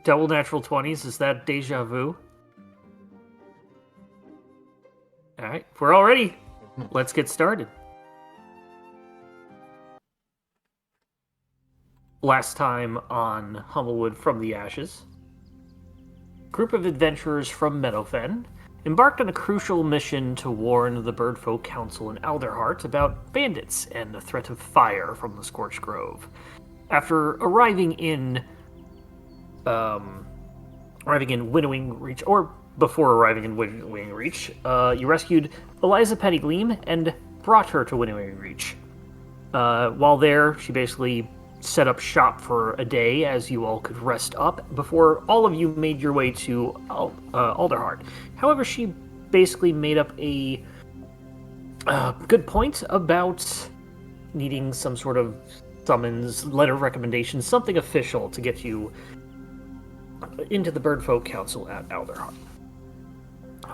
Double natural 20s, is that deja vu? Alright, if we're all ready, let's get started. Last time on Humblewood from the Ashes, a group of adventurers from Meadowfen embarked on a crucial mission to warn the Birdfolk Council in Alderheart about bandits and the threat of fire from the Scorched Grove. After arriving in Winnowing Reach, or before arriving in Winnowing Reach, you rescued Eliza Pennygleam and brought her to Winnowing Reach. While there, she basically set up shop for a day as you all could rest up before all of you made your way to Alderheart. However, she basically made up a good point about needing some sort of summons, letter of recommendation, something official to get you into the Birdfolk Council at Alderheart.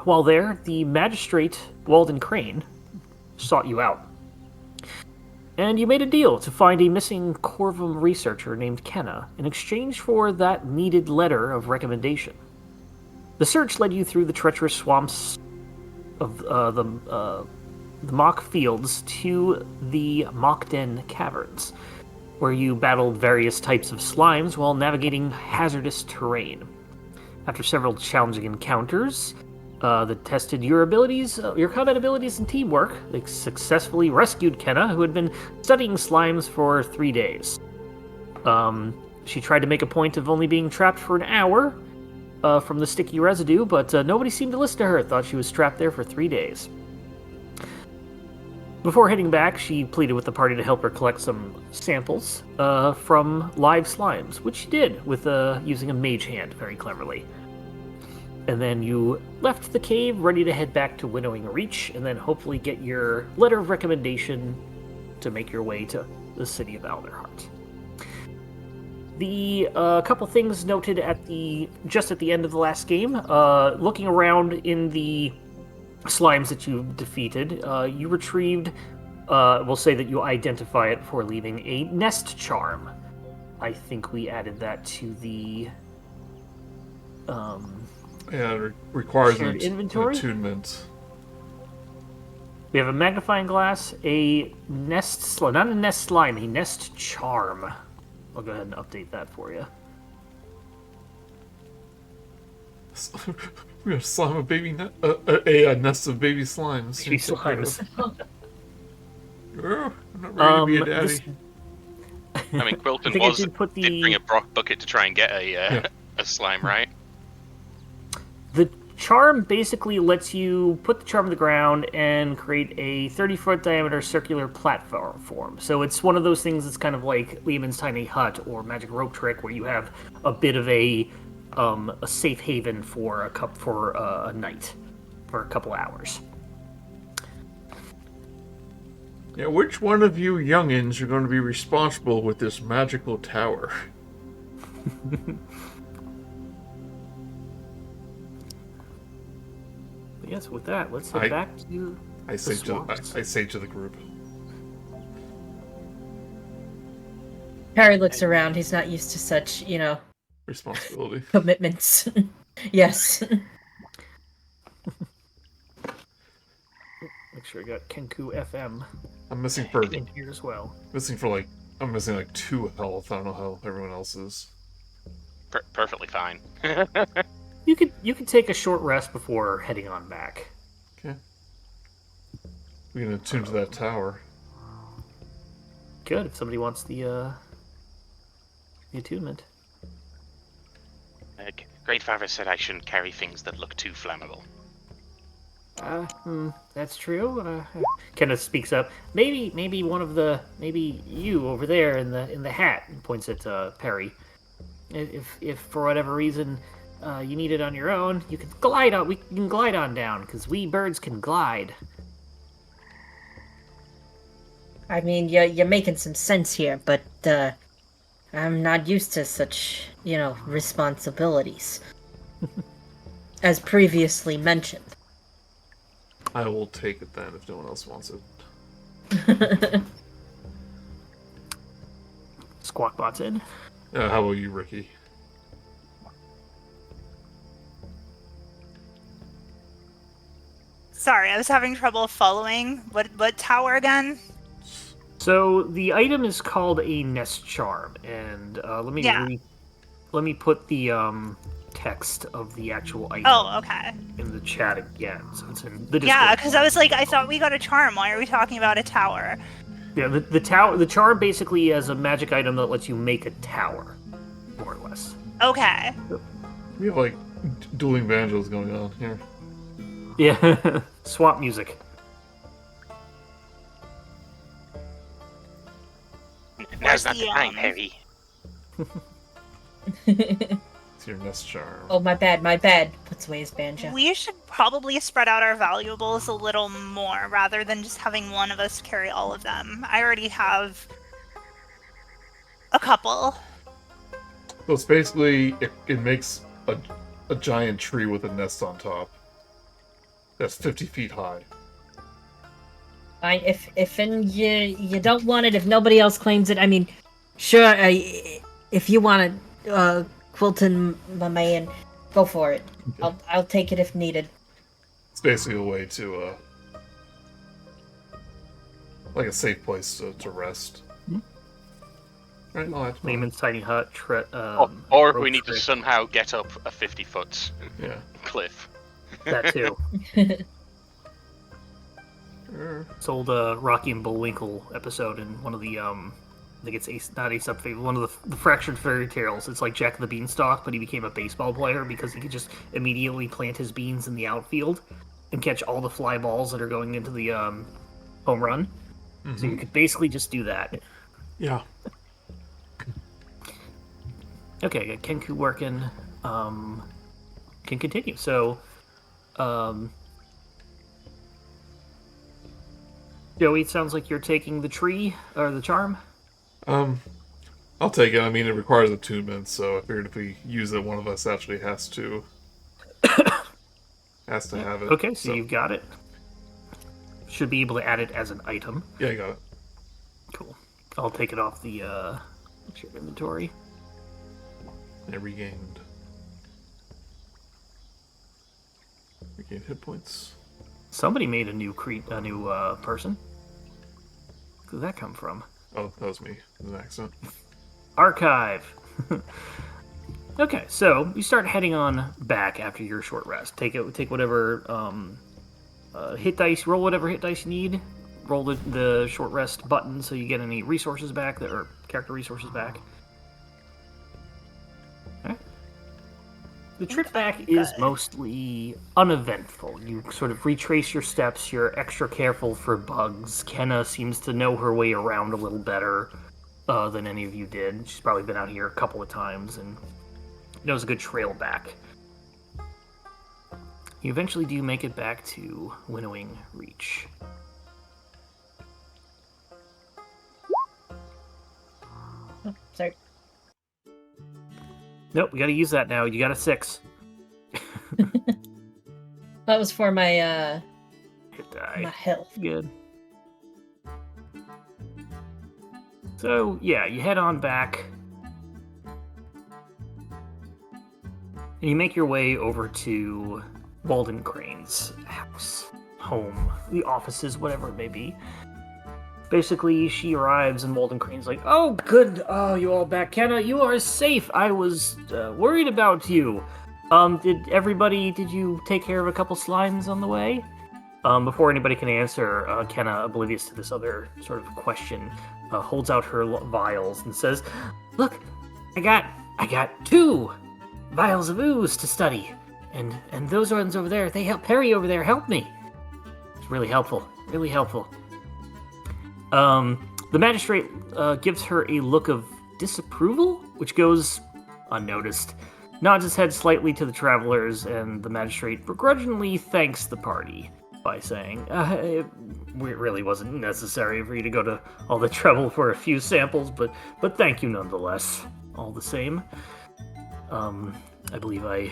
While there, the Magistrate, Walden Crane, sought you out. And you made a deal to find a missing Corvum researcher named Kenna in exchange for that needed letter of recommendation. The search led you through the treacherous swamps of the Mock Fields to the Mockden Caverns, where you battled various types of slimes while navigating hazardous terrain. After several challenging encounters that tested your abilities, your combat abilities and teamwork, they successfully rescued Kenna, who had been studying slimes for 3 days. She tried to make a point of only being trapped for an hour from the sticky residue, but nobody seemed to listen to her, thought she was trapped there for 3 days. Before heading back, she pleaded with the party to help her collect some samples from live slimes, which she did with using a mage hand very cleverly. And then you left the cave, ready to head back to Winnowing Reach, and then hopefully get your letter of recommendation to make your way to the city of Alderheart. The couple things noted just at the end of the last game, looking around in the slimes that you defeated, you retrieved, we'll say that you identify it before leaving, a nest charm. I think we added that to the it requires an inventory? attunement. We have a magnifying glass, a nest slime, not a nest slime, a nest charm. I'll go ahead and update that for you. We have slime a baby a nest of baby slimes. Baby slimes. I'm not ready to be a daddy. I mean, Quilton did bring a bucket to try and get a slime, right? The charm basically lets you put the charm on the ground and create a 30-foot diameter circular platform. So it's one of those things that's kind of like Lehman's Tiny Hut or Magic Rope Trick, where you have a bit of a safe haven for a night, for a couple hours. Yeah, which one of you youngins are going to be responsible with this magical tower? Yes, with that, let's head back to I say to the group. Harry looks around. He's not used to such, Responsibility. commitments. Yes. Make sure I got Kenku FM. I'm missing in here as well. I'm missing like 2 health. I don't know how everyone else is. Perfectly fine. You could take a short rest before heading on back. Okay. We can attune to that tower. Good, if somebody wants the attunement. Great Father said I shouldn't carry things that look too flammable. That's true. Kenneth speaks up. Maybe you over there in the hat, and points at Perry. If for whatever reason you need it on your own, you can glide on. We can glide on down because we birds can glide. I mean, you're making some sense here, but I'm not used to such, responsibilities. As previously mentioned. I will take it then if no one else wants it. Squawkbot's in. How about you, Rikki? Sorry, I was having trouble following. What tower again? So the item is called a Nest Charm, and let me put the text of the actual item in the chat again. So it's in the Discord. Yeah, because I was like, I thought we got a charm. Why are we talking about a tower? Yeah, the charm basically is a magic item that lets you make a tower, more or less. Okay. We have like dueling banjos going on here. Yeah, swamp music. Now's not the time, Harry. It's your Nest Charm. Oh, my bad. Puts away his banjo. We should probably spread out our valuables a little more, rather than just having one of us carry all of them. I already have a couple. So it's basically, it makes a giant tree with a nest on top. That's 50 feet high. Fine, if you don't want it, if nobody else claims it, I mean, sure, if you want it, Quilton, my man, go for it. Okay. I'll take it if needed. It's basically a way to, like a safe place to rest. Mm-hmm. Right, no, that's Lehman's tiny hut. Or we need to somehow get up a 50-foot cliff. That too. It's old Rocky and Bullwinkle episode in one of the I think it's one of the fractured fairy tales. It's like Jack the Beanstalk, but he became a baseball player because he could just immediately plant his beans in the outfield and catch all the fly balls that are going into the home run. Mm-hmm. So you could basically just do that. Yeah. Okay, got Kenku working. Can continue. So, Joey, it sounds like you're taking the tree or the charm. I'll take it. I mean, it requires attunement, so I figured if we use it, one of us actually has to have it. Okay, so you've got it. Should be able to add it as an item. Yeah, I got it. Cool. I'll take it off the inventory. I regained hit points. Somebody made a new person. Where did that come from? Oh, that was me. It was an accident. Archive. Okay, so you start heading on back after your short rest. Take whatever hit dice. Roll whatever hit dice you need. Roll the short rest button so you get any resources back or character resources back. The trip back is mostly uneventful. You sort of retrace your steps, you're extra careful for bugs. Kenna seems to know her way around a little better than any of you did. She's probably been out here a couple of times and knows a good trail back. You eventually do make it back to Winnowing Reach. Oh, sorry. Nope, we gotta use that now. You got a 6. That was for my hit die. My health. Good. So yeah, you head on back, and you make your way over to Walden Crane's house, home, the offices, whatever it may be. Basically, she arrives and Walden Crane's like, "Oh, good. Oh, you all back. Kenna, you are safe. I was worried about you. Did you take care of a couple slimes on the way?" Before anybody can answer, Kenna, oblivious to this other sort of question, holds out her vials and says, "Look, I got 2 vials of ooze to study, and those ones over there, they help. Perry over there helped me. It's really helpful. Really helpful." The magistrate gives her a look of disapproval, which goes unnoticed, nods his head slightly to the travelers, and the magistrate begrudgingly thanks the party by saying, "It really wasn't necessary for you to go to all the trouble for a few samples, but thank you nonetheless, all the same. I believe I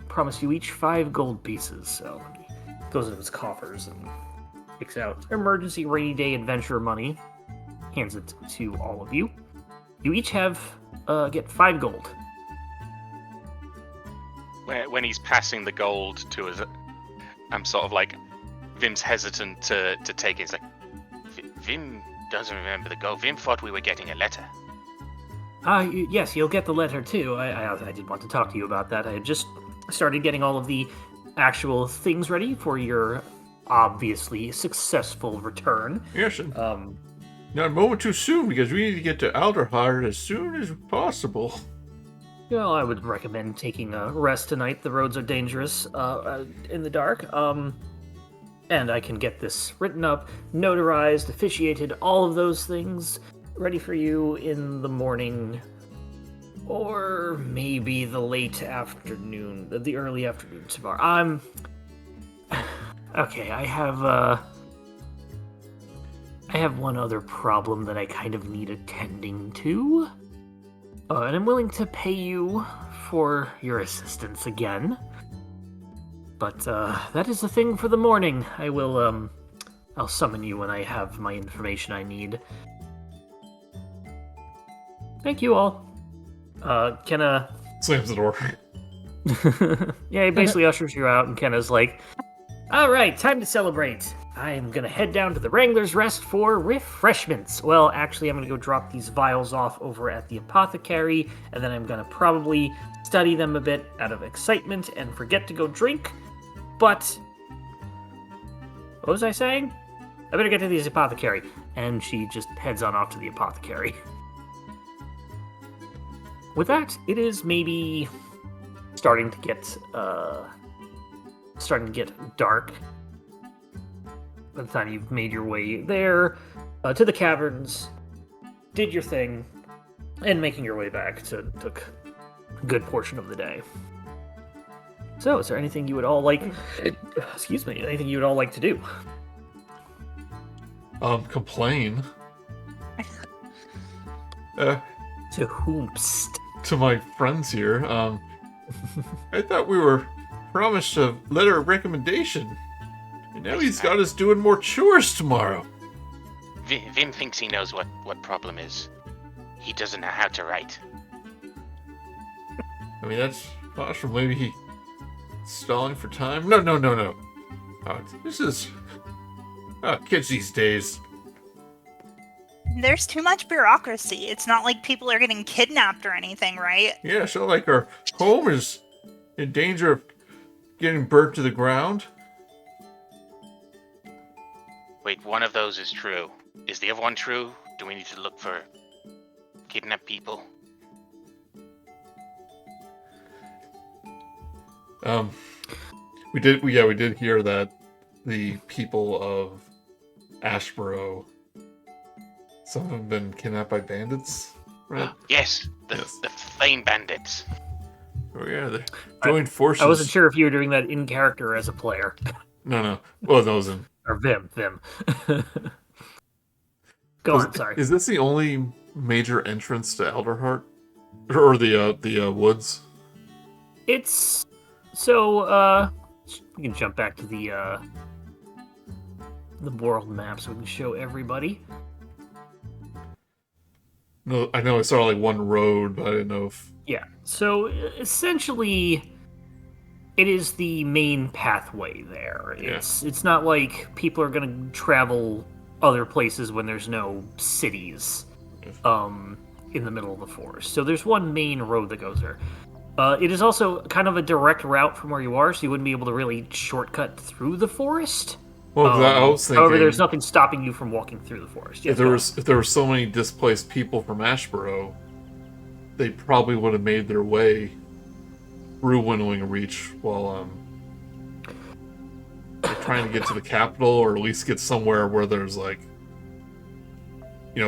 promised you each 5 gold pieces," so he goes into his coffers and picks out emergency rainy day adventure money, hands it to all of you. You each get 5 gold. When he's passing the gold to us, I'm sort of like, Vim's hesitant to take it. He's like, Vim doesn't remember the go. Vim thought we were getting a letter. Yes, you'll get the letter too. I did want to talk to you about that. I had just started getting all of the actual things ready for your obviously successful return. Yes, and not a moment too soon, because we need to get to Alderheart as soon as possible. Well, I would recommend taking a rest tonight. The roads are dangerous in the dark. And I can get this written up, notarized, officiated, all of those things ready for you in the morning. Or maybe the late afternoon, the early afternoon tomorrow. Okay, I have one other problem that I kind of need attending to. And I'm willing to pay you for your assistance again. But that is the thing for the morning. I'll summon you when I have my information I need. Thank you all. Kenna slams the door. Yeah, he basically ushers you out, and Kenna's like, all right, time to celebrate. I'm gonna head down to the Wrangler's Rest for refreshments. Well, actually, I'm gonna go drop these vials off over at the apothecary, and then I'm gonna probably study them a bit out of excitement and forget to go drink. But what was I saying? I better get to the apothecary. And she just heads on off to the apothecary. With that, it is maybe starting to get dark. By the time you've made your way there, to the caverns, did your thing, and making your way back took a good portion of the day. So, is there anything you would all like... anything you would all like to do? Complain. To whomst? To my friends here. I thought we were promised a letter of recommendation. And now he's got us doing more chores tomorrow. Vim thinks he knows what problem is. He doesn't know how to write. I mean, that's possible. Maybe he... stalling for time? No. This is... kids these days. There's too much bureaucracy. It's not like people are getting kidnapped or anything, right? Yeah, so like our home is in danger of getting burnt to the ground. Wait, one of those is true. Is the other one true? Do we need to look for kidnapped people? We did hear that the people of Ashborough, some of them have been kidnapped by bandits, right? Yes, the Flame Bandits. Oh yeah, they joined forces. I wasn't sure if you were doing that in character as a player. No. Well, that wasn't. Or Vim. Go on, sorry. Is this the only major entrance to Alderheart? Or the woods? It's... So, we can jump back to the world map so we can show everybody. No, I know I saw like one road, but I didn't know if... Yeah, so essentially, it is the main pathway there. It's not like people are going to travel other places when there's no cities in the middle of the forest. So there's one main road that goes there. It is also kind of a direct route from where you are, so you wouldn't be able to really shortcut through the forest. Well, I was thinking... However, there's nothing stopping you from walking through the forest. If there were so many displaced people from Ashborough, they probably would have made their way through Winnowing Reach while they're trying to get to the capital, or at least get somewhere where there's like,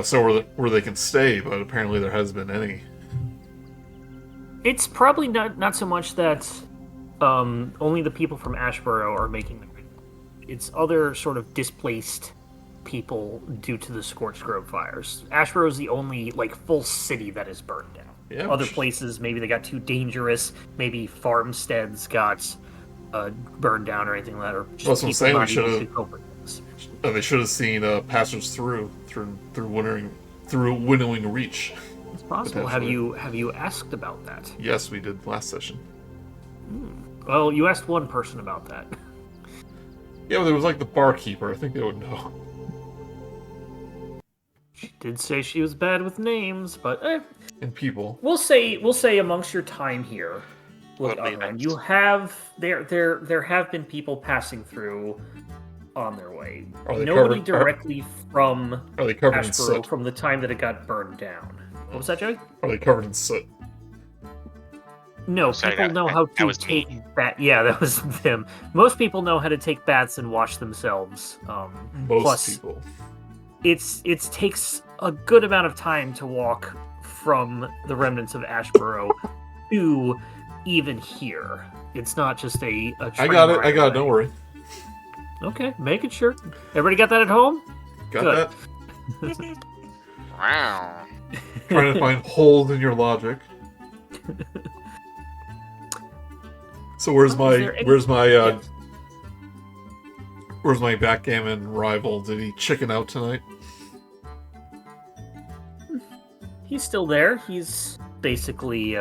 somewhere where they can stay. But apparently, there hasn't been any. It's probably not so much that only the people from Ashborough are making the... It's other sort of displaced people due to the Scorched Grove fires. Ashborough is the only full city that is burned down. Yeah, other places, maybe they got too dangerous. Maybe farmsteads got burned down or anything like that. Or just people not able to cope with this. They should have seen passers through Winnowing Reach. It's possible. Have you asked about that? Yes, we did last session. Well, you asked one person about that. Yeah, but there was like the barkeeper. I think they would know. She did say she was bad with names, but And people. we'll say amongst your time here, look, Well, you have there have been people passing through on their way. Are they Nobody covered- directly from Are they covered in Ashboro soot? from the time that it got burned down. What was that, Joey? Are they covered in soot? No, Sorry, people know how that to was me. take bath. Yeah, that was them. Most people know how to take baths and wash themselves. Most Plus, people. it takes a good amount of time to walk from the remnants of Ashboro to even here. It's not just a I train got it. ride I got it. away. Don't worry. Okay, making sure. Everybody got that at home? Got Good. that. Wow. Trying to find holes in your logic. So where's Well, is my there any- where's my Yes. where's my backgammon rival? Did he chicken out tonight? He's still there. He's basically,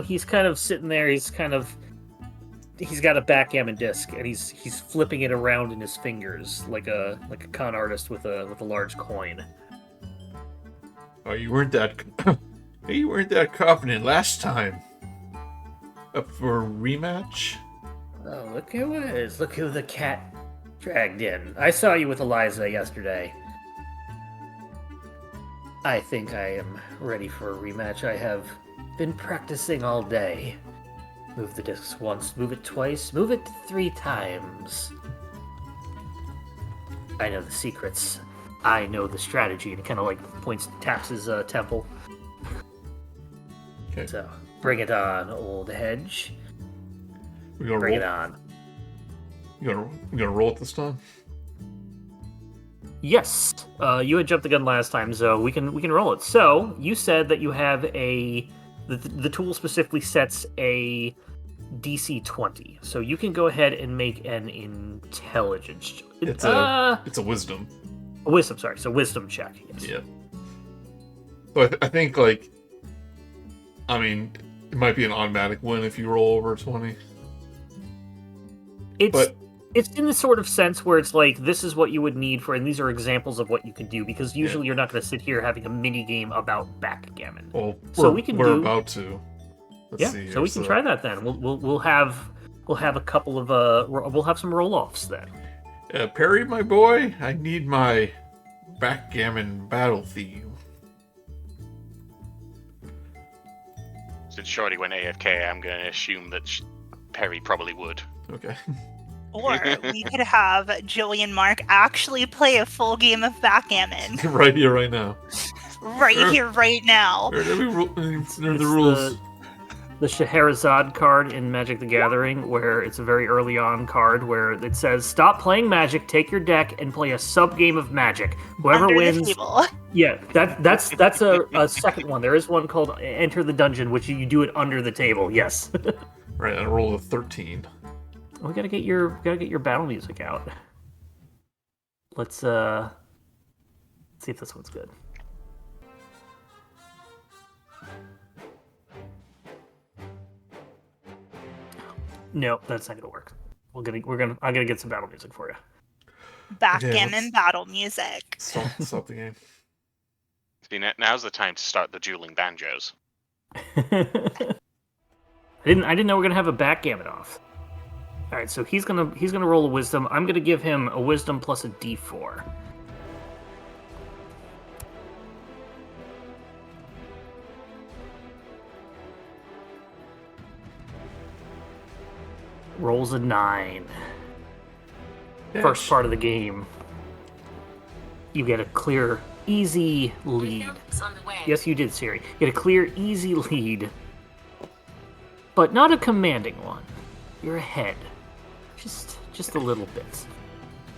he's kind of sitting there. He's got a backgammon disc, and he's flipping it around in his fingers like a con artist with a large coin. Oh, you weren't that you weren't that confident last time. Up for a rematch? Oh, look who it is! Look who the cat dragged in. I saw you with Eliza yesterday. I think I am ready for a rematch. I have been practicing all day. Move the discs once, move it twice, move it 3 times. I know the secrets. I know the strategy. And he kind of taps his temple. Okay. So, bring it on, old Hedge. We gonna Bring it roll. on. We gonna roll it this time? Yes, you had jumped the gun last time, so we can roll it. So you said that you have the tool specifically sets a DC 20, so you can go ahead and make an intelligence. It's a wisdom. Wisdom. Sorry, so wisdom check. Yes. Yeah. So I think I mean, it might be an automatic win if you roll over 20. It's in the sort of sense where it's like, this is what you would need for, and these are examples of what you can do, because usually you're not going to sit here having a mini game about backgammon. Well, So we're about to. Let's see So here, we can try that then. We'll have a couple of we'll have some roll-offs then. Perry, my boy, I need my backgammon battle theme. Since Shorty went AFK, I'm going to assume that Perry probably would. Okay. Or we could have Joey and Mark actually play a full game of backgammon Right here, right now. right here, right now. There are the It's rules. The Scheherazade card in Magic the Gathering, where it's a very early on card where it says, "Stop playing Magic, take your deck, and play a sub game of Magic. Whoever Under wins." the table. Yeah, that's a second one. There is one called Enter the Dungeon, which you do it under the table. Yes. Right, I rolled a 13. We gotta get your battle music out. Let's see if this one's good. No, that's not gonna work. I'm gonna get some battle music for you. Backgammon let's- battle music. Stop the game. See, now's the time to start the dueling banjos. I didn't know we're gonna have a backgammon off. All right, so he's gonna roll a wisdom. I'm gonna give him a wisdom plus a D4. Rolls a 9. First part of the game, you get a clear, easy lead. Yes, you did, Siri. You get a clear, easy lead, but not a commanding one. You're ahead, just a little bit.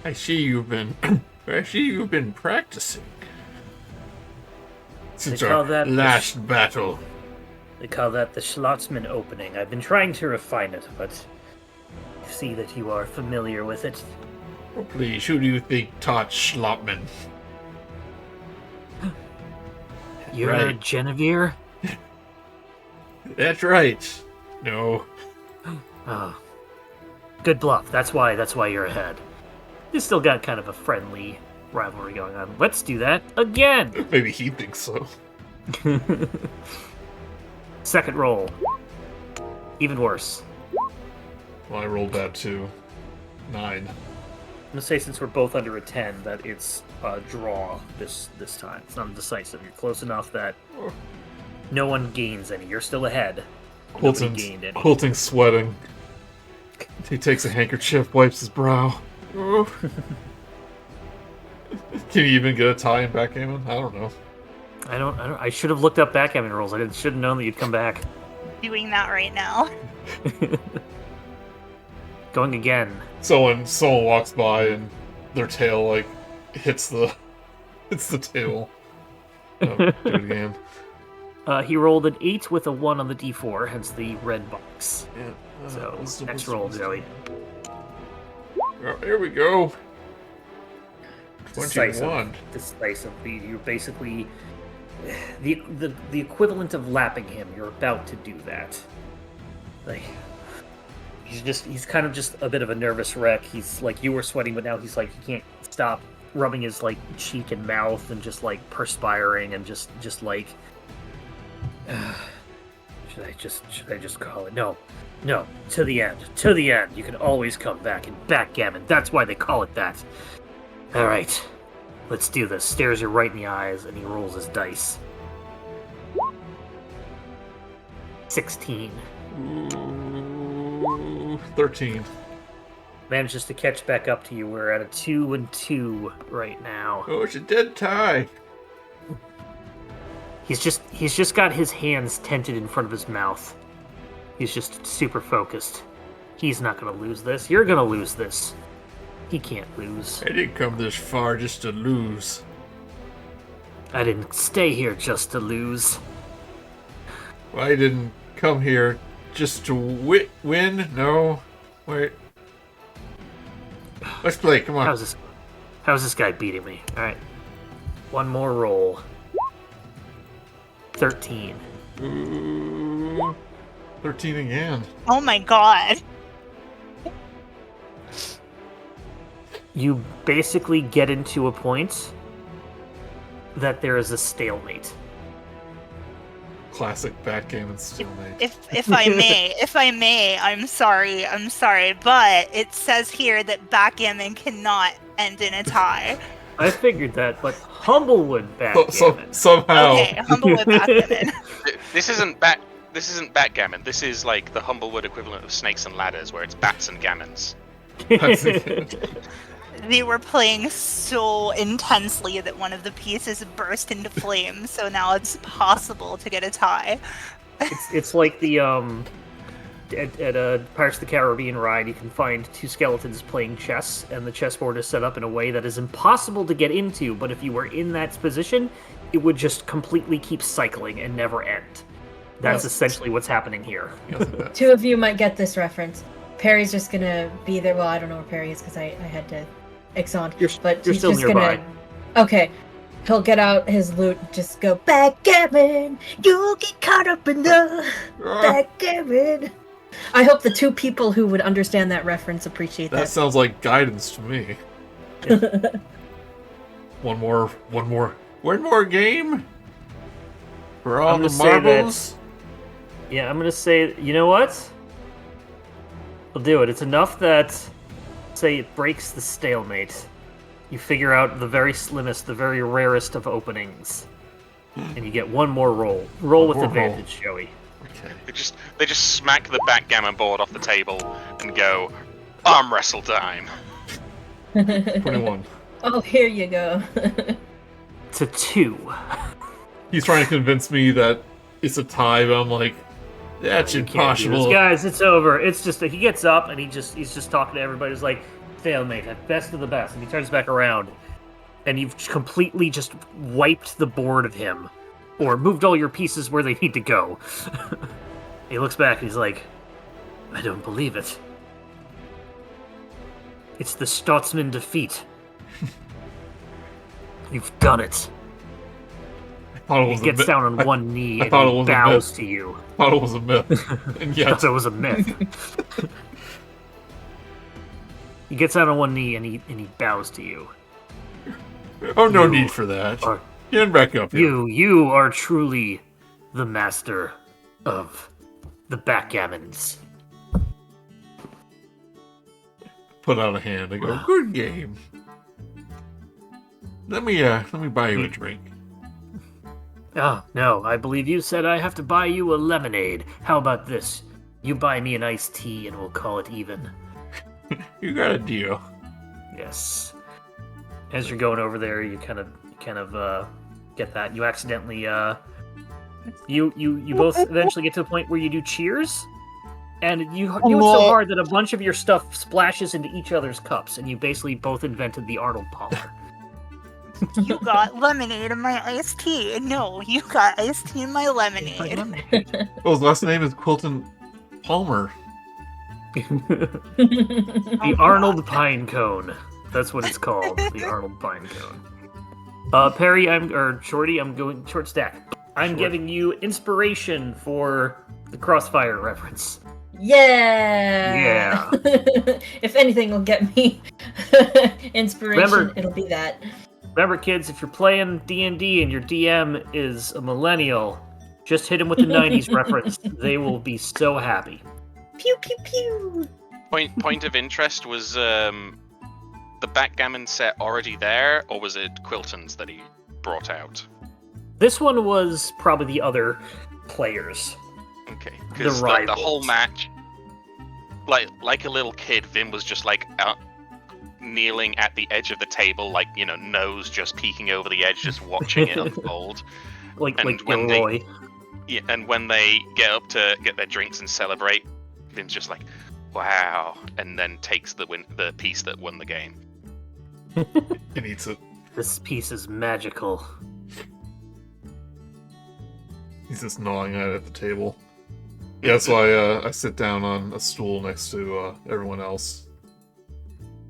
I see you've been practicing since They our call that the last battle. They call that the Schlotzman opening. I've been trying to refine it, but I see that you are familiar with it. Oh, please, who do you think taught Schlopman? You're Right. Genevieve? That's right. No. Oh. Good bluff. That's why you're ahead. You still got kind of a friendly rivalry going on. Let's do that again. Maybe he thinks so. Second roll. Even worse. Well, I rolled that too. 9. I'm gonna say since we're both under a 10 that it's a draw this time. It's not decisive. You're close enough that no one gains any. You're still ahead. Nobody gained any. Quilting's sweating. He takes a handkerchief, wipes his brow. Oh. Can you even get a tie in backgammon? I don't know. I should have looked up backgammon rules. I should have known that you'd come back. Doing that right now. Going again. Someone walks by and their tail like hits the table. Oh, do it again. He rolled an 8 with a 1 on the d4, hence the red box. Yeah. So next roll, Joey. Oh, here we go. 21. Decisively, you're basically the equivalent of lapping him. You're about to do that. Like he's kind of just a bit of a nervous wreck. He's like, you were sweating, but now he's like, he can't stop rubbing his like cheek and mouth and just like perspiring and just like should I just call it? No, to the end. You can always come back in backgammon. That's why they call it that. All right, let's do this. Stares you right in the eyes, and he rolls his dice. 16. Ooh, 13. Manages to catch back up to you. We're at a 2 and 2 right now. Oh, it's a dead tie. He's just got his hands tented in front of his mouth. He's just super focused. He's not gonna lose this. You're gonna lose this. He can't lose. I didn't come this far just to lose. I didn't stay here just to lose. Well, I didn't come here just to win. No, wait. Let's play. Come on. How's this guy beating me? All right. One more roll. 13. Ooh, 13 again. Oh my god. You basically get into a point that there is a stalemate. Classic backgammon stalemate. If I may, I'm sorry, but it says here that backgammon cannot end in a tie. I figured that, but Humblewood backgammon. Somehow. Okay, Humblewood backgammon. This isn't backgammon. This is like the Humblewood equivalent of snakes and ladders, where it's bats and gammons. They were playing so intensely that one of the pieces burst into flames, so now it's possible to get a tie. It's like the at a Pirates of the Caribbean ride, you can find two skeletons playing chess, and the chessboard is set up in a way that is impossible to get into, but if you were in that position, it would just completely keep cycling and never end. That's essentially what's happening here. Two of you might get this reference. Perry's just gonna be there. Well, I don't know where Perry is because I had to exon. You're he's still just nearby. Okay. He'll get out his loot and just go, backgammon! You'll get caught up in the backgammon! I hope the two people who would understand that reference appreciate that. That sounds like guidance to me. One more game? For all the marbles? Yeah, I'm gonna say, you know what? We'll do it. It's enough that, say, it breaks the stalemate. You figure out the very slimmest, the very rarest of openings. And you get one more roll. Roll with advantage, Joey. Okay. They just smack the backgammon board off the table and go, arm wrestle time. 21. Oh, here you go. It's a 2. He's trying to convince me that it's a tie, but I'm like, that's You can't do impossible. this. Guys, it's over. It's just he gets up and he's just talking to everybody. He's like, stalemate, at best of the best. And he turns back around, and you've completely just wiped the board of him, or moved all your pieces where they need to go. He looks back and he's like, I don't believe it. It's the Stotsman defeat. You've done it. He gets down on one knee and he bows to you. I thought it was a myth. And I yes, thought it was a myth. He gets down on one knee and he bows to you. Oh, no You need for that. are- Get back up here. You are truly the master of the backgammons. Put out a hand. I go, good game. Let me buy you a drink. Oh, no, I believe you said I have to buy you a lemonade. How about this? You buy me an iced tea and we'll call it even. You got a deal. Yes. As you're going over there, you kind of get that. You accidentally you both eventually get to the point where you do cheers, and you do it so hard that a bunch of your stuff splashes into each other's cups, and you basically both invented the Arnold Palmer. You got lemonade in my iced tea. No, you got iced tea in my lemonade. Oh, his last name is Quilton Palmer. The Arnold Pine Cone. That's what it's called. The Arnold Pine Cone. Perry, Shorty, I'm going ShortStack. I'm giving you inspiration for the Crossfire reference. Yeah. If anything will get me inspiration, it'll be that. Remember, kids, if you're playing D&D and your DM is a millennial, just hit him with the 90s reference. They will be so happy. Pew pew pew. Point of interest, was the backgammon set already there, or was it Quilton's that he brought out? This one was probably the other players. Okay, because the whole match, like a little kid, Vim was just like kneeling at the edge of the table, like, nose just peeking over the edge, just watching it unfold. Like when Gilroy. And when they get up to get their drinks and celebrate, Vim's just like, wow, and then takes the piece that won the game. And eats it. This piece is magical. He's just gnawing at it at the table. Yeah, so I sit down on a stool next to everyone else.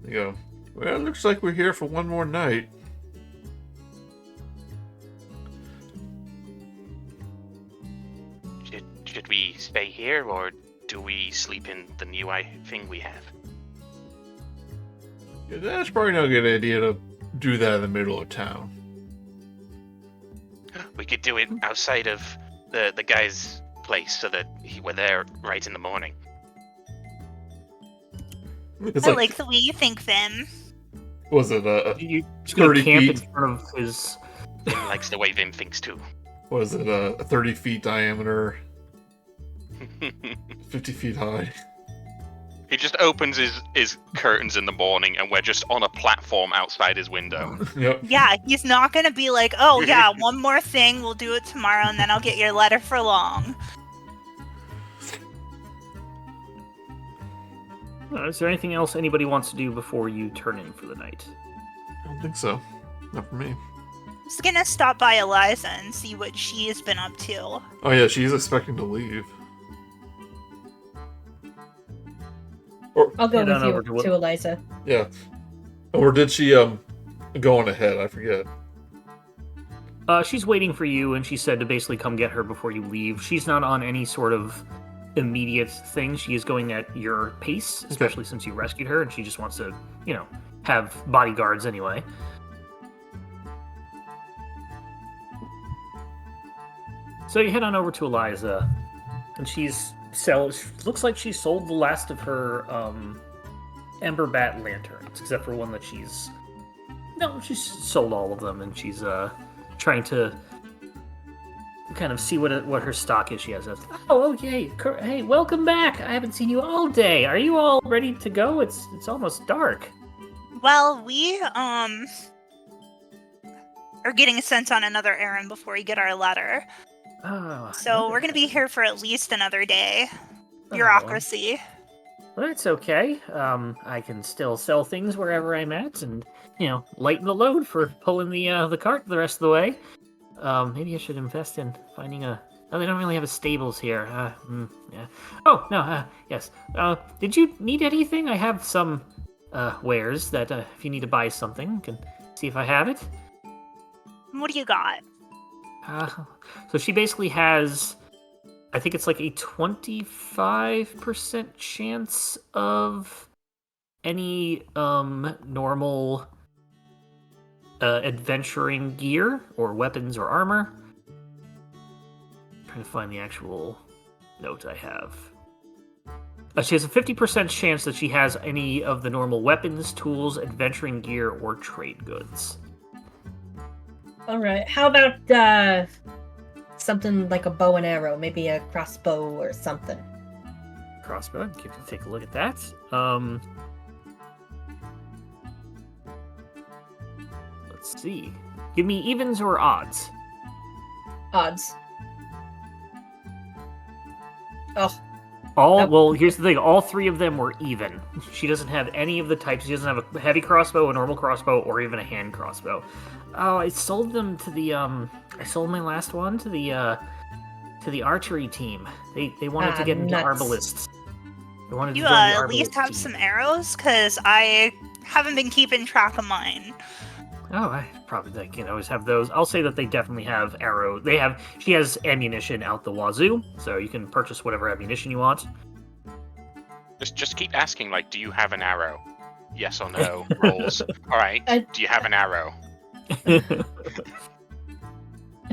They go, well, it looks like we're here for one more night. Should we stay here, or do we sleep in the new thing we have? Yeah, that's probably not a good idea to do that in the middle of town. We could do it outside of the guy's place, so that we're there right in the morning. It's I like the way you think, Vim. Was it You just gonna 30 camp feet? in front of his... Vim likes the way Vim thinks too. Was it a 30 feet diameter, 50 feet high? He just opens his curtains in the morning, and we're just on a platform outside his window. Yep. Yeah, he's not gonna be like, oh yeah, one more thing, we'll do it tomorrow, and then I'll get your letter for long. Is there anything else anybody wants to do before you turn in for the night? I don't think so. Not for me. I'm just gonna stop by Eliza and see what she has been up to. Oh yeah, she's expecting to leave. I'll go Head on over with you to Eliza. Yeah. Or did she go on ahead? I forget. She's waiting for you, and she said to basically come get her before you leave. She's not on any sort of immediate thing. She is going at your pace, especially since you rescued her, and she just wants to, have bodyguards anyway. So you head on over to Eliza, and looks like she sold the last of her Ember Bat lanterns, except for one that she's sold all of them, and she's trying to kind of see what her stock is. She has okay. Hey, welcome back. I haven't seen you all day. Are you all ready to go? It's almost dark. Well, we are getting sent on another errand before we get our letter. Oh, So we're gonna be here for at least another day. Bureaucracy. Well, that's okay. I can still sell things wherever I'm at, and lighten the load for pulling the cart the rest of the way. Maybe I should invest in finding a. Oh, they don't really have a stables here. Yeah. Oh no. Yes. Did you need anything? I have some wares that if you need to buy something, you can see if I have it. What do you got? So she basically has, I think it's like a 25% chance of any normal adventuring gear or weapons or armor. I'm trying to find the actual note I have. She has a 50% chance that she has any of the normal weapons, tools, adventuring gear, or trade goods. All right. How about something like a bow and arrow, maybe a crossbow or something? Crossbow. Take a look at that. Let's see. Give me evens or odds. Odds. Oh. Well, here's the thing. All three of them were even. She doesn't have any of the types. She doesn't have a heavy crossbow, a normal crossbow, or even a hand crossbow. Oh, I sold them to the I sold my last one to the archery team. They wanted to get into arbalists. They wanted to join the at least arbalist have team. some arrows, because I haven't been keeping track of mine. Oh, I probably they can always have those. I'll say that they definitely have arrows. She has ammunition out the wazoo, so you can purchase whatever ammunition you want. Just keep asking, like, do you have an arrow? Yes or no rolls. All right. Do you have an arrow? I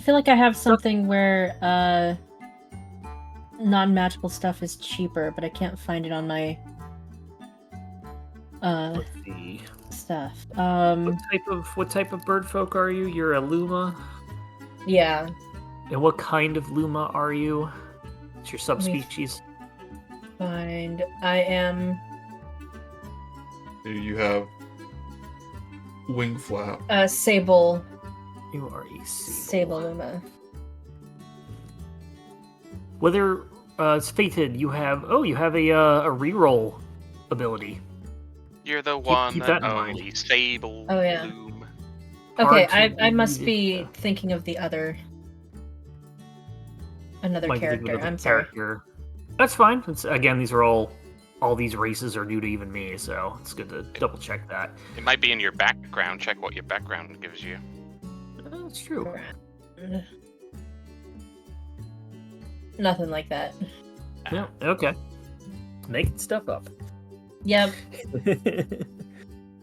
feel like I have something where non-magical stuff is cheaper, but I can't find it on my Let's see. stuff. What type of bird folk are you? You're a Luma? Yeah. And what kind of Luma are you? It's your subspecies. I am You have wing flap. sable. You are a Sable Luma. Whether it's fated, you have a reroll ability. You're the one keep that that in mind. only sable Oh, yeah. loom. Okay, Hard to I must read be it. thinking of the other another Might be thinking character. of a I'm sorry. character. That's fine. Again, these are all these races are new to even me, so it's good to double check that. It might be in your background. Check what your background gives you. That's true. Nothing like that. Yeah. Okay. Making stuff up. Yep,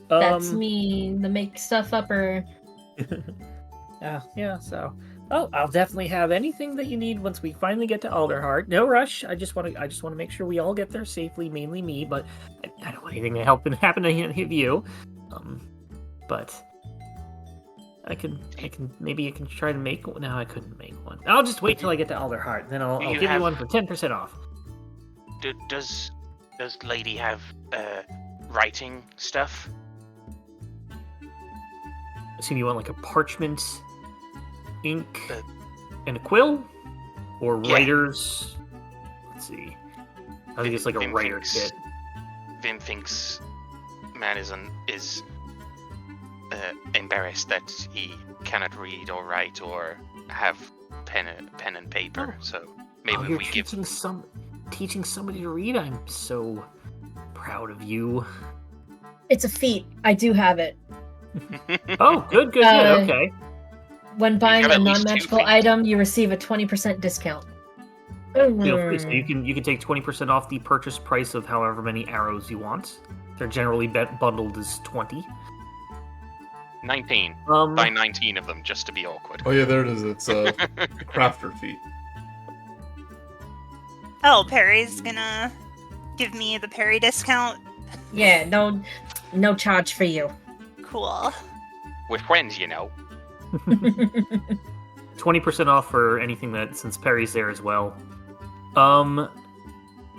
that's me. The make stuff upper. Yeah. So. Oh, I'll definitely have anything that you need once we finally get to Alderheart. No rush. I just want to make sure we all get there safely. Mainly me, but I don't want anything to happen to any of you. But maybe I can try to make one. No, I couldn't make one. I'll just wait till I get to Alderheart. Then I'll give you one for 10% off. Does lady have writing stuff? Assume you want like a parchment, ink, and a quill, or Yeah. writers. Let's see. I think it's like a Vim writer thinks- kit. Vim thinks man is embarrassed that he cannot read or write or have pen and paper. So maybe you're we give. teaching somebody to read. I'm so proud of you. It's a feat. I do have it. Oh, good. Uh, Okay. When buying have a at least two non-magical feet. item, you receive a 20% discount. Feel free. So you can take 20% off the purchase price of however many arrows you want. They're generally bundled as 20. 19. Um, Buy 19 of them just to be awkward. Oh yeah, there it is. It's a crafter feat. Oh, Perry's gonna give me the Perry discount. Yeah, no charge for you. Cool. We're friends, you know. 20% off for anything that, since Perry's there as well.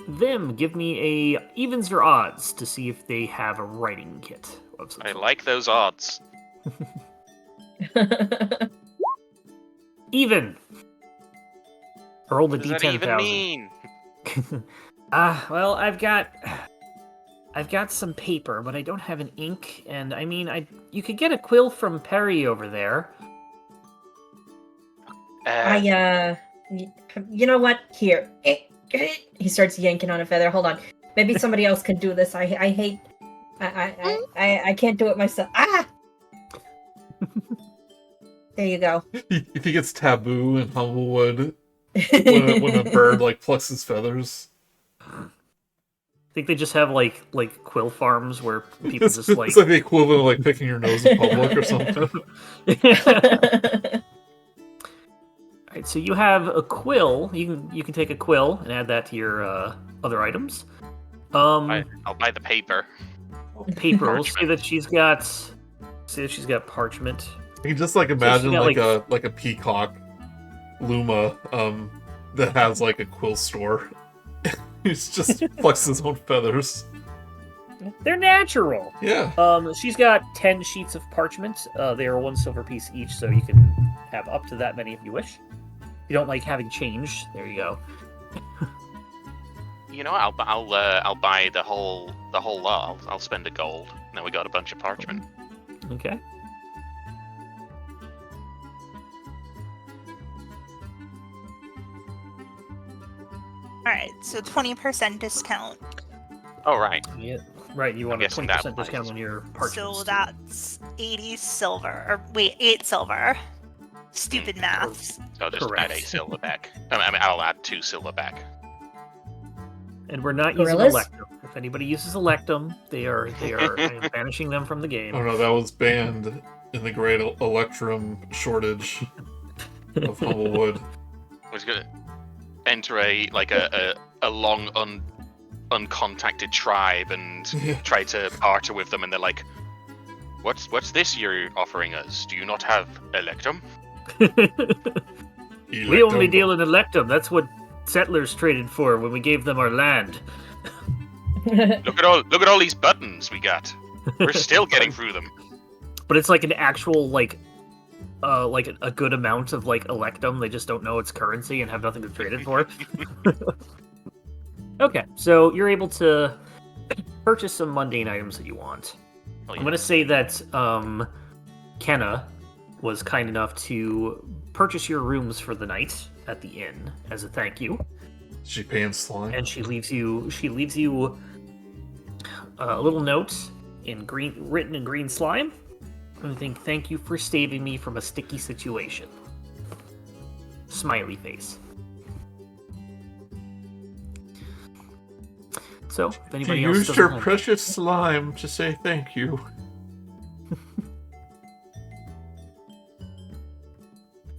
Vim, give me a evens or odds to see if they have a writing kit. of some I sort. like those odds. Even. I rolled a What does that d10,000. even mean? Well, I've got some paper, but I don't have an ink, and I mean, you could get a quill from Perry over there. You know what? Here. He starts yanking on a feather. Hold on. Maybe somebody else can do this. I can't do it myself. Ah! There you go. You think it's taboo in Humblewood when a bird like plucks his feathers? think they just have like quill farms where people just like. It's like the equivalent of like picking your nose in public or something. Alright, so you have a quill. You can take a quill and add that to your other items. I'll buy the paper. Paper. We'll say that she's got. Say that she's got parchment. You can just like imagine like a peacock Luma that has like a quill store. He's just flexes his own feathers. They're natural. Yeah. She's got 10 sheets of parchment. They are 1 silver piece each, so you can have up to that many if you wish. If you don't like having change, there you go. You know, I'll buy the whole lot. I'll spend a gold. Now we got a bunch of parchment. Okay. Alright, so 20% discount. Oh, right. Yeah. Right, you want a guessing 20% that discount on your parchment. So that's 80 silver. Or wait, 8 silver. Stupid maths. So I'll just Correct. add 8 silver back. I mean, I'll add 2 silver back. And we're not using Gorillas? Electum. If anybody uses Electum, they are I am banishing them from the game. Oh no, that was banned in the great Electrum shortage of Humblewood. I was gonna enter a long uncontacted tribe and try to barter with them, and they're like, "What's this you're offering us? Do you not have Electum?" We only deal in Electum. That's what settlers traded for when we gave them our land. Look at all these buttons we got. We're still getting through them. But it's like an actual like a good amount of like Electum. They just don't know its currency and have nothing to trade it for. Okay, so you're able to purchase some mundane items that you want. Oh, yeah. I'm gonna say that Kenna was kind enough to purchase your rooms for the night at the inn as a thank you. She paying slime. And she leaves you a little note written in green slime. I think, thank you for saving me from a sticky situation. Smiley face. So, if She anybody else used doesn't her have- precious slime to say thank you.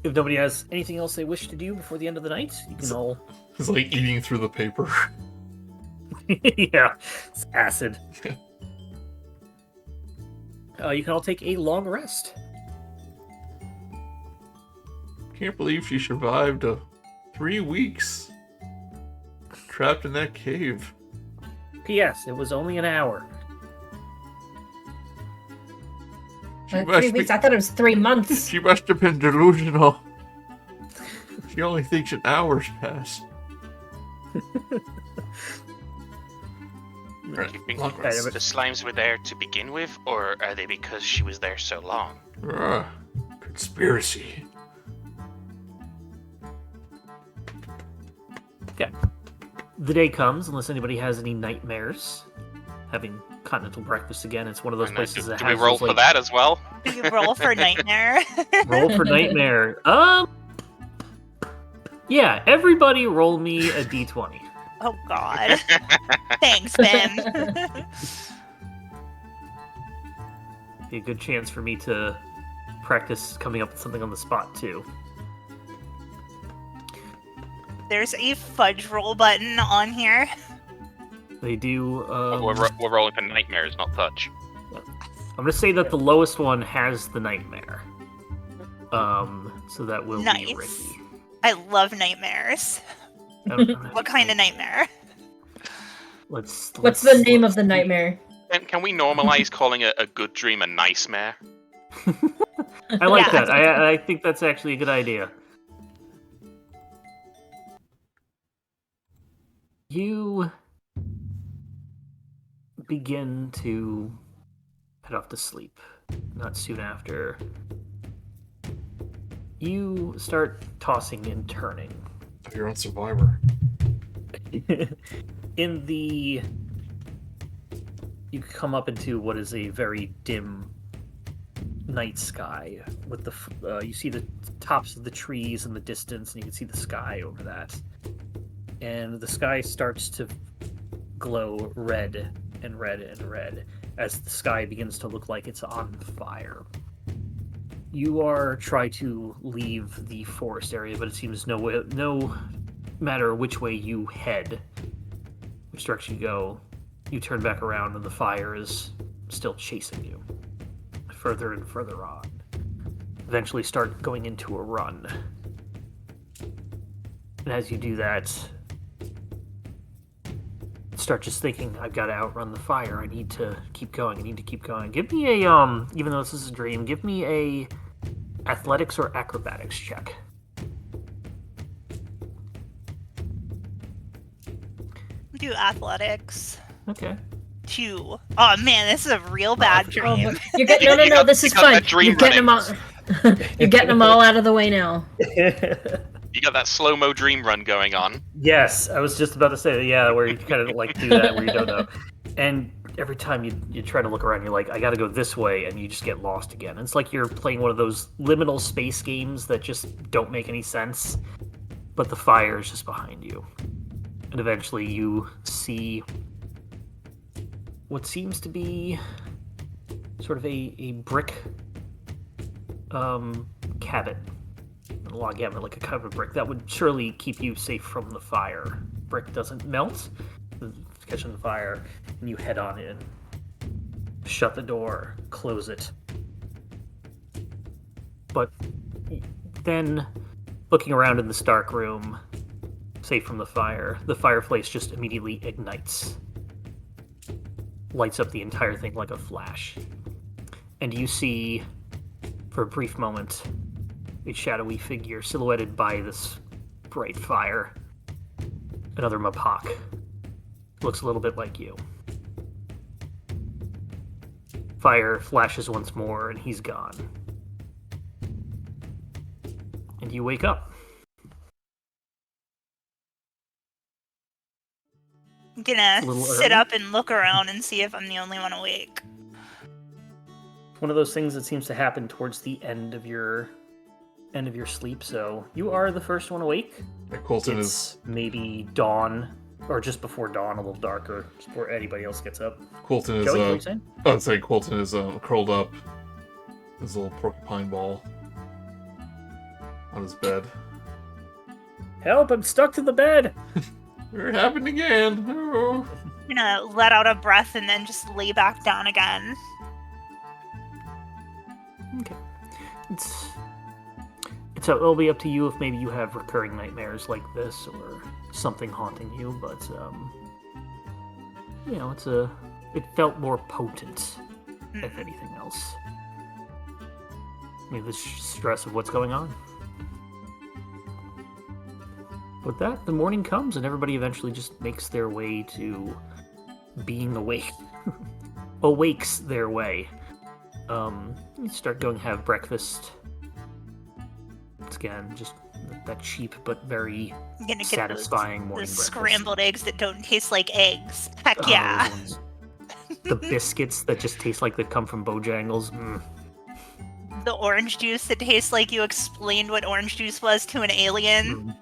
If nobody has anything else they wish to do before the end of the night, you can all... It's like eating through the paper. Yeah, it's acid. You can all take a long rest. Can't believe she survived 3 weeks trapped in that cave. P.S. It was only an hour. 3 weeks? I thought it was 3 months. She must have been delusional. She only thinks an hour's passed. Do you think long rest. the slimes were there to begin with, or are they because she was there so long? Conspiracy. Okay. The day comes, unless anybody has any nightmares. Having continental breakfast again, it's one of those places that do has we roll those, for like, that as well? Do you roll for nightmare? Roll for nightmare. Yeah, everybody roll me a d20. Oh god. Thanks, Ben. Be a good chance for me to practice coming up with something on the spot, too. There's a fudge roll button on here. They do... We're rolling for nightmares, not touch. I'm going to say that the lowest one has the nightmare. So that will Nice. be Rikki. I love nightmares. What kind of nightmare? What's the name of the nightmare? Can we normalize calling a good dream a nice mare? I like Yeah. that. I think that's actually a good idea. You begin to head off to sleep. Not soon after, you start tossing and turning. You're on Survivor. You come up into what is a very dim night sky with you see the tops of the trees in the distance, and you can see the sky over that. And the sky starts to glow red and red and red as the sky begins to look like it's on fire. You are trying to leave the forest area, but it seems no matter which way you head, which direction you go, you turn back around and the fire is still chasing you further and further on. Eventually start going into a run. And as you do that, start just thinking, I've got to outrun the fire. I need to keep going. Give me a, even though this is a dream, give me a athletics or acrobatics check. Do athletics. Okay. 2. Oh man, this is a real bad dream. You're getting no. This is fine. You're getting them all. You're getting them all out of the way now. You got that slow-mo dream run going on. Yes, I was just about to say, yeah, where you kind of like do that where you don't know. And every time you try to look around, you're like, I gotta go this way, and you just get lost again. And it's like you're playing one of those liminal space games that just don't make any sense, but the fire is just behind you. And eventually you see what seems to be sort of a brick cabin. A log cabin, like a covered brick. That would surely keep you safe from the fire. Brick doesn't melt, it's catching the fire, and you head on in. Shut the door, close it. But then, looking around in this dark room, safe from the fireplace just immediately ignites. Lights up the entire thing like a flash. And you see, for a brief moment, a shadowy figure silhouetted by this bright fire. Another Mapach. Looks a little bit like you. Fire flashes once more, and he's gone. And you wake up. I'm gonna sit up and look around and see if I'm the only one awake. One of those things that seems to happen towards the end of your sleep, so you are the first one awake. Yeah, Quilton It's is maybe dawn, or just before dawn, a little darker, before anybody else gets up. Quilton is Joey, what were you saying? I'd say Quilton is curled up, his little porcupine ball on his bed. Help! I'm stuck to the bed. It happened again. Oh. I'm gonna let out a breath and then just lay back down again. Okay. It'll be up to you if maybe you have recurring nightmares like this or something haunting you, but it felt more potent if anything else. Maybe the stress of what's going on. With that, the morning comes and everybody eventually just makes their way to being awake. Awakes their way. You start going to have breakfast. It's again just that cheap but very satisfying morning breakfast. Scrambled eggs that don't taste like eggs. Heck yeah. The biscuits that just taste like they come from Bojangles. The orange juice that tastes like you explained what orange juice was to an alien.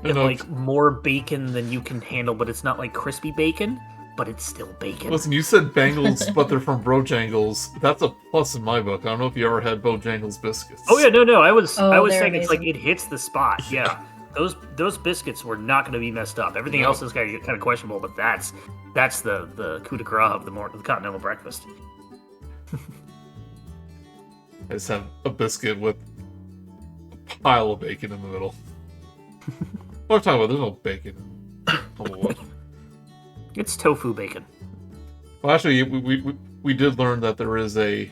And like more bacon than you can handle, but it's not like crispy bacon, but it's still bacon. Listen, you said Bangles, but they're from Bojangles. That's a plus in my book. I don't know if you ever had Bojangles biscuits. Oh yeah, no. I was saying amazing. It's like it hits the spot. Yeah, those biscuits were not going to be messed up. Everything else is kind of questionable, but that's the coup de grace of the continental breakfast. I just have a biscuit with a pile of bacon in the middle. What I'm talking about, there's no bacon in Humblewood. It's tofu bacon. Well, actually, we did learn that there is a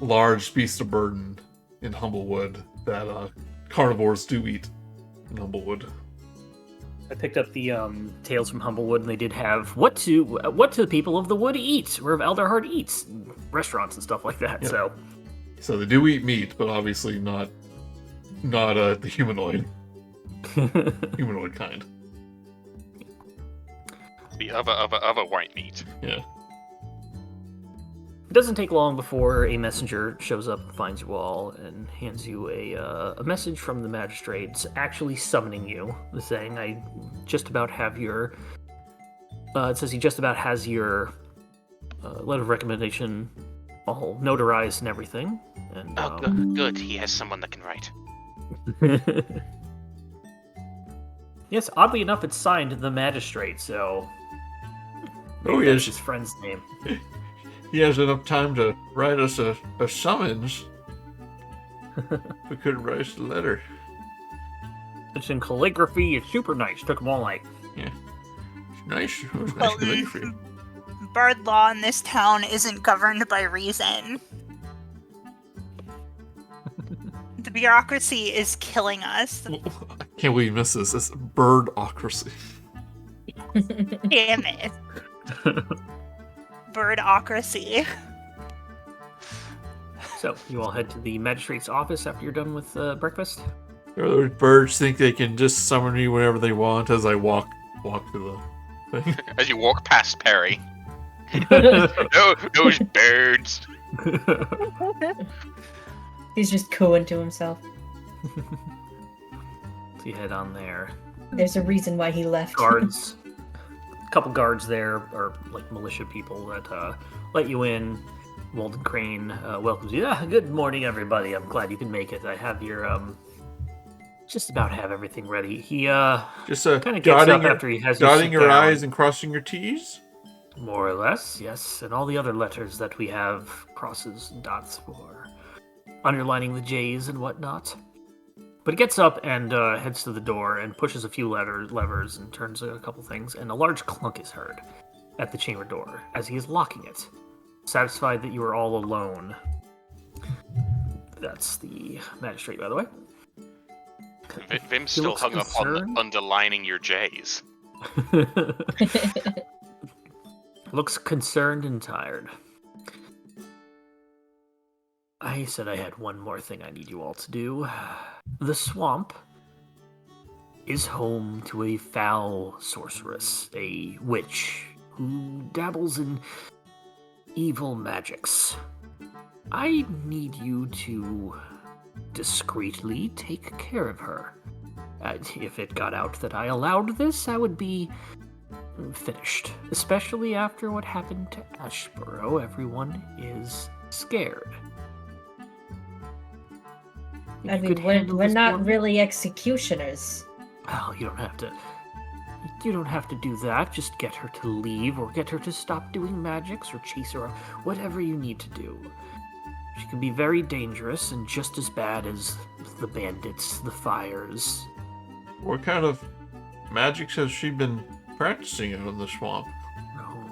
large beast of burden in Humblewood that carnivores do eat in Humblewood. I picked up the Tales from Humblewood, and they did have what do the people of the wood eat, or of Elderheart eats, restaurants and stuff like that. Yeah. So they do eat meat, but obviously not the humanoid. Humanoid kind. The other white meat. Yeah. It doesn't take long before a messenger shows up, finds you all, and hands you a message from the Magistrate, actually summoning you, saying, I just about have your It says he just about has your letter of recommendation all notarized and everything. And, Oh, good. He has someone that can write. Yes, oddly enough, it's signed the Magistrate, so... Oh, maybe that's yes. his friend's name. He has enough time to write us a summons. We could write us a letter. It's in calligraphy. It's super nice. Took him all night. Yeah. It's nice. It was nice Well, calligraphy. Bird law in this town isn't governed by reason. The bureaucracy is killing us. I can't believe you missed this. It's birdocracy. Damn it. Birdocracy. So, you all head to the Magistrate's office after you're done with breakfast? Those birds think they can just summon me whenever they want as I walk to the thing. As you walk past Perry. No, those birds. He's just cooing to himself. So you head on there. There's a reason why he left. Guards. A couple guards there are like militia people that let you in. Walden Crane welcomes you. Ah, good morning, everybody. I'm glad you can make it. I have your just about have everything ready. He Just kind of gets up after he has you dotting sit your down. I's and crossing your T's. More or less, yes. And all the other letters that we have crosses and dots for, underlining the J's and whatnot. But he gets up and heads to the door and pushes a few levers and turns a couple things, and a large clunk is heard at the chamber door as he is locking it. Satisfied that you are all alone. That's the Magistrate, by the way. Vim's He still looks hung up on concerned. underlining your J's. Looks concerned and tired. I said I had one more thing I need you all to do. The swamp is home to a foul sorceress, a witch, who dabbles in evil magics. I need you to discreetly take care of her. If it got out that I allowed this, I would be finished. Especially after what happened to Ashborough, everyone is scared. If I you mean, could handle we're this not for me- really executioners. Well, you don't have to. You don't have to do that. Just get her to leave, or get her to stop doing magics, or chase her, or whatever you need to do. She can be very dangerous and just as bad as the bandits, the fires. What kind of magics has she been practicing out in the swamp?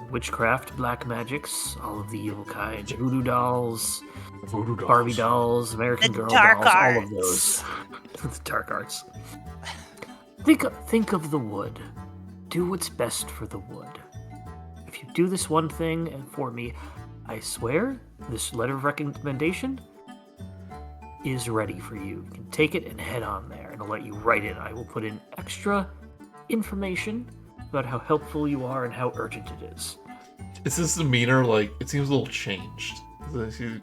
Witchcraft, black magics, all of the evil kinds, voodoo dolls, Voodoo dolls. Barbie dolls, American The Girl dark dolls, all of arts. those. The dark arts. Think of the wood. Do what's best for the wood. If you do this one thing for me, I swear this letter of recommendation is ready for you. You can take it and head on there, and I'll let you write it. I will put in extra information about how helpful you are and how urgent it is. Is this demeanor like it seems a little changed? Is he a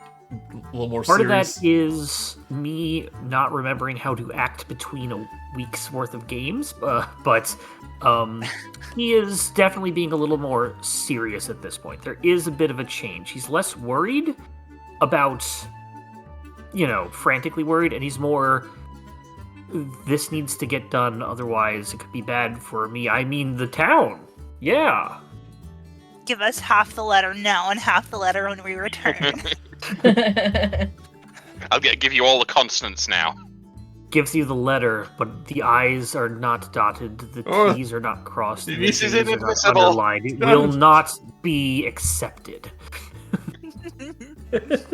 little more Part serious? of that is me not remembering how to act between a week's worth of games, but he is definitely being a little more serious at this point. There is a bit of a change. He's less worried about, frantically worried, and he's more, this needs to get done, otherwise it could be bad for me. I mean, the town. Yeah. Give us half the letter now and half the letter when we return. I'll give you all the consonants now. Gives you the letter, but the I's are not dotted, the Oh, T's are not crossed, the this J's is are not inadmissible. underlined. It will not be accepted.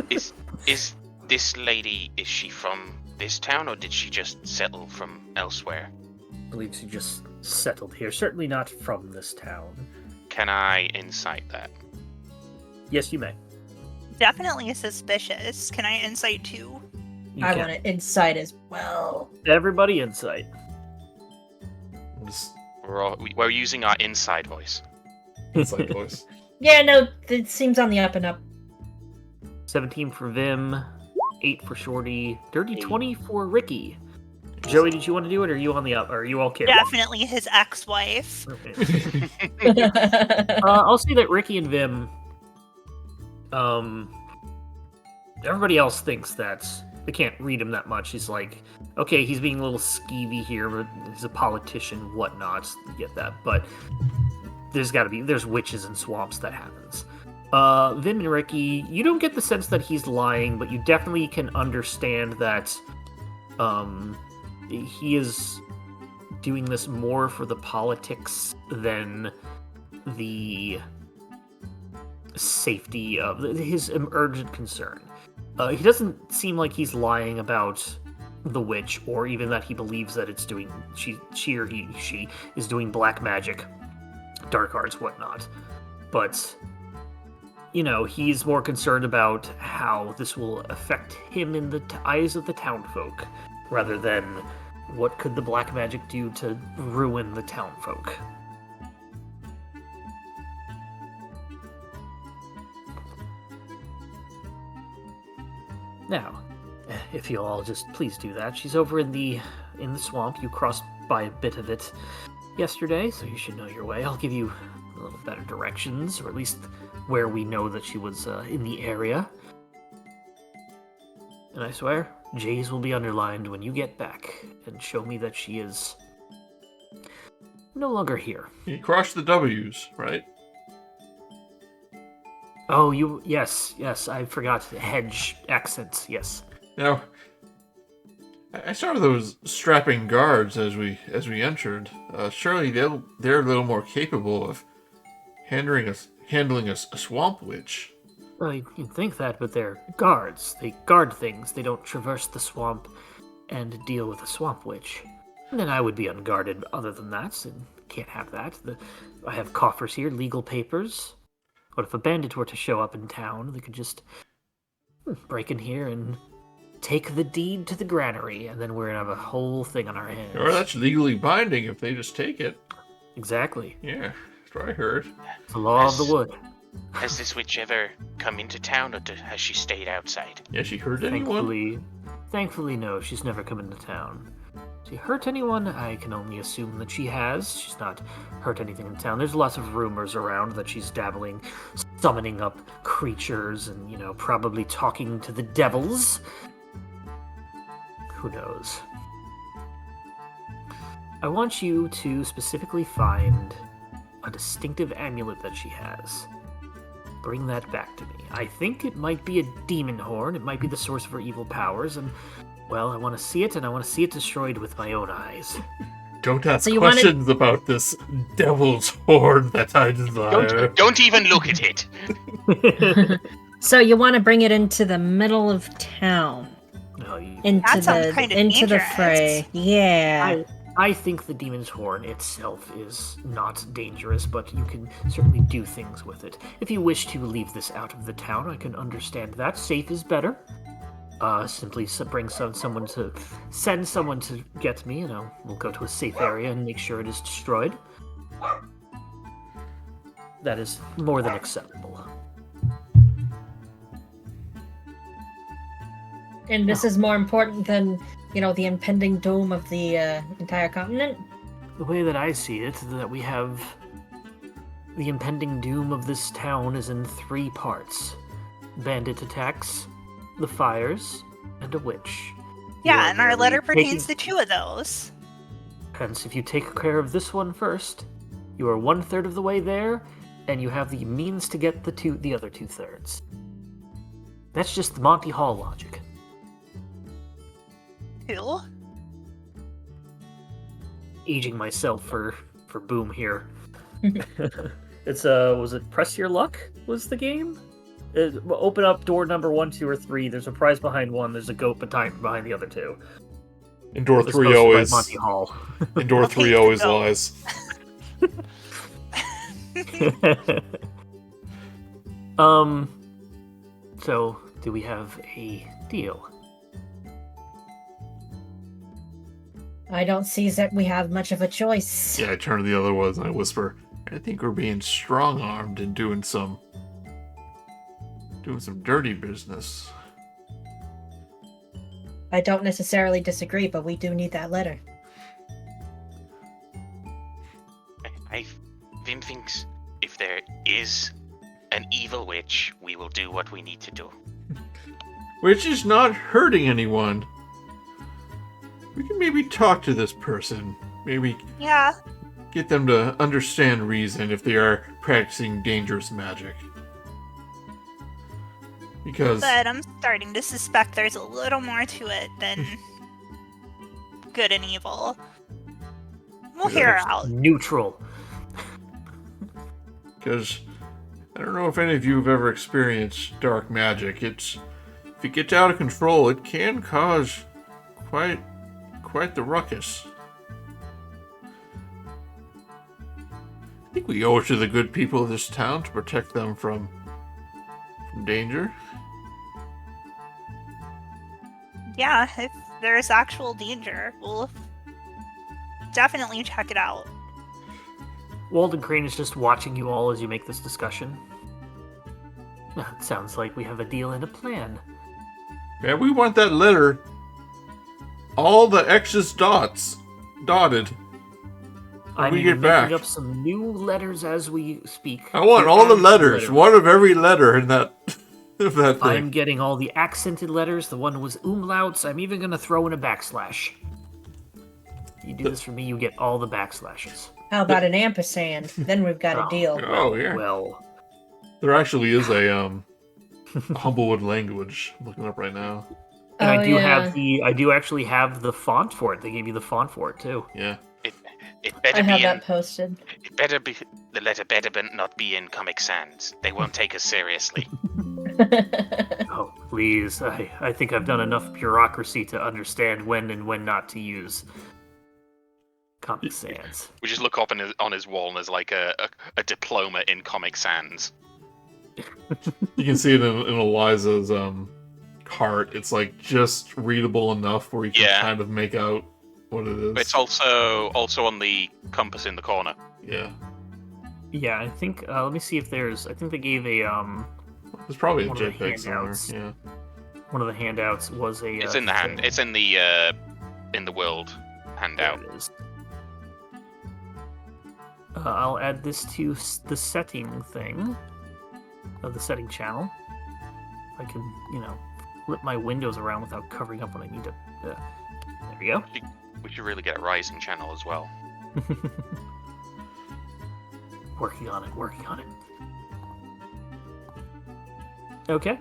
Is this lady, is she from this town, or did she just settle from elsewhere? I believe she just settled here. Certainly not from this town. Can I insight that? Yes, you may. Definitely suspicious. Can I insight too? You I can. want to insight as well. Everybody insight. Just We're using our inside voice. inside voice. Yeah, no, it seems on the up and up. 17 for Vim, 8 for Shorty, dirty 20 for Rikki. Joey, did you want to do it, or are you on the up? Or are you okay? Definitely his ex-wife. Okay. I'll say that Rikki and Vim, everybody else thinks that they can't read him that much. He's like, okay, he's being a little skeevy here, but he's a politician, whatnot. You get that, but there's witches and swamps that happens. Vim and Rikki, you don't get the sense that he's lying, but you definitely can understand that, he is doing this more for the politics than the safety of his urgent concern. He doesn't seem like he's lying about the witch, or even that he believes that it's doing she is doing black magic, dark arts, whatnot. But he's more concerned about how this will affect him in the eyes of the townfolk, rather than what could the black magic do to ruin the townfolk. Now, if you'll all just please do that. She's over in the swamp. You crossed by a bit of it yesterday, so you should know your way. I'll give you a little better directions, or at least where we know that she was in the area. And I swear, J's will be underlined when you get back and show me that she is no longer here. You crossed the W's, right? Oh, yes, I forgot. Hedge accents, yes. Now, I saw those strapping guards as we entered. Surely they're a little more capable of handling a swamp witch. Well, you'd think that, but they're guards. They guard things. They don't traverse the swamp and deal with a swamp witch. And then I would be unguarded other than that, and can't have that. I have coffers here, legal papers. What if a bandit were to show up in town? They could just break in here and take the deed to the granary, and then we're gonna have a whole thing on our hands. Or that's legally binding if they just take it. Exactly. Yeah, that's what I heard. It's the law of the wood. Has this witch ever come into town, or has she stayed outside? Yeah, she hurt anyone? Thankfully, no, she's never come into town. She hurt anyone? I can only assume that she has. She's not hurt anything in town. There's lots of rumors around that she's dabbling, summoning up creatures, and, probably talking to the devils. Who knows? I want you to specifically find a distinctive amulet that she has. Bring that back to me. I think it might be a demon horn. It might be the source of her evil powers, and, well, I want to see it, and I want to see it destroyed with my own eyes. Don't ask questions about this devil's horn that I desire. Don't even look at it! So you want to bring it into the middle of town? Into the fray. Yeah. I think the demon's horn itself is not dangerous, but you can certainly do things with it. If you wish to leave this out of the town, I can understand that. Safe is better. Simply send someone to get me, and we'll go to a safe area and make sure it is destroyed. That is more than acceptable. And this is more important than, the impending doom of the entire continent? The way that I see it, that we have the impending doom of this town is in 3 parts. Bandit attacks, the fires, and a witch. Yeah, and our letter pertains to 2 of those. Hence, if you take care of this one first, you are 1/3 of the way there, and you have the means to get the other 2/3. That's just the Monty Hall logic. Who? Aging myself for Boom here. It's was it Press Your Luck was the game? Open up door number 1, 2, or 3. There's a prize behind one. There's a goat behind the other 2. And door 3 always. Monty Hall. And door 3 always lies. So do we have a deal? I don't see that we have much of a choice. Yeah, I turn to the other ones and I whisper, I think we're being strong-armed and doing some dirty business. I don't necessarily disagree, but we do need that letter. Vim thinks if there is an evil witch, we will do what we need to do. Which is not hurting anyone. We can maybe talk to this person. Maybe Yeah. get them to understand reason if they are practicing dangerous magic. Because But I'm starting to suspect there's a little more to it than good and evil. We'll hear her out. Neutral. Because I don't know if any of you have ever experienced dark magic. If it gets out of control, it can cause quite the ruckus. I think we owe it to the good people of this town to protect them from danger. Yeah, if there's actual danger, we'll definitely check it out. Walden Crane is just watching you all as you make this discussion. It sounds like we have a deal and a plan. Yeah, we want that letter. All the X's dotted. I'm we even get back. making up some new letters as we speak. I want all the letters. One of every letter in that of that thing. I'm getting all the accented letters. The one was umlauts. I'm even going to throw in a backslash. You do this for me, you get all the backslashes. How about an ampersand? Then we've got a deal. Oh, yeah. Well, There actually is a Humblewood language. I'm looking it up right now. and Oh, I do yeah. I do actually have the font for it. They gave you the font for it too. Yeah. It I better have be that posted. It better be. The letter better not be in Comic Sans. They won't take us seriously. Oh, please. I think I've done enough bureaucracy to understand when and when not to use Comic Sans. We just look up on his wall and there's like a diploma in Comic Sans. You can see it in Eliza's cart. It's like just readable enough where you can kind of make out what it is. But it's also on the compass in the corner. Yeah. Yeah, I think. Let me see if there's. I think they gave a There's probably a one of the JPEG somewhere. handouts. Yeah. One of the handouts was a. It's in the hand. It's in the world handout. There it is. I'll add this to the setting thing of the setting channel. I can, flip my windows around without covering up when I need to. There we go. We should really get a rising channel as well. Working on it. Okay.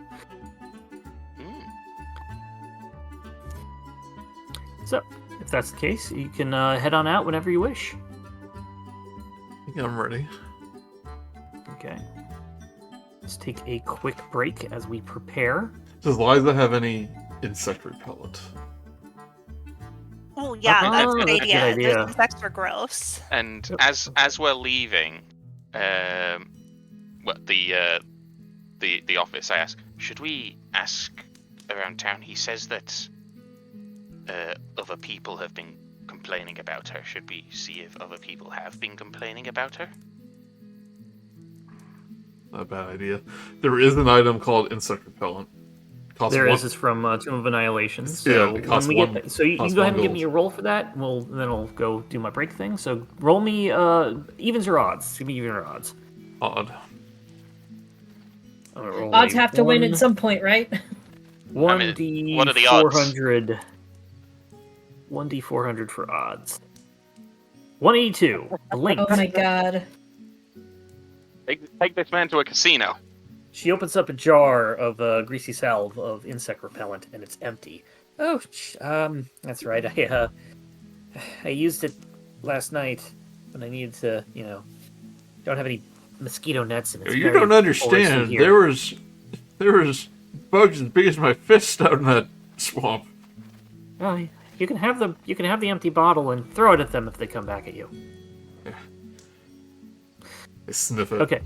So, if that's the case, you can head on out whenever you wish. I think I'm ready. Okay. Let's take a quick break as we prepare. Does Liza have any insect repellent? Oh yeah, that's a good that's a good idea. idea. Those insects were gross. And Yep. as we're leaving, the office, I ask, should we ask around town? He says that other people have been complaining about her. Should we see if other people have been complaining about her? Not a bad idea. There is an item called insect repellent. There is. It's from Tomb of Annihilation. So Yeah, it costs when we one- get, so you can costs go ahead one and give me gold. a roll for that. Then I'll go do my break thing. So roll me evens or odds. Give me even or odds. Odd. I'm gonna roll Odds a have to win one- at some point, right? 1d what are the odds? 400. 1d 400 for odds. 182. Blink. Oh my god. Take this man to a casino. She opens up a jar of greasy salve of insect repellent, and it's empty. Oh, that's right. I used it last night when I needed to, don't have any mosquito nets in it. You don't understand. There was bugs as big as my fist out in that swamp. Oh, you can have the empty bottle and throw it at them if they come back at you. I sniff it. Okay.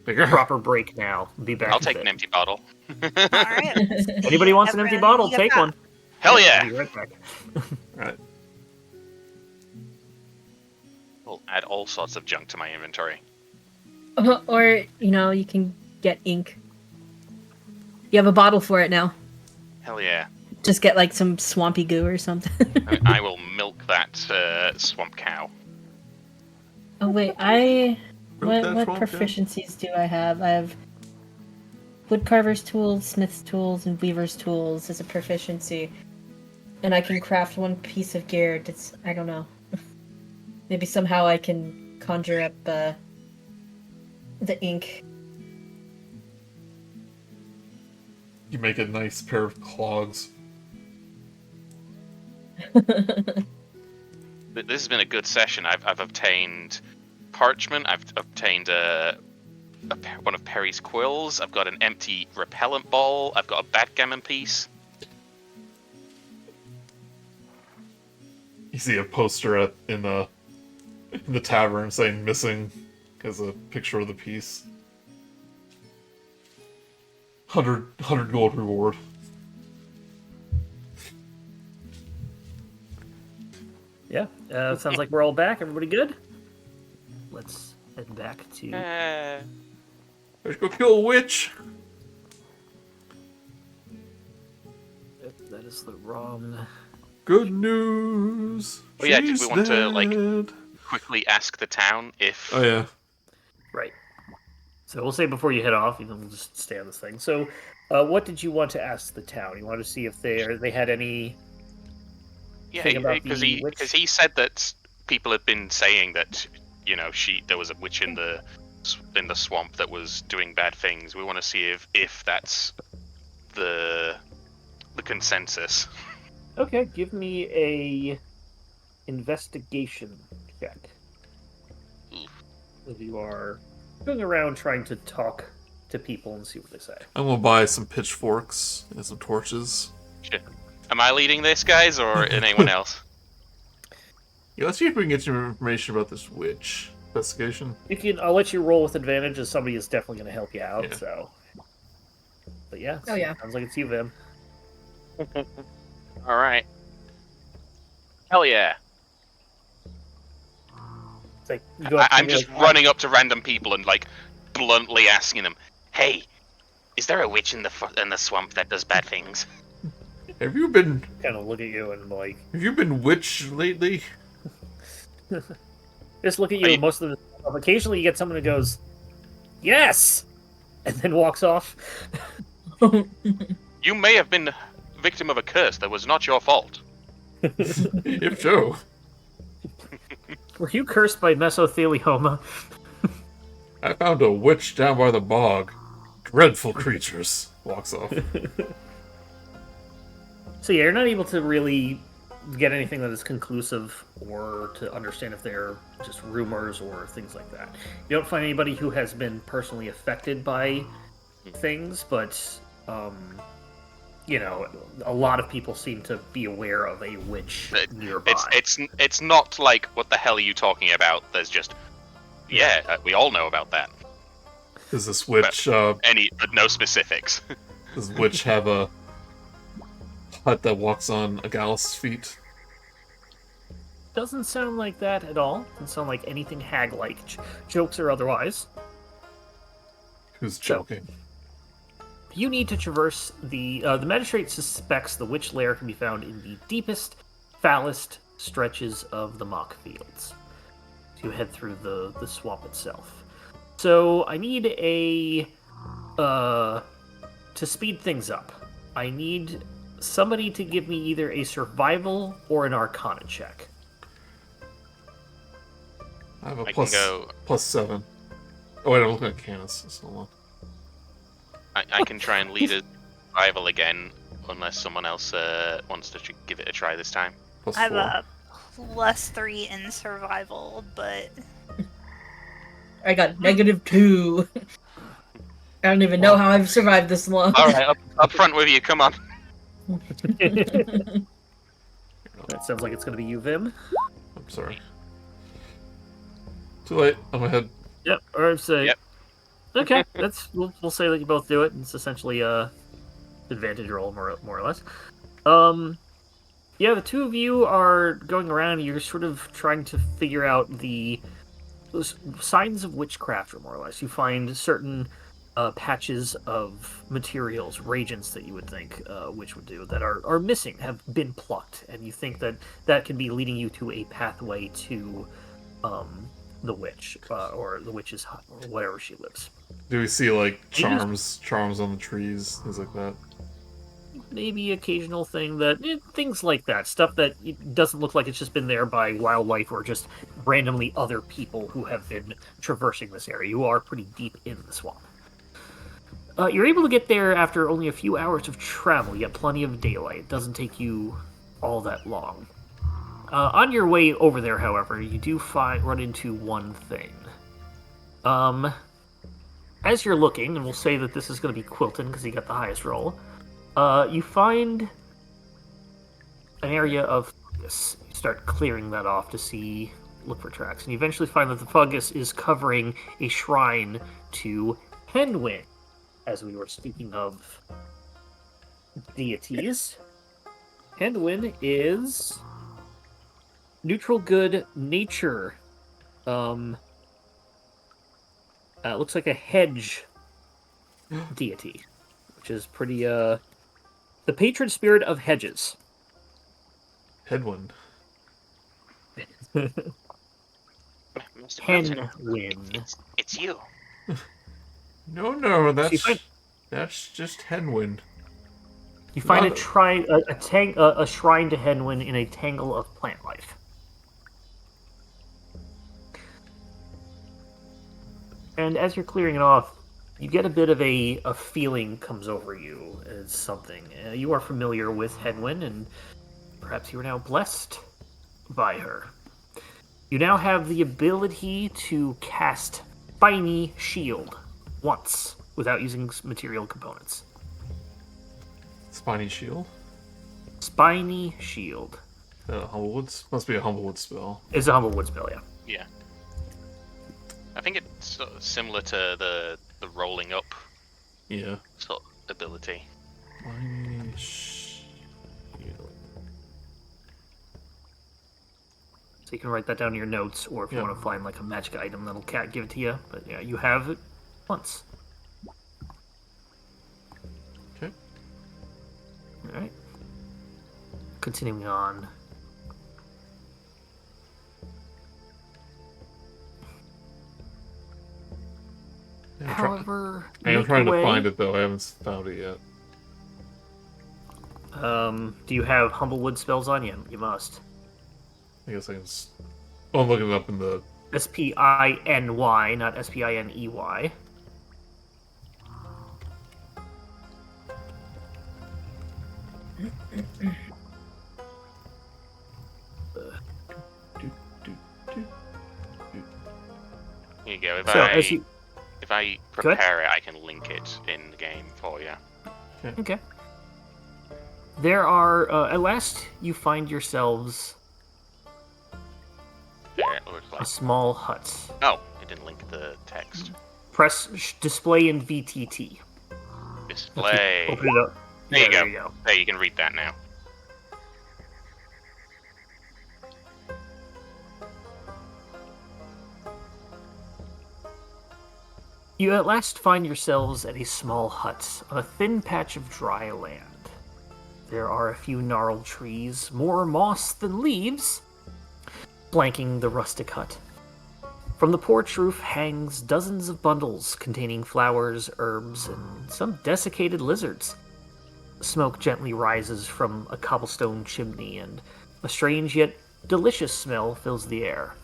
Proper break now. Be back. I'll in a take bit. an empty bottle. All right. Anybody wants an empty bottle? Take one. Hell I'll yeah! be right back. Right. We'll add all sorts of junk to my inventory. Or, you can get ink. You have a bottle for it now. Hell yeah. Just get like some swampy goo or something. I will milk that swamp cow. Oh wait, what proficiencies do I have? I have woodcarver's tools, smith's tools, and weaver's tools as a proficiency. And I can craft one piece of gear. I don't know. Maybe somehow I can conjure up the ink. You make a nice pair of clogs. This has been a good session. I've obtained parchment. I've obtained one of Perry's quills. I've got an empty repellent ball. I've got a backgammon piece. You see a poster in the tavern saying "missing" as a picture of the piece. 100 gold reward. Yeah, sounds like we're all back. Everybody good? Let's head back to... Let's go kill a witch! Yep, that is the wrong... Good news! Oh yeah, did we want to, like, dead. quickly ask the town if... Oh yeah. Right. So we'll say before you head off, we'll just stay on this thing. So, what did you want to ask the town? You wanted to see if they had any... Yeah, about because the witch? he said that people had been saying that, you know, there was a witch in the swamp that was doing bad things. We want to see if that's the consensus. Okay, give me a investigation check. If you are going around trying to talk to people and see what they say. I'm gonna buy some pitchforks and some torches. Shit. Am I leading this, guys, or anyone else? Yeah, let's see if we can get some information about this witch. Investigation? I'll let you roll with advantage, as somebody is definitely going to help you out, Yeah. so... But yeah, Oh, yeah. sounds like it's you, Vim. Alright. Hell yeah. It's like, you go up to I'm me just like, running up to random people and, like, bluntly asking them, hey, is there a witch in the swamp that does bad things? Have you been kind of look at you and like... witch lately? Just look at you, and most of the... Occasionally you get someone who goes, yes! And then walks off. You may have been victim of a curse that was not your fault. If so. Were you cursed by mesothelioma? I found a witch down by the bog. Dreadful creatures. Walks off. So yeah, you're not able to really get anything that is conclusive or to understand if they're just rumors or things like that. You don't find anybody who has been personally affected by things, but you know, a lot of people seem to be aware of a witch nearby. It's not like, what the hell are you talking about? There's just, we all know about that. Does this witch, but no specifics. Does this witch have a hut that walks on a gallus' feet? Doesn't sound like that at all. Doesn't sound like anything hag-like, jokes or otherwise. Who's joking? You need to traverse the magistrate suspects the witch lair can be found in the deepest, foulest stretches of the mock fields. So you head through the swamp itself. So I need to speed things up, I need somebody to give me either a survival or an arcana check. I have a I plus, can go... plus 7. Oh wait, I'm looking at Canis. So hold on. I can try and lead a survival again, unless someone else wants to give it a try this time. Plus I have 4. a +3 in survival, but I got -2. I don't even know how I've survived this long. All right, up front with you. Come on. That sounds like it's going to be you, Vim. I'm sorry. Too late. I'm ahead. Yep. Or say. Yep. Okay, we'll say that you both do it. It's essentially a advantage roll, more or less. Yeah, the two of you are going around. You're sort of trying to figure out the signs of witchcraft, or more or less. You find certain patches of materials, reagents that you would think which would do, that are missing, have been plucked, and you think that could be leading you to a pathway to the witch, or the witch's hut, or whatever she lives. Do we see, like, charms on the trees, things like that? Maybe occasional things like that, stuff that it doesn't look like it's just been there by wildlife or just randomly other people who have been traversing this area. You are pretty deep in the swamp. You're able to get there after only a few hours of travel. You have plenty of daylight. It doesn't take you all that long. On your way over there, however, you do run into one thing. As you're looking, and we'll say that this is going to be Quilton because he got the highest roll, you find an area of fungus. You start clearing that off to look for tracks, and you eventually find that the fungus is covering a shrine to Henwin. As we were speaking of deities, Henwin is neutral good nature. Looks like a hedge deity, which is pretty, the patron spirit of hedges. Hedwin. Henwin. It's you. No, that's just Henwin. You find a shrine to Henwin in a tangle of plant life. And as you're clearing it off, you get a bit of a feeling comes over you as something. You are familiar with Henwin, and perhaps you are now blessed by her. You now have the ability to cast Spiny Shield once without using material components. Spiny Shield? Spiny Shield. Humblewood? Must be a Humblewood spell. It's a Humblewood spell, yeah. Yeah. I think it's sort of similar to the rolling up sort of ability. Spiny Shield. So you can write that down in your notes, or if you want to find like a magic item that'll give it to you. But yeah, you have it once. Okay. Alright. Continuing on. However, I am trying to find it though. I haven't found it yet. Do you have Humblewood spells on you? You must. I guess I can. Oh, I'm looking it up in the. Spiny, not Spiney. Here you go. If I prepare it, I can link it in the game for you. Okay. There are, at last, you find yourselves a small hut. Oh, it didn't link the text. Press display in VTT. Display. Open it up. There you go. There, you can read that now. You at last find yourselves at a small hut on a thin patch of dry land. There are a few gnarled trees, more moss than leaves, flanking the rustic hut. From the porch roof hangs dozens of bundles containing flowers, herbs, and some desiccated lizards. Smoke gently rises from a cobblestone chimney, and a strange yet delicious smell fills the air.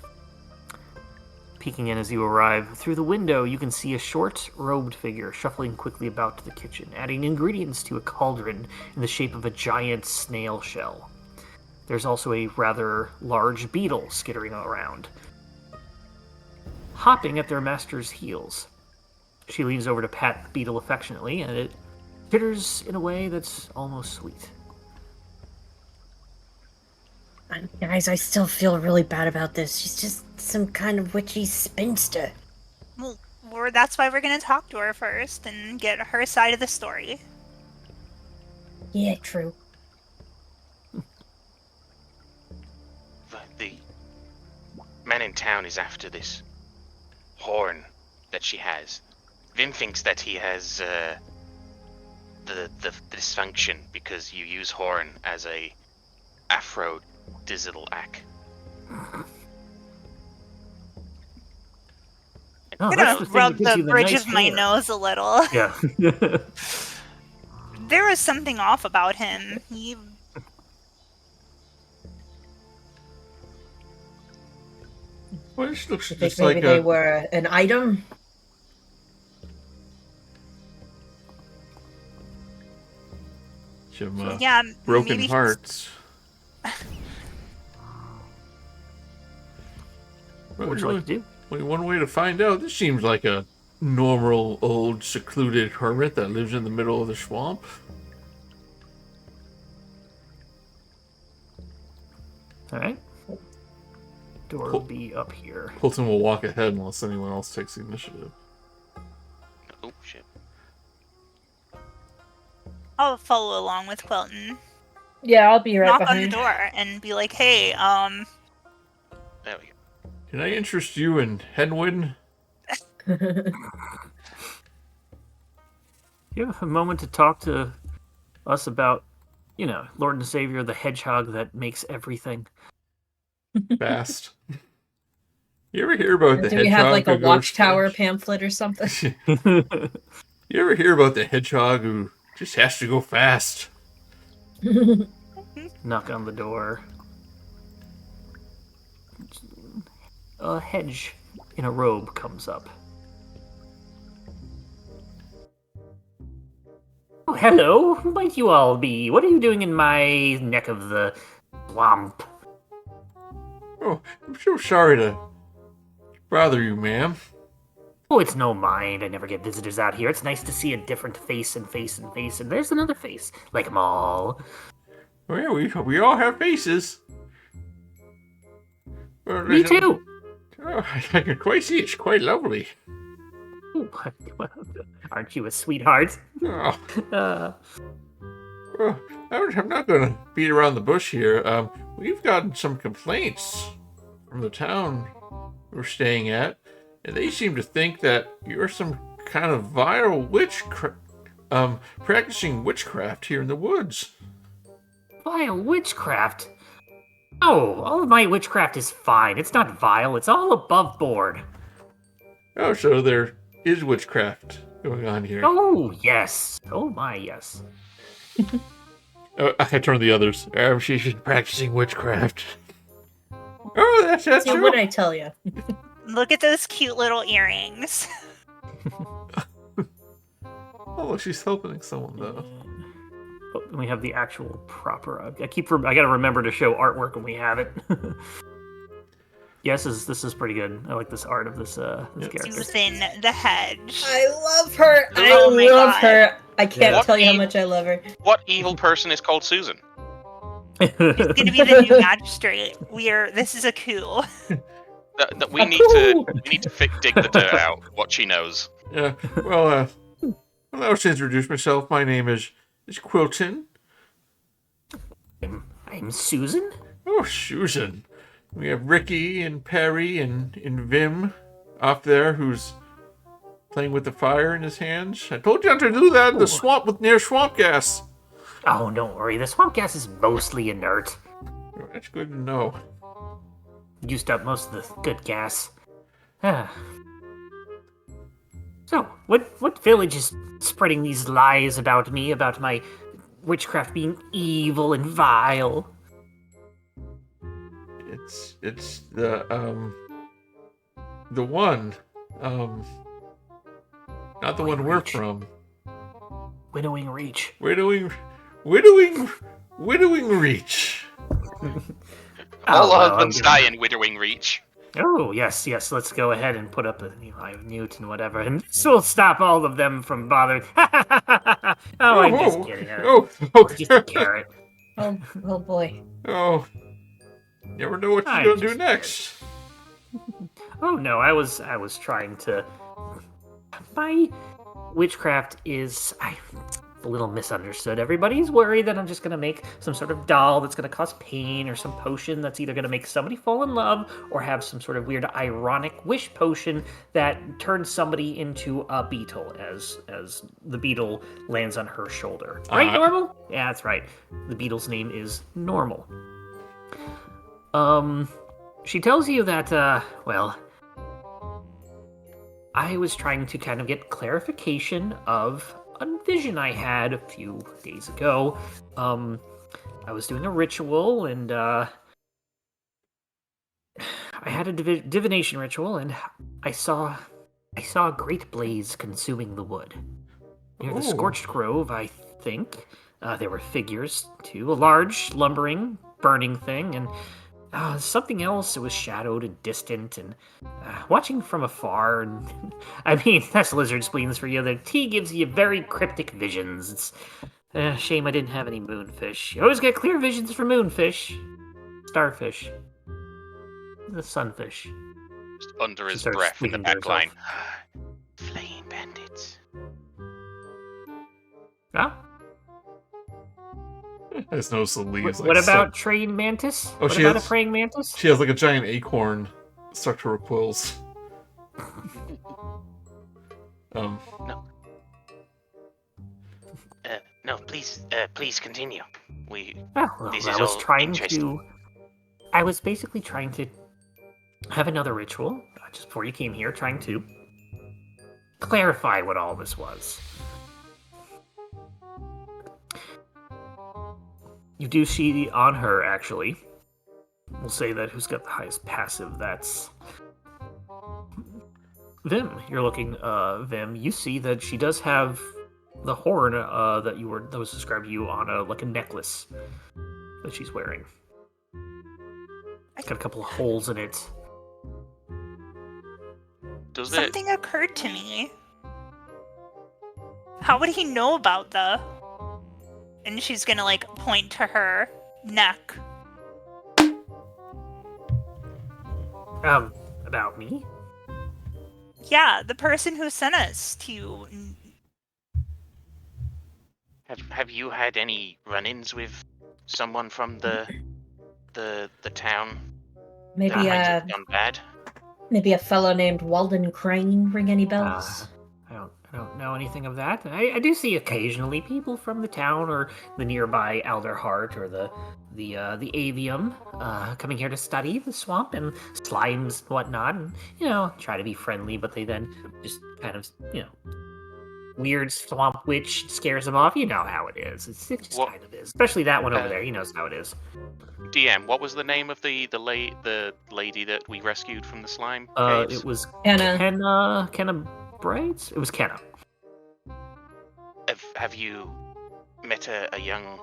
Peeking in as you arrive, through the window you can see a short-robed figure shuffling quickly about to the kitchen, adding ingredients to a cauldron in the shape of a giant snail shell. There's also a rather large beetle skittering around, hopping at their master's heels. She leans over to pat the beetle affectionately, and it chitters in a way that's almost sweet. Guys, I still feel really bad about this. She's just some kind of witchy spinster. Well, that's why we're gonna talk to her first and get her side of the story. Yeah, true. The man in town is after this horn that she has. Vim thinks that he has the dysfunction because you use horn as a aphrodisiac. Oh, I'm that's gonna the thing rub that gives the you the bridge nice of my hair. nose a little. Yeah. There was something off about him. Well, this looks You think just maybe like they were an item? some Yeah, broken maybe. hearts. What would you like to do? Only one way to find out. This seems like a normal, old, secluded hermit that lives in the middle of the swamp. All right. Door will be up here. Quilton will walk ahead unless anyone else takes the initiative. Oh shit! I'll follow along with Quilton. Yeah, I'll be right Knock behind. on the door and be like, "Hey, There we go. Can I interest you in Henwin? You have a moment to talk to us about, Lord and Savior, the hedgehog that makes everything. Fast. You ever hear about the Do hedgehog? we have like a who goes watchtower fast? pamphlet or something? You ever hear about the hedgehog who just has to go fast? Knock on the door. A Hedge in a robe comes up. Oh, hello. Who might you all be? What are you doing in my neck of the swamp? Oh, I'm so sorry to bother you, ma'am. Oh, it's no mind. I never get visitors out here. It's nice to see a different face and face and face, and there's another face. Like 'em all. Oh, yeah, we all have faces. Well, Me too. Oh, I can quite see it's quite lovely. Ooh, aren't you a sweetheart? Oh, Uh, well, I'm not going to beat around the bush here. We've gotten some complaints from the town we're staying at, and they seem to think that you're some kind of vile practicing witchcraft here in the woods. vile witchcraft? Oh, all of my witchcraft is fine. It's not vile. It's all above board. Oh, so there is witchcraft going on here. Oh, yes. Oh, my, yes. I turn to the others. She's practicing witchcraft. Oh, that's So true. what did I tell you? look at those cute little earrings." Oh, look, she's helping someone though. Oh, and we have the actual proper. I gotta remember to show artwork when we have it. Yes, this is pretty good. I like this art of this character. Susan the Hedge. I love her. Oh my love God. her. I can't Yeah. tell you how much I love her. What evil person is called Susan? She's gonna be the new magistrate. This is a coup. We need to dig the dirt out. What she knows. Yeah. Well, I'll just introduce myself. My name is Quilton. I'm Susan. Oh, Susan. We have Rikki and Perry and Vim off there who's playing with the fire in his hands. I told you not to do that in the swamp near swamp gas. Oh, don't worry. The swamp gas is mostly inert. Oh, that's good to know. Used up most of the good gas. Ah. So, what village is spreading these lies about me, about my witchcraft being evil and vile? It's the one, not the one we're from. Winnowing Reach. Widowing Reach. All well, husbands die in Widowing Reach. Oh, yes. Let's go ahead and put up a mute and whatever, and this will stop all of them from bothering. I'm just kidding. It's just a carrot. Oh boy. Oh, never know what you're gonna do next. Oh no, I was trying to. My witchcraft is a little misunderstood. Everybody's worried that I'm just going to make some sort of doll that's going to cause pain, or some potion that's either going to make somebody fall in love, or have some sort of weird ironic wish potion that turns somebody into a beetle as the beetle lands on her shoulder. Right, Normal? Yeah, that's right. The beetle's name is Normal. She tells you that, well, I was trying to kind of get clarification of a vision I had a few days ago. I was doing a ritual, and I had a divination ritual, and I saw a great blaze consuming the wood. Near the scorched grove, I think. There were figures, too. A large, lumbering, burning thing, and something else that was shadowed and distant, and watching from afar. And I mean, that's lizard spleens for you. The tea gives you very cryptic visions. It's a shame I didn't have any moonfish. You always get clear visions for moonfish. Starfish. The sunfish. Just under his breath in the back line. Flame bandits. Huh? I just noticed the leaves. What about trained mantis? Oh, what about a praying mantis? She has like a giant acorn stuck to her quills. No. No, please continue. I was basically trying to have another ritual just before you came here, trying to clarify what all this was. You do see on her, actually. We'll say that who's got the highest passive, that's Vim. You're looking, Vim. You see that she does have the horn that was described to you on a necklace that she's wearing. It's got a couple of holes in it. Something occurred to me. How would he know about the... And she's gonna, point to her neck. About me? Yeah, the person who sent us to you. Have you had any run-ins with someone from the town? Maybe that gone bad? Maybe a fellow named Walden Crane. Ring any bells? I don't know anything of that. I do see occasionally people from the town or the nearby Alderheart or the Avium coming here to study the swamp and slimes and whatnot, and try to be friendly, but they then just kind of weird swamp witch scares them off. You know how it is. It just kind of is. Especially that one over there. He knows how it is. DM, what was the name of the lady that we rescued from the slime caves? It was Kenna Braids? It was Kenna. Have you met a young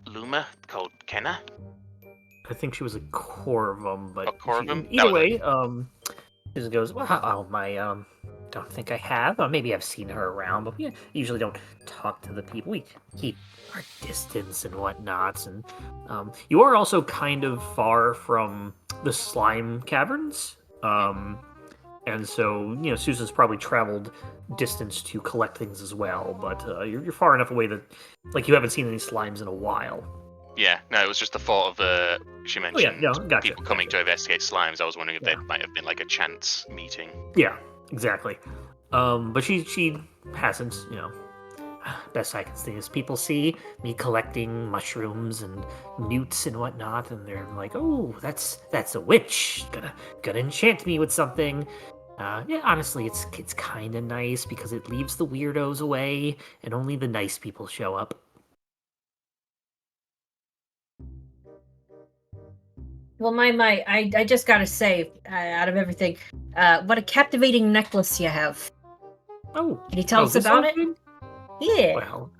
Luma called Kenna? I think she was a Corvum, but Corvum? Either way, she goes, well, don't think I have. Maybe I've seen her around, but we usually don't talk to the people. We keep our distance and whatnots. And you are also kind of far from the slime caverns. And so, Susan's probably traveled distance to collect things as well, but you're far enough away that, you haven't seen any slimes in a while. Yeah, no, it was just the thought of, she mentioned gotcha, people coming to investigate slimes. I was wondering if there might have been, a chance meeting. Yeah, exactly. But she hasn't, best I can see is people see me collecting mushrooms and newts and whatnot, and they're like, oh, that's a witch, gonna enchant me with something. Honestly, it's kind of nice because it leaves the weirdos away, and only the nice people show up. Well, I just gotta say, out of everything, what a captivating necklace you have. Oh, can you tell us about it? Yeah. Well,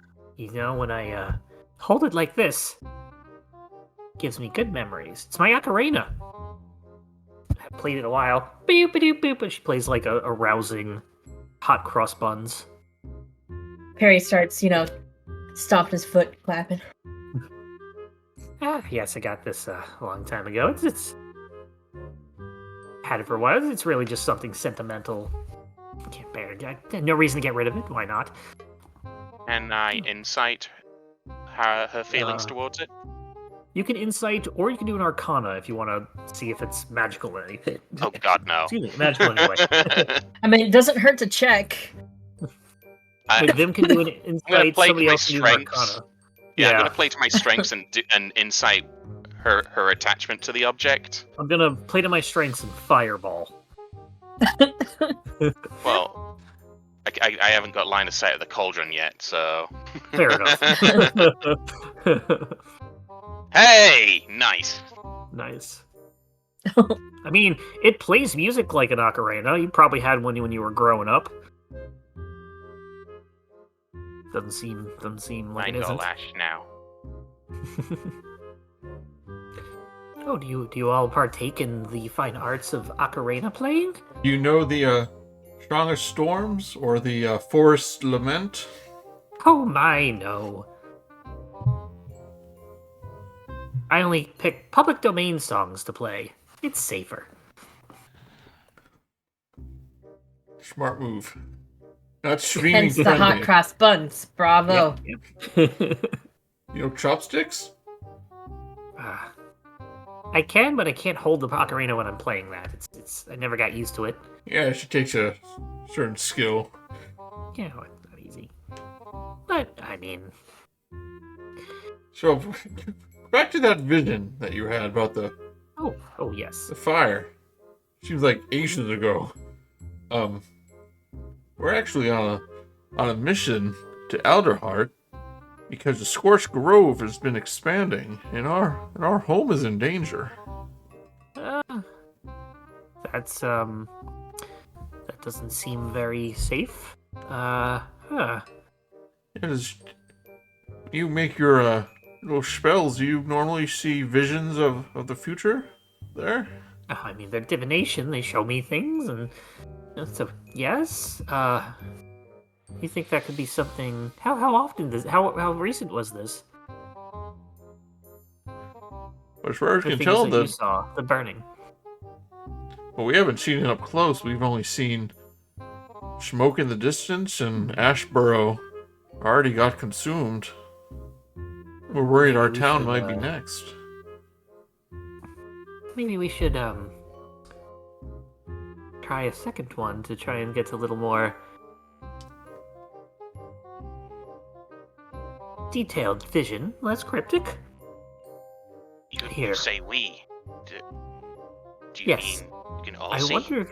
when I hold it like this, it gives me good memories. It's my ocarina. I've played it a while. Boop, boop, boop, and she plays a rousing hot cross buns. Perry starts, stomping his foot, clapping. Yes, I got this a long time ago. It's had it for a while. It's really just something sentimental can't bear it. No reason to get rid of it. Why not? Can I insight her feelings towards it? You can insight, or you can do an arcana if you want to see if it's magical or anything. Oh God, no. Excuse me, magical anyway. I mean, it doesn't hurt to check. Like, Vim can do an I'm gonna insight, play somebody to my else can do an strengths. arcana. Yeah, I'm gonna play to my strengths and insight her attachment to the object. I'm gonna play to my strengths and fireball. Well, I haven't got line of sight of the cauldron yet, so... Fair enough. Hey! Nice! Nice. I mean, it plays music like an ocarina. You probably had one when you were growing up. Doesn't seem like it isn't. Lash now. Oh, do you all partake in the fine arts of ocarina playing? Do you know the Strongest Storms or the Forest Lament? Oh my, no. I only pick public domain songs to play. It's safer. Smart move. Not streaming Hence the friendly. hot cross buns. Bravo. Yep. You know chopsticks? I can, but I can't hold the ocarina when I'm playing that. It's I never got used to it. Yeah, it takes a certain skill. Yeah, well, it's not easy. But, I mean... So, back to that vision that you had about the Oh yes. fire. Seems like ages ago. We're actually on a mission to Elderheart because the Scorched Grove has been expanding and our home is in danger. That's that doesn't seem very safe. You make your little spells. Do you normally see visions of the future there? I mean, they're divination. They show me things, and so yes. You think that could be something? How often does? How recent was this? As far as I The can things tell, that you saw, the burning. well, we haven't seen it up close. We've only seen smoke in the distance, and Ashborough already got consumed. We're worried our we town should, might be next. Maybe we should try a second one to try and get a little more detailed vision, less cryptic. You say we. Do you Yes. mean you can all I see? wonder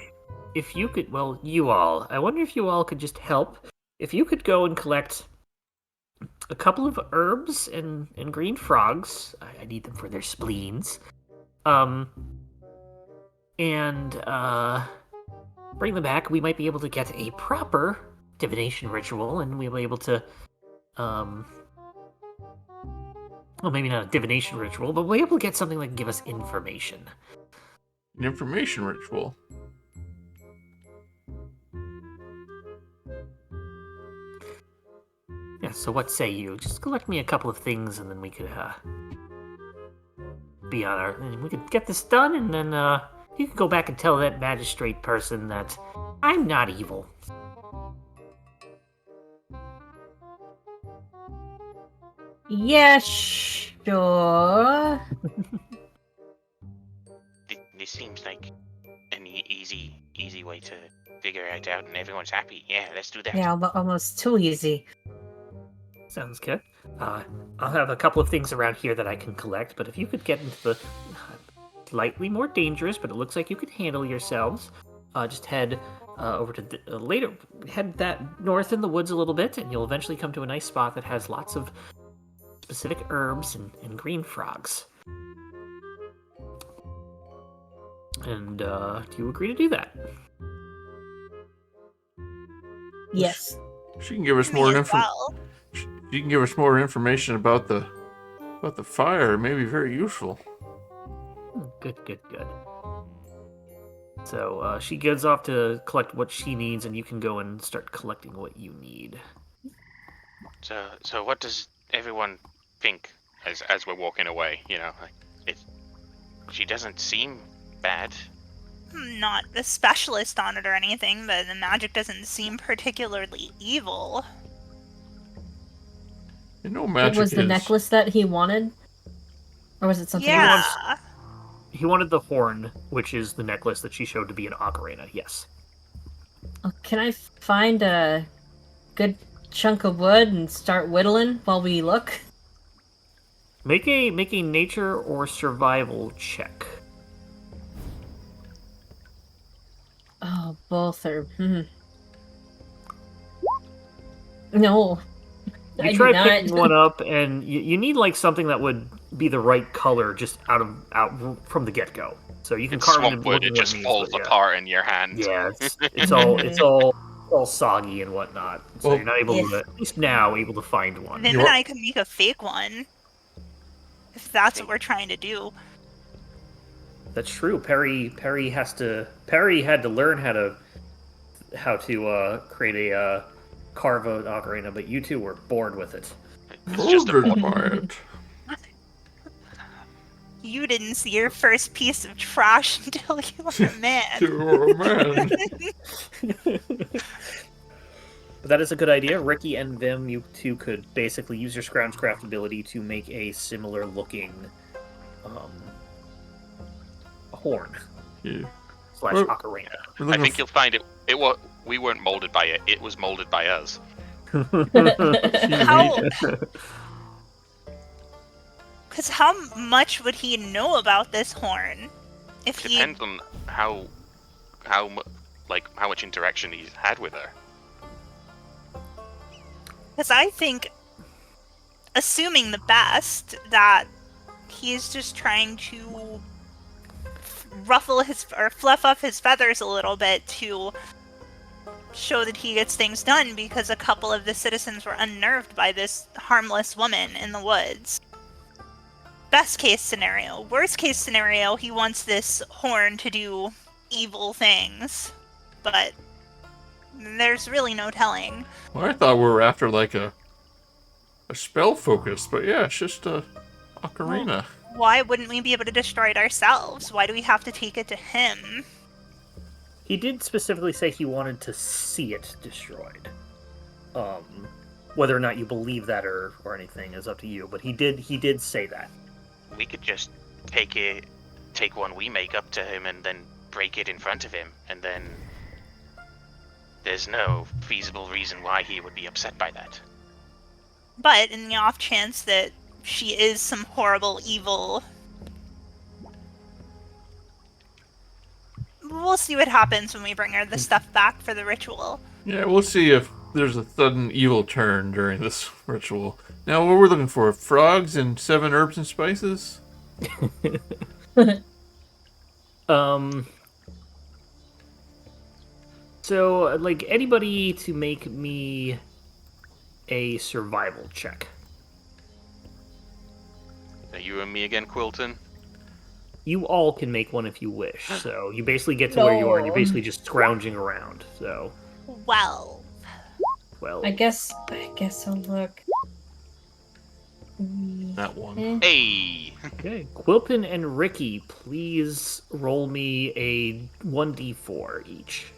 if you could, well, you all. I wonder if you all could just help. If you could go and collect a couple of herbs and green frogs. I need them for their spleens. And bring them back. We might be able to get a proper divination ritual, and we'll be able to, well, maybe not a divination ritual, but we'll be able to get something that can give us information. An information ritual. Yeah, so what say you? Just collect me a couple of things, and then we could, be on our... We could get this done, and then, you can go back and tell that magistrate person that I'm not evil. Yeah, sure. This seems like an easy way to figure it out, and everyone's happy. Yeah, let's do that. Yeah, almost too easy. Sounds good. I'll have a couple of things around here that I can collect, but if you could get into the slightly more dangerous, but it looks like you could handle yourselves, just head over to head that north in the woods a little bit, and you'll eventually come to a nice spot that has lots of specific herbs and green frogs. And do you agree to do that? Yes. She can give us Me more as information. well. She can give us more information about the fire. It may be very useful. Good. So she goes off to collect what she needs, and you can go and start collecting what you need. So what does everyone think as we're walking away? You know, like she doesn't seem bad. I'm not a specialist on it or anything, but the magic doesn't seem particularly evil. You know, magic was the necklace that he wanted? Or was it something else? Yeah. He wanted the horn, which is the necklace that she showed to be an ocarina, yes. Can I find a good chunk of wood and start whittling while we look? Make a nature or survival check. Oh, both are... No. You try picking one up, and you need like something that would be the right color just out from the get-go. So you can carve it. Swampwood, it just falls apart in your hand. Yeah, it's all soggy and whatnot. So you're not able to, at least now, able to find one. Vim and I could make a fake one, if that's what we're trying to do. That's true. Perry had to learn how to create a carve an ocarina, but you two were born with it. It's just You didn't see your first piece of trash until you were a man. You were a man. But that is a good idea. Rikki and Vim, you two could basically use your Scroungecraft ability to make a similar looking horn. Yeah. / ocarina. I think you'll find we weren't molded by it. It was molded by us. Because how much would he know about this horn? Depends on how much interaction he's had with her. Because I think, assuming the best, that he's just trying to fluff up his feathers a little bit to show that he gets things done, because a couple of the citizens were unnerved by this harmless woman in the woods. Best case scenario. Worst case scenario, he wants this horn to do evil things. But there's really no telling. Well, I thought we were after like a spell focus, but yeah, it's just a ocarina. Well, why wouldn't we be able to destroy it ourselves? Why do we have to take it to him? He did specifically say he wanted to see it destroyed. Whether or not you believe that or anything is up to you, but he did say that. We could just take one we make up to him and then break it in front of him, and then there's no feasible reason why he would be upset by that. But in the off chance that she is some horrible evil, we'll see what happens when we bring her the stuff back for the ritual. Yeah, we'll see if there's a sudden evil turn during this ritual. Now, what we're looking for? Frogs and 7 herbs and spices? So, like, anybody to make me a survival check. Are you and me again, Quilton? You all can make one if you wish. So you basically get to where you are, and you're basically just scrounging around. So. Well. I guess I'll look. That one. Hey! Okay. Quilton and Rikki, please roll me a 1d4 each.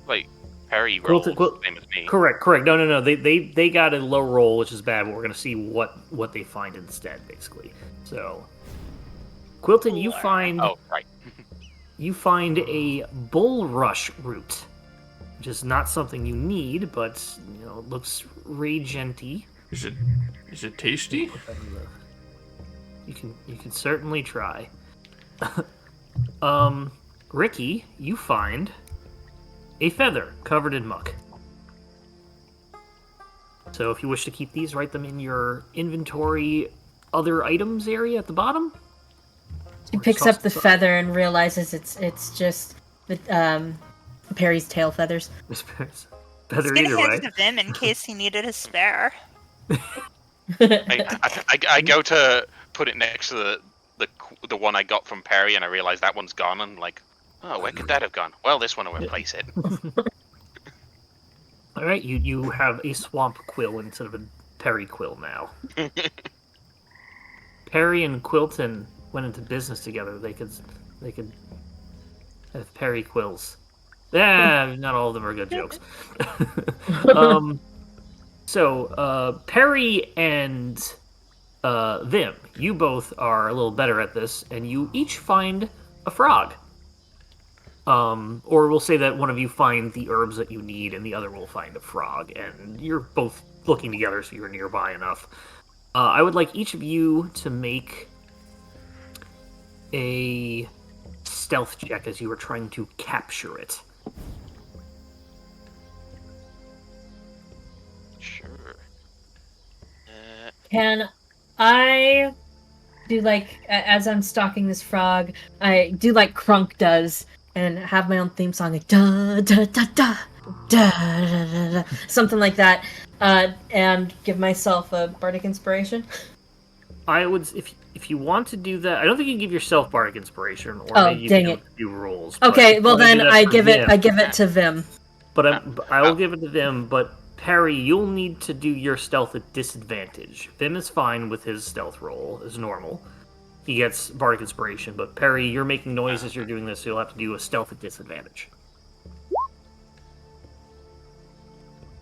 Wait, Perry rolled the same as me. Correct. No. They got a low roll, which is bad, but we're going to see what they find instead, basically. So, Quilton, you find... Oh, right. You find a bulrush root, which is not something you need, but, it looks regenty. Is it tasty? You can certainly try. Rikki, you find a feather covered in muck. So if you wish to keep these, write them in your inventory other items area at the bottom. He picks up the feather and realizes it's just Perry's tail feathers. Feather He's either gonna way. hand it to Vim in case he needed a spare. I go to put it next to the one I got from Perry, and I realize that one's gone. And like, oh, where could that have gone? Well, this one will replace it. All right, you have a swamp quill instead of a Perry quill now. Perry and Quilton went into business together. They could Perry quills. Not all of them are good jokes. Perry and Vim, you both are a little better at this, and you each find a frog. Or we'll say that one of you find the herbs that you need, and the other will find a frog, and you're both looking together, so you're nearby enough. I would like each of you to make a stealth check as you are trying to capture it. Sure. Can I do as I'm stalking this frog, I do like Crunk does and have my own theme song like da da da da da da da, da something like that, and give myself a bardic inspiration. I would, if you want to do that, I don't think you can give yourself bardic inspiration, or maybe you dang can it. do rules. Okay, well then I give it to Vim. But I will give it to Vim. But Perry, you'll need to do your stealth at disadvantage. Vim is fine with his stealth roll as normal. He gets bardic inspiration, but Perry, you're making noise as you're doing this, so you'll have to do a stealth at disadvantage.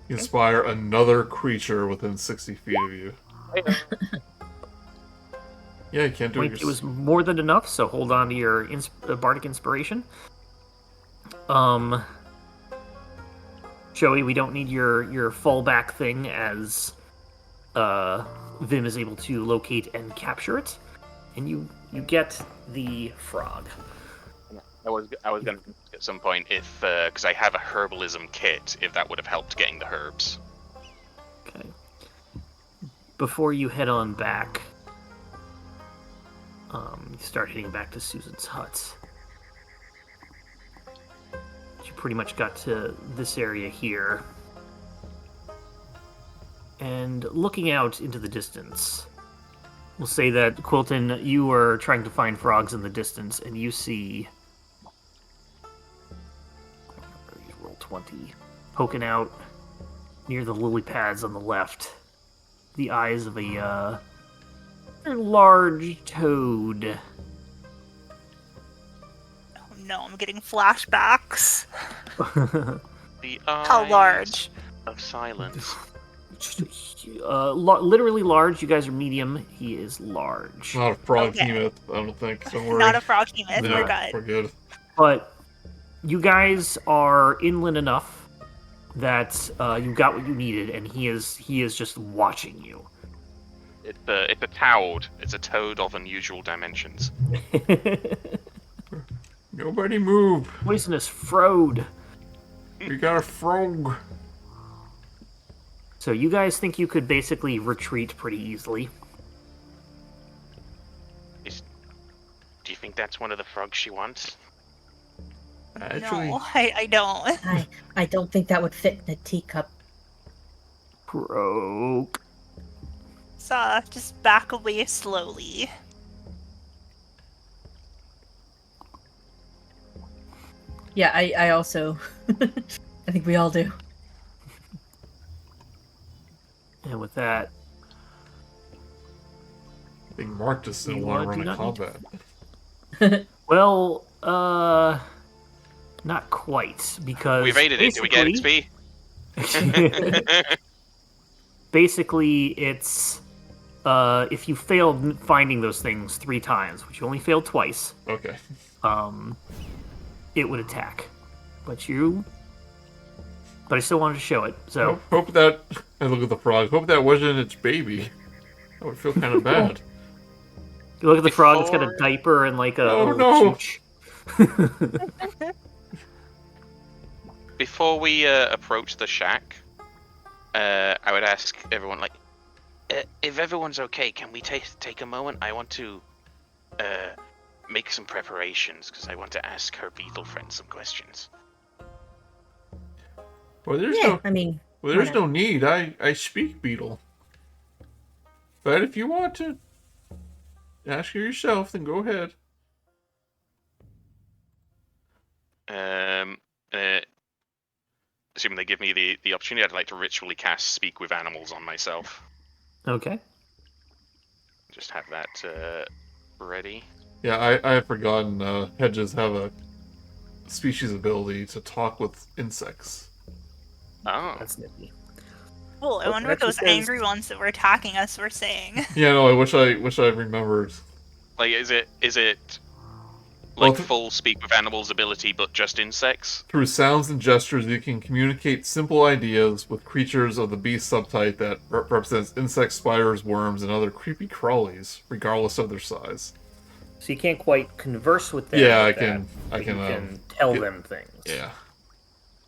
Inspire another creature within 60 feet of you. Yeah, you can't do it. 22 is more than enough, so hold on to your bardic inspiration. Joey, we don't need your fallback thing, as Vim is able to locate and capture it, and you get the frog. I was going to at some point if because I have a herbalism kit, if that would have helped getting the herbs. Okay. Before you head on back, you start heading back to Susan's hut. You pretty much got to this area here. And looking out into the distance, we'll say that, Quilton, you are trying to find frogs in the distance, and you see... roll 20. Poking out near the lily pads on the left. The eyes of a large toad. Oh no, I'm getting flashbacks. The How eyes large? of silence. Literally large. You guys are medium. He is large. Not a frog Okay. myth, I don't think. Don't worry. Not a frog myth. No, We're good. We're good. But you guys are inland enough that you got what you needed, and he is just watching you. It's a toad. It's a toad of unusual dimensions. Nobody move. Poisonous frode. We got a frog. So you guys think you could basically retreat pretty easily. Do you think that's one of the frogs she wants? Actually, No, I don't. I don't think that would fit in a teacup. Croak. So just back away slowly. Yeah, I also... I think we all do. And with that, I think Mark just didn't You want to do run a not need combat. well, not quite, because We evaded it. Did we get XP? Basically, it's if you failed finding those things 3 times, which you only failed twice, Okay. it would attack. But I still wanted to show it. So Hope that... I look at the frog. Hope that wasn't its baby. I would feel kind of bad. you look at the frog; it's got a diaper and like a Oh, little no. chooch. Before we approach the shack, I would ask everyone, like, if everyone's okay, can we take a moment? I want to make some preparations, because I want to ask her beetle friend some questions. Well, there's Yeah, I mean... there's why no need. I speak beetle. But if you want to ask her yourself, then go ahead. Assuming they give me the opportunity, I'd like to ritually cast Speak with Animals on myself. Okay. Just have that ready. Yeah, I have forgotten hedges have species ability to talk with insects. Oh. That's nifty. Cool. I Oh, wonder it what those actually says- angry ones that were attacking us were saying. Yeah, no, I wish I remembered. Like, is it Well, like full speak with animals ability, but just insects? Through sounds and gestures, you can communicate simple ideas with creatures of the beast subtype that represents insects, spiders, worms, and other creepy crawlies, regardless of their size. So you can't quite converse with them. Yeah, with I can. that, I but can. You can tell them things. Yeah.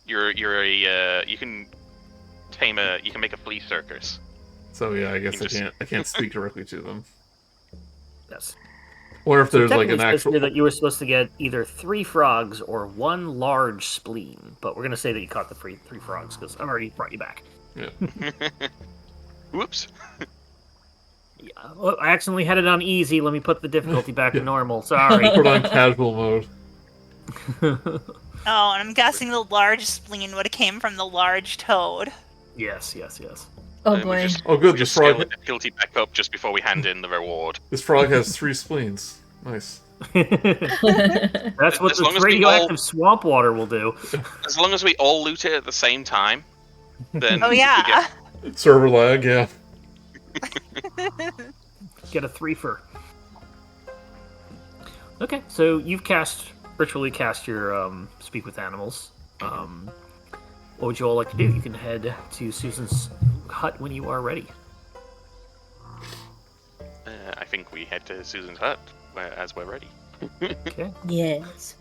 You can you can make a flea circus. So yeah, I guess You just- I can't speak directly to them. Yes. Or if So there's like an technically it says actual. here that you were supposed to get either 3 frogs or 1 large spleen, but we're gonna say that you caught the 3 frogs because I've already brought you back. Yeah. Whoops. Yeah. Oh, I accidentally had it on easy. Let me put the difficulty back to normal. Sorry. Put on casual mode. Oh, and I'm guessing the large spleen would have came from the large toad. yes. Oh We boy. just, Oh, good. we This just scale the frog. difficulty back up just before we hand in the reward. This frog has 3 spleens. Nice. That's what As long the as we radioactive all- swamp water will do. As long as we all loot it at the same time, then Oh we yeah. get Server lag. Yeah. Get a 3-fer. Okay, so you've virtually cast your speak with animals. What would you all like to do? You can head to Susan's hut when you are ready. I think we head to Susan's hut as we're ready. Okay, Yes.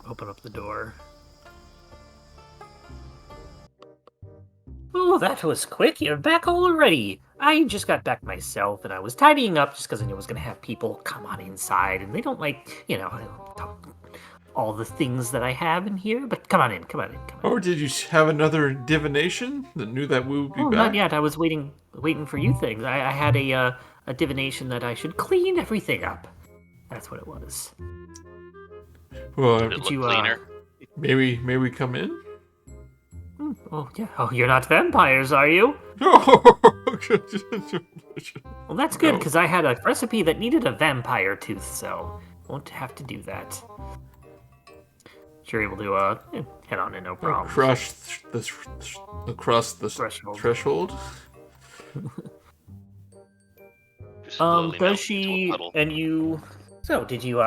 open up the door. Oh, that was quick. You're back already. I just got back myself, and I was tidying up just because I knew I was going to have people come on inside, and they don't like, all the things that I have in here. But come on in. Or did you have another divination that knew that we would be Oh, back? not yet. I was waiting for you things. I had a divination that I should clean everything up. That's what it was. Well, Did it look cleaner? may we come in? Oh, yeah. Oh, you're not vampires, are you? Oh, Well, that's good, No. because I had a recipe that needed a vampire tooth, so won't have to do that. You're able to head on in, no problem. Crush the Threshold. threshold. Just slowly melt Does into a she puddle. and you? So, did you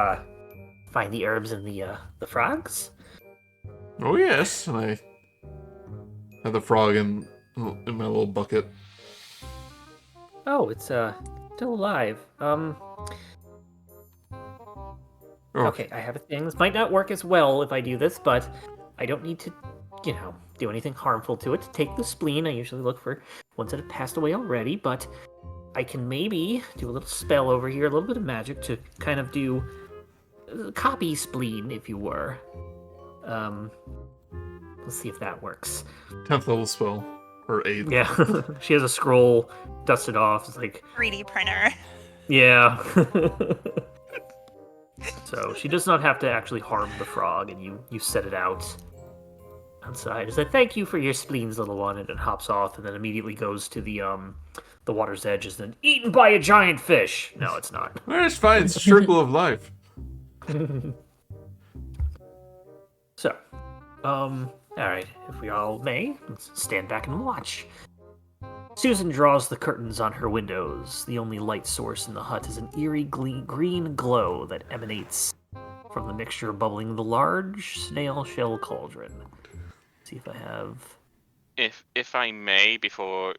find the herbs and the frogs? Oh yes, and I have the frog in my little bucket. Oh, it's still alive. Oh, Okay, I have a thing. This might not work as well if I do this, but I don't need to, do anything harmful to it. To take the spleen, I usually look for ones that have passed away already, but I can maybe do a little spell over here, a little bit of magic to kind of do copy spleen, if you were. Let's see if that works. 10th level spell or 8th. Yeah, she has a scroll, dust it off. It's like, 3D printer. yeah. So she does not have to actually harm the frog, and you set it out outside. It said, "Thank you for your spleens, little one," and it hops off, and then immediately goes to the water's edge, and then eaten by a giant fish. No, it's not. Well, it's fine. It's a circle of life. So, all right, if we all may, let's stand back and watch. Susan draws the curtains on her windows. The only light source in the hut is an eerie green glow that emanates from the mixture bubbling in the large snail shell cauldron. See if I have. If I may, before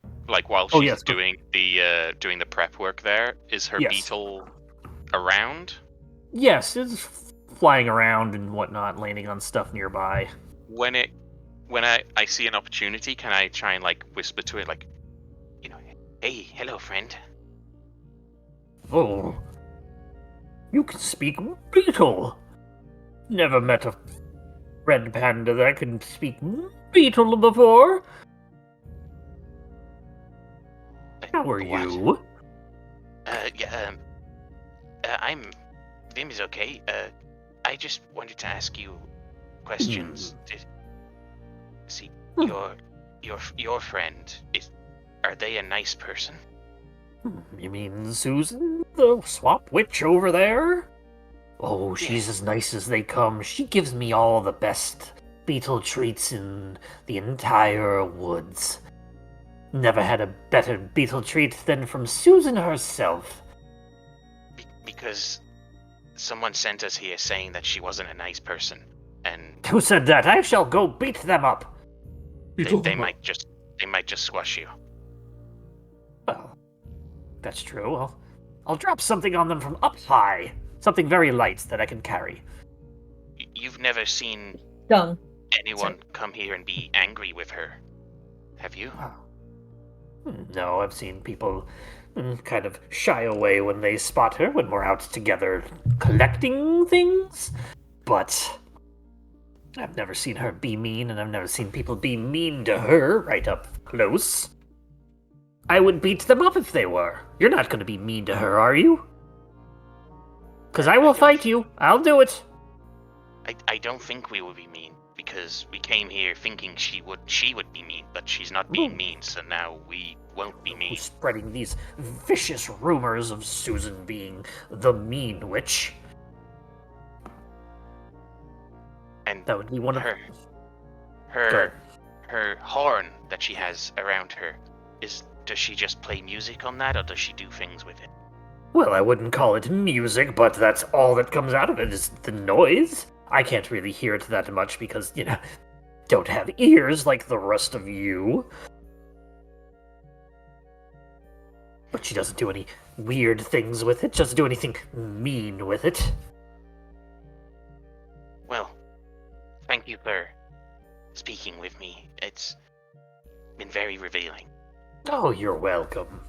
while Oh, she's yes, go- doing the prep work there, is her Yes. beetle around? Yes, it's flying around and whatnot, landing on stuff nearby. When I see an opportunity, can I try and whisper to it hey, hello friend. Oh, you can speak beetle. Never met a red panda that can speak beetle before. How are What? you? I'm Vim is okay. I just wanted to ask you questions. See, your friend are they a nice person? You mean Susan, the swamp witch over there? Oh, she's as nice as they come. She gives me all the best beetle treats in the entire woods. Never had a better beetle treat than from Susan herself. Because someone sent us here saying that she wasn't a nice person, and Who said that? I shall go beat them up. they might just squash you. Well, that's true. I'll drop something on them from up high. Something very light that I can carry. You've never seen Dung. anyone come here and be angry with her, have you? No, I've seen people kind of shy away when they spot her when we're out together collecting things. But I've never seen her be mean, and I've never seen people be mean to her right up close. I would beat them up if they were. You're not going to be mean to her, are you? Because I will fight you. I'll do it. I don't think we will be mean, because we came here thinking she would be mean, but she's not being mean, so now we won't be mean. Who's spreading these vicious rumors of Susan being the mean witch? And that would be one of her horn that she has around her. Does she just play music on that, or does she do things with it? Well, I wouldn't call it music, but that's all that comes out of it is the noise. I can't really hear it that much because, don't have ears like the rest of you. But she doesn't do any weird things with it. She doesn't do anything mean with it. Well, thank you for speaking with me. It's been very revealing. Oh, you're welcome.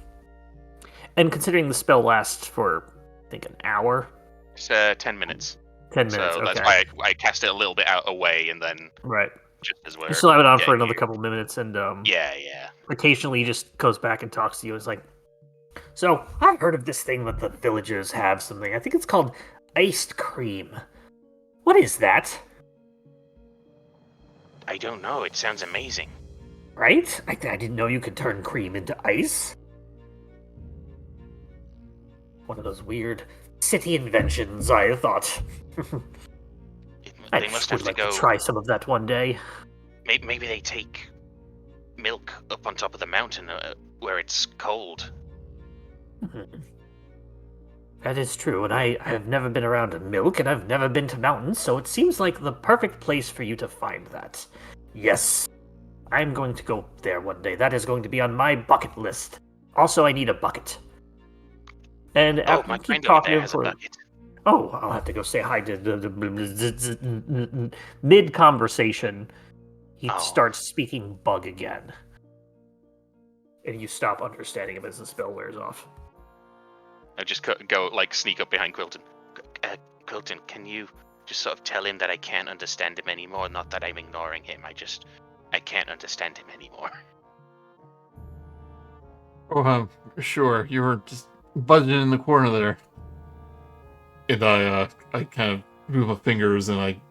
And considering the spell lasts for, I think, an hour? It's 10 minutes. 10 minutes, so okay. That's why I cast it a little bit away, and then... Right. Just as we're... You still have it on for another couple minutes, and Yeah. occasionally he just goes back and talks to you. It's like, so, I heard of this thing that the villagers have something. I think it's called iced cream. What is that? I don't know. It sounds amazing. Right? I didn't know you could turn cream into ice. One of those weird city inventions, I thought. They must have would like to go... to try some of that one day. Maybe they take milk up on top of the mountain where it's cold. That is true, and I have never been around milk, and I've never been to mountains, so it seems like the perfect place for you to find that. Yes, I'm going to go there one day. That is going to be on my bucket list. Also, I need a bucket. And after you keep talking for... Oh, I'll have to go say hi to mid-conversation. He starts speaking bug again. And you stop understanding him as the spell wears off. I just go, sneak up behind Quilton. Quilton, can you just sort of tell him that I can't understand him anymore? Not that I'm ignoring him, I can't understand him anymore. Oh, sure. You were just buzzing in the corner there. And I kind of move my fingers and I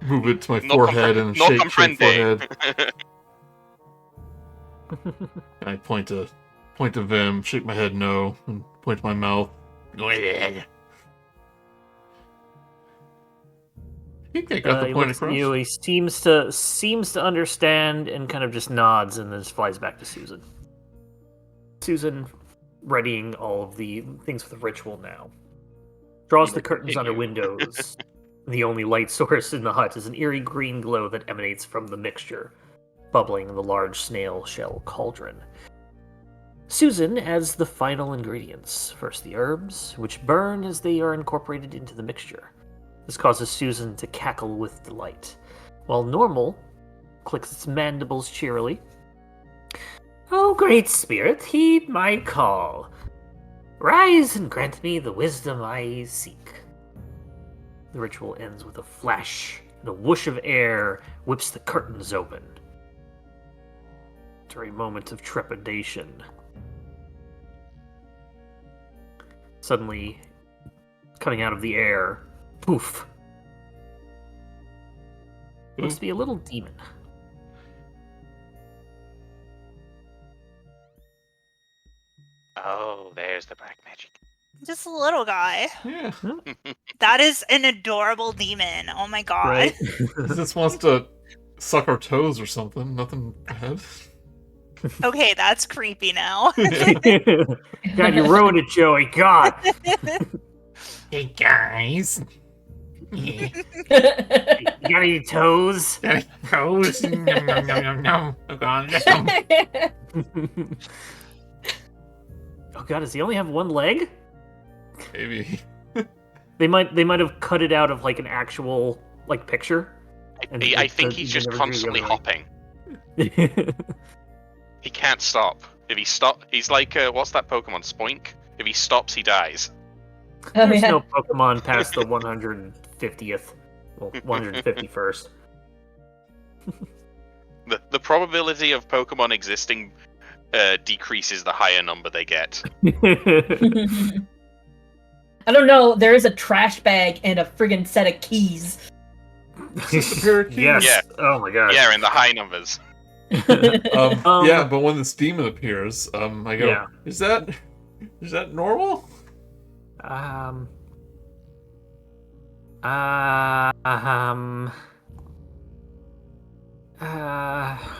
move it to my forehead and shake forehead. I point to Vim, shake my head no, and point to my mouth. I think I got the point across. He seems to understand and kind of just nods and then just flies back to Susan. Susan, readying all of the things for the ritual now. Draws the curtains on her windows. The only light source in the hut is an eerie green glow that emanates from the mixture, bubbling in the large snail shell cauldron. Susan adds the final ingredients. First the herbs, which burn as they are incorporated into the mixture. This causes Susan to cackle with delight, while Normal clicks its mandibles cheerily. Oh, great spirit, heed my call. Rise and grant me the wisdom I seek. The ritual ends with a flash, and a whoosh of air whips the curtains open. After a moment of trepidation, suddenly, coming out of the air, poof. It looks to be a little demon. Oh, there's the black magic. Just a little guy. Yeah. That is an adorable demon. Oh my god. Right? He just wants to suck our toes or something. Nothing bad. Okay, that's creepy now. God, you ruined it, Joey. God. Hey guys. Yeah. You got any toes? Toes. Nom, nom, nom, nom, nom. Oh god, nom. Oh God, does he only have one leg? Maybe. They might have cut it out of like an actual like picture. And I think he's just constantly hopping. He can't stop. If he stop, he's like what's that Pokemon? Spoink. If he stops, he dies. There's no Pokemon past the 150th, well, 151st. The probability of Pokemon existing decreases the higher number they get. I don't know. There is a trash bag and a friggin' set of keys. Just a pair of keys. Yes. Yeah. Oh my God. Yeah, in the high numbers. Yeah, but when this demon appears, I go, Yeah. Is that normal?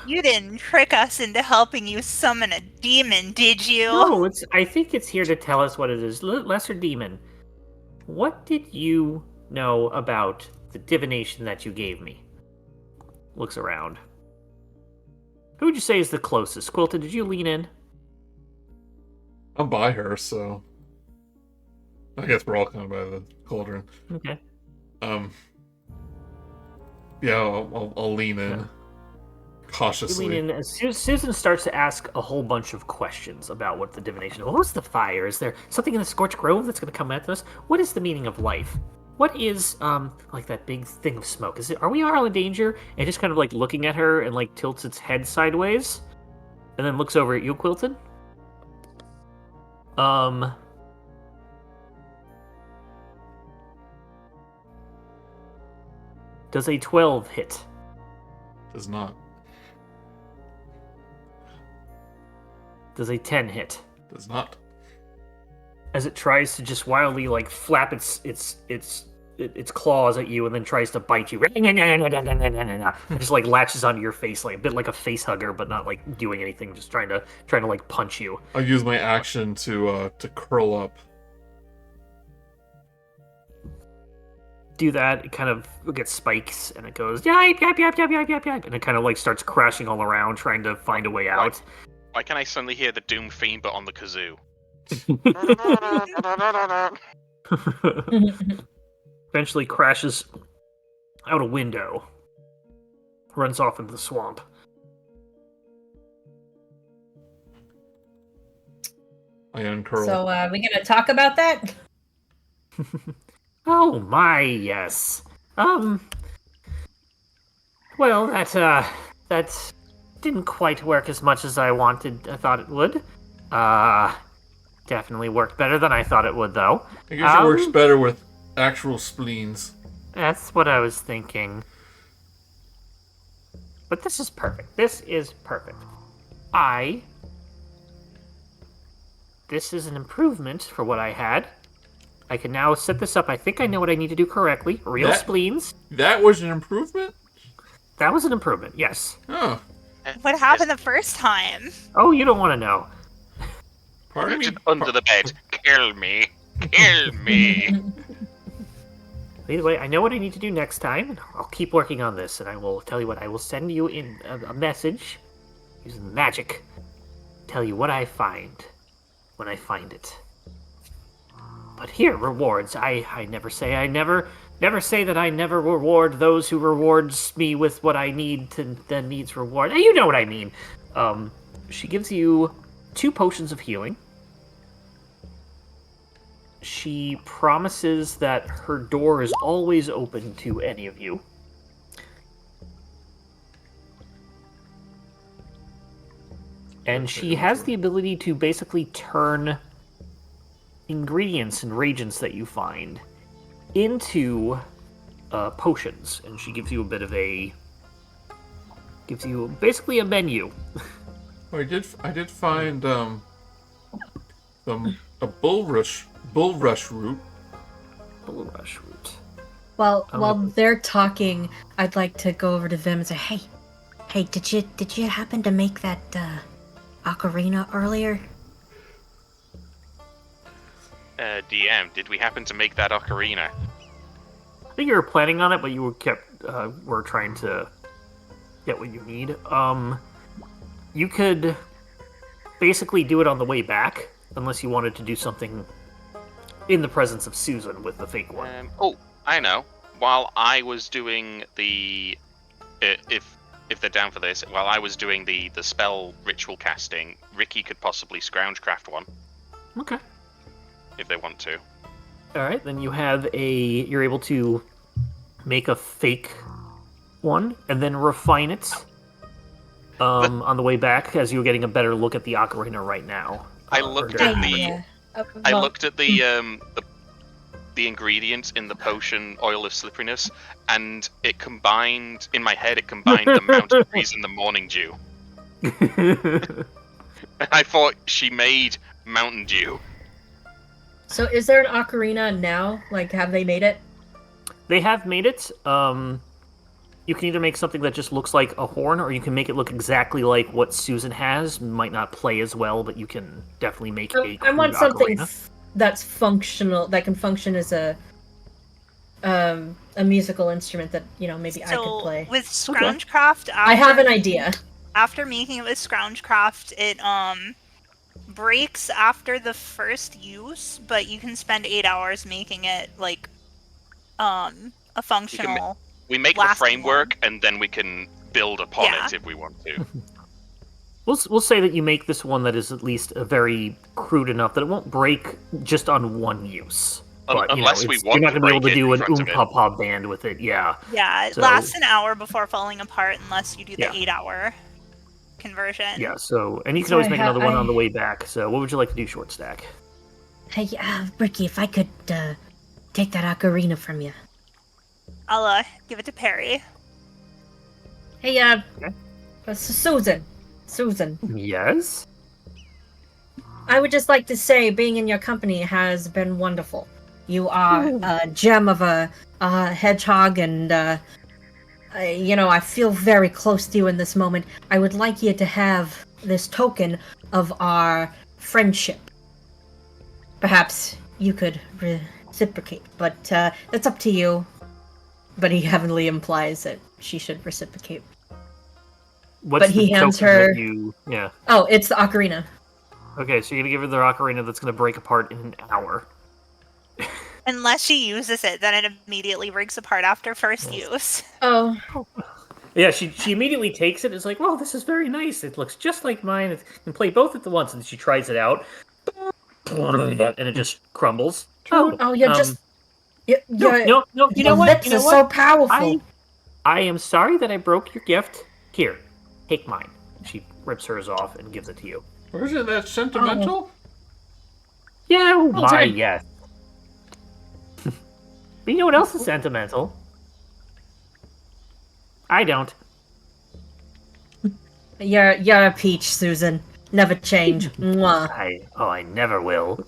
You didn't trick us into helping you summon a demon, did you? No, I think it's here to tell us what it is. Lesser demon, what did you know about the divination that you gave me? Looks around. Who would you say is the closest? Quilton, did you lean in? I'm by her, so I guess we're all kind of by the cauldron. Okay. Yeah, I'll lean in cautiously. You lean in. Susan starts to ask a whole bunch of questions about what the divination. What was the fire? Is there something in the scorched grove that's going to come at us? What is the meaning of life? What is like that big thing of smoke? Are we all in danger? And just kind of like looking at her and like tilts its head sideways, and then looks over at you, Quilton. Does a 12 hit? Does not. Does a 10 hit? Does not. As it tries to just wildly like flap its claws at you and then tries to bite you. It just like latches onto your face like a bit like a face hugger, but not like doing anything, just trying to like punch you. I'll use my action to curl up. Do that, it kind of gets spikes and it goes yap, yap, yap, yap, yap, yap, yap, and it kind of like starts crashing all around trying to find a way out. Why can I suddenly hear the Doom theme but on the kazoo? Eventually crashes out a window. Runs off into the swamp. I uncurl. So, we gonna talk about that? Oh my, yes. Well, that didn't quite work as much as I thought it would. Definitely worked better than I thought it would, though. I guess it works better with actual spleens. That's what I was thinking. But this is perfect. This is perfect. This is an improvement for what I had. I can now set this up. I think I know what I need to do correctly. Real spleens. That was an improvement? That was an improvement, yes. Oh. What happened the first time? Oh, you don't want to know. Pardon me? Under the bed. Kill me. Kill me. Either way, I know what I need to do next time. I'll keep working on this, and I will tell you what. I will send you in a message using magic. Tell you what I find when I find it. But here, rewards. I never say that I never reward those who rewards me with what I need to then needs reward. You know what I mean. She gives you 2 potions of healing. She promises that her door is always open to any of you. And she has the ability to basically turn ingredients and reagents that you find into potions, and she gives you a bit of basically a menu. I did find a bulrush Bulrush root. Bulrush root. While they're talking, I'd like to go over to Vim and say, "Hey, did you happen to make that ocarina earlier?" DM, did we happen to make that ocarina? I think you were planning on it, but you were trying to get what you need. You could basically do it on the way back, unless you wanted to do something in the presence of Susan with the fake one. I know. While I was doing the... if they're down for this, while I was doing the spell ritual casting, Rikki could possibly scroungecraft one. Okay. If they want to. Alright, then you're able to make a fake one, and then refine it on the way back, as you're getting a better look at the ocarina right now. I looked at the ingredients in the potion oil of slipperiness, and it combined in my head. It combined the mountain breeze and the morning dew. I thought she made Mountain Dew. So, is there an ocarina now? Like, have they made it? They have made it. You can either make something that just looks like a horn, or you can make it look exactly like what Susan has. Might not play as well, but you can definitely make a I want something ocarina. That's functional, that can function as a musical instrument that, maybe I could play. With Scroungecraft, I have an idea. After making it with Scroungecraft, it breaks after the first use, but you can spend 8 hours making it like a functional. We make the framework, and then we can build upon it if we want to. We'll say that you make this one that is at least very crude enough that it won't break just on one use. But, unless we want you're not to going to be able to do an in front of it. Oom-Pa-Pa band with it, yeah. Yeah, it lasts an hour before falling apart unless you do the 8-hour conversion. Yeah, and you can always make another one on the way back. So what would you like to do, ShortStack? Hey, Rikki, if I could take that ocarina from you. I'll give it to Perry. Hey, Susan. Yes? I would just like to say, being in your company has been wonderful. You are a gem of a hedgehog, and I feel very close to you in this moment. I would like you to have this token of our friendship. Perhaps you could reciprocate, but that's up to you. But he heavily implies that she should reciprocate. But he hands her... Yeah. Oh, it's the ocarina. Okay, so you're going to give her the ocarina that's going to break apart in an hour. Unless she uses it, then it immediately breaks apart after first use. Oh. Yeah, she immediately takes it. It's like, well, this is very nice. It looks just like mine. It can play both at the once. And she tries it out. And it just crumbles. Oh, you're just... No, you know what? Lips are so powerful. I am sorry that I broke your gift. Here, take mine. She rips hers off and gives it to you. Or isn't that sentimental? Yeah, why, yes. But you know what else is sentimental? I don't. You're a peach, Susan. Never change. Mwah. I never will.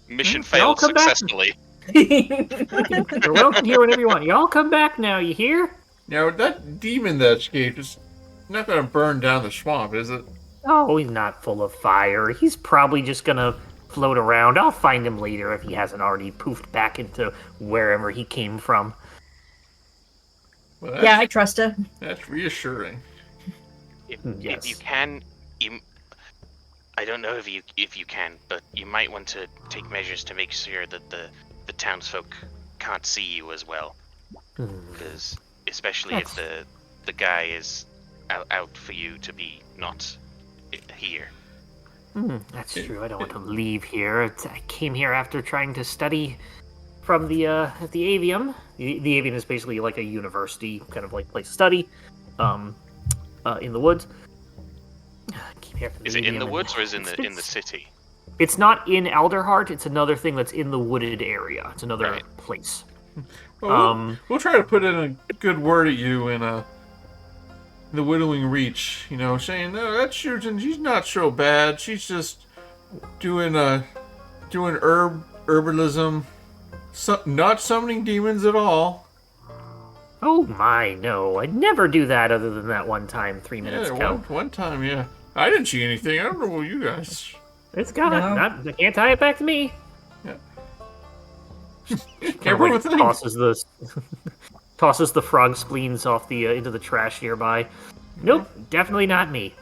Mission failed successfully. You're welcome here whenever you want. Y'all come back now, you hear? Now, that demon that escaped is not going to burn down the swamp, is it? Oh, he's not full of fire. He's probably just going to float around. I'll find him later if he hasn't already poofed back into wherever he came from. Well, yeah, I trust her. That's reassuring. If you can, I don't know if you can, but you might want to take measures to make sure that the townsfolk can't see you as well. Because especially if the guy is out for you to be not here. That's true. I don't want to leave here. I came here after trying to study from the Avium. The Avium is basically like a university kind of like place to study, in the woods. Is it in the woods or is it in the city? It's not in Alderheart. It's another thing that's in the wooded area. It's another place. Well, we'll try to put in a good word at you in the Widowing Reach. Saying, no, that's Susan. She's not so bad. She's just doing doing herbalism. Not summoning demons at all. Oh my, no. I'd never do that other than that one time 3 minutes ago. One time, yeah. I didn't see anything. I don't know what you guys... It's got I can't tie it back to me. Yeah. Everyone tosses the frog spleens off the into the trash nearby. Nope, definitely not me.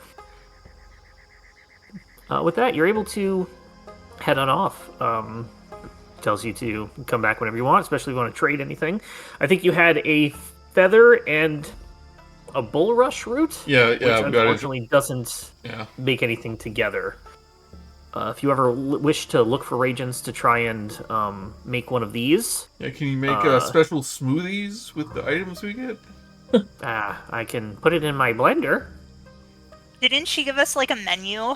With that, you're able to head on off. Tells you to come back whenever you want, especially if you want to trade anything. I think you had a feather and a bulrush route. Which unfortunately doesn't make anything together. If you ever wish to look for reagents to try and make one of these... Yeah, can you make special smoothies with the items we get? I can put it in my blender. Didn't she give us, like, a menu?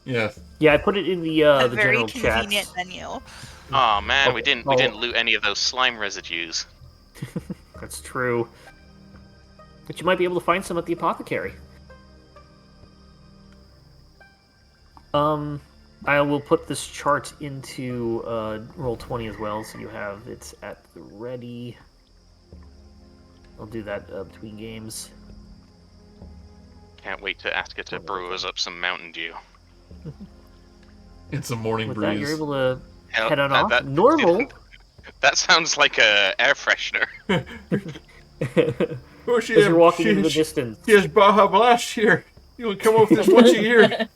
Yeah. Yeah, I put it in the general chat. Very convenient menu. Oh man, we didn't loot any of those slime residues. That's true. But you might be able to find some at the apothecary. I will put this chart into Roll20 as well, so you have it at the ready. I'll do that between games. Can't wait to ask her to brew us up some Mountain Dew. It's a morning With breeze. that, you're able to head on off. Normal. That sounds like a air freshener. As you're walking into the distance. Here's Baja Blast here. You would come up with this once a year.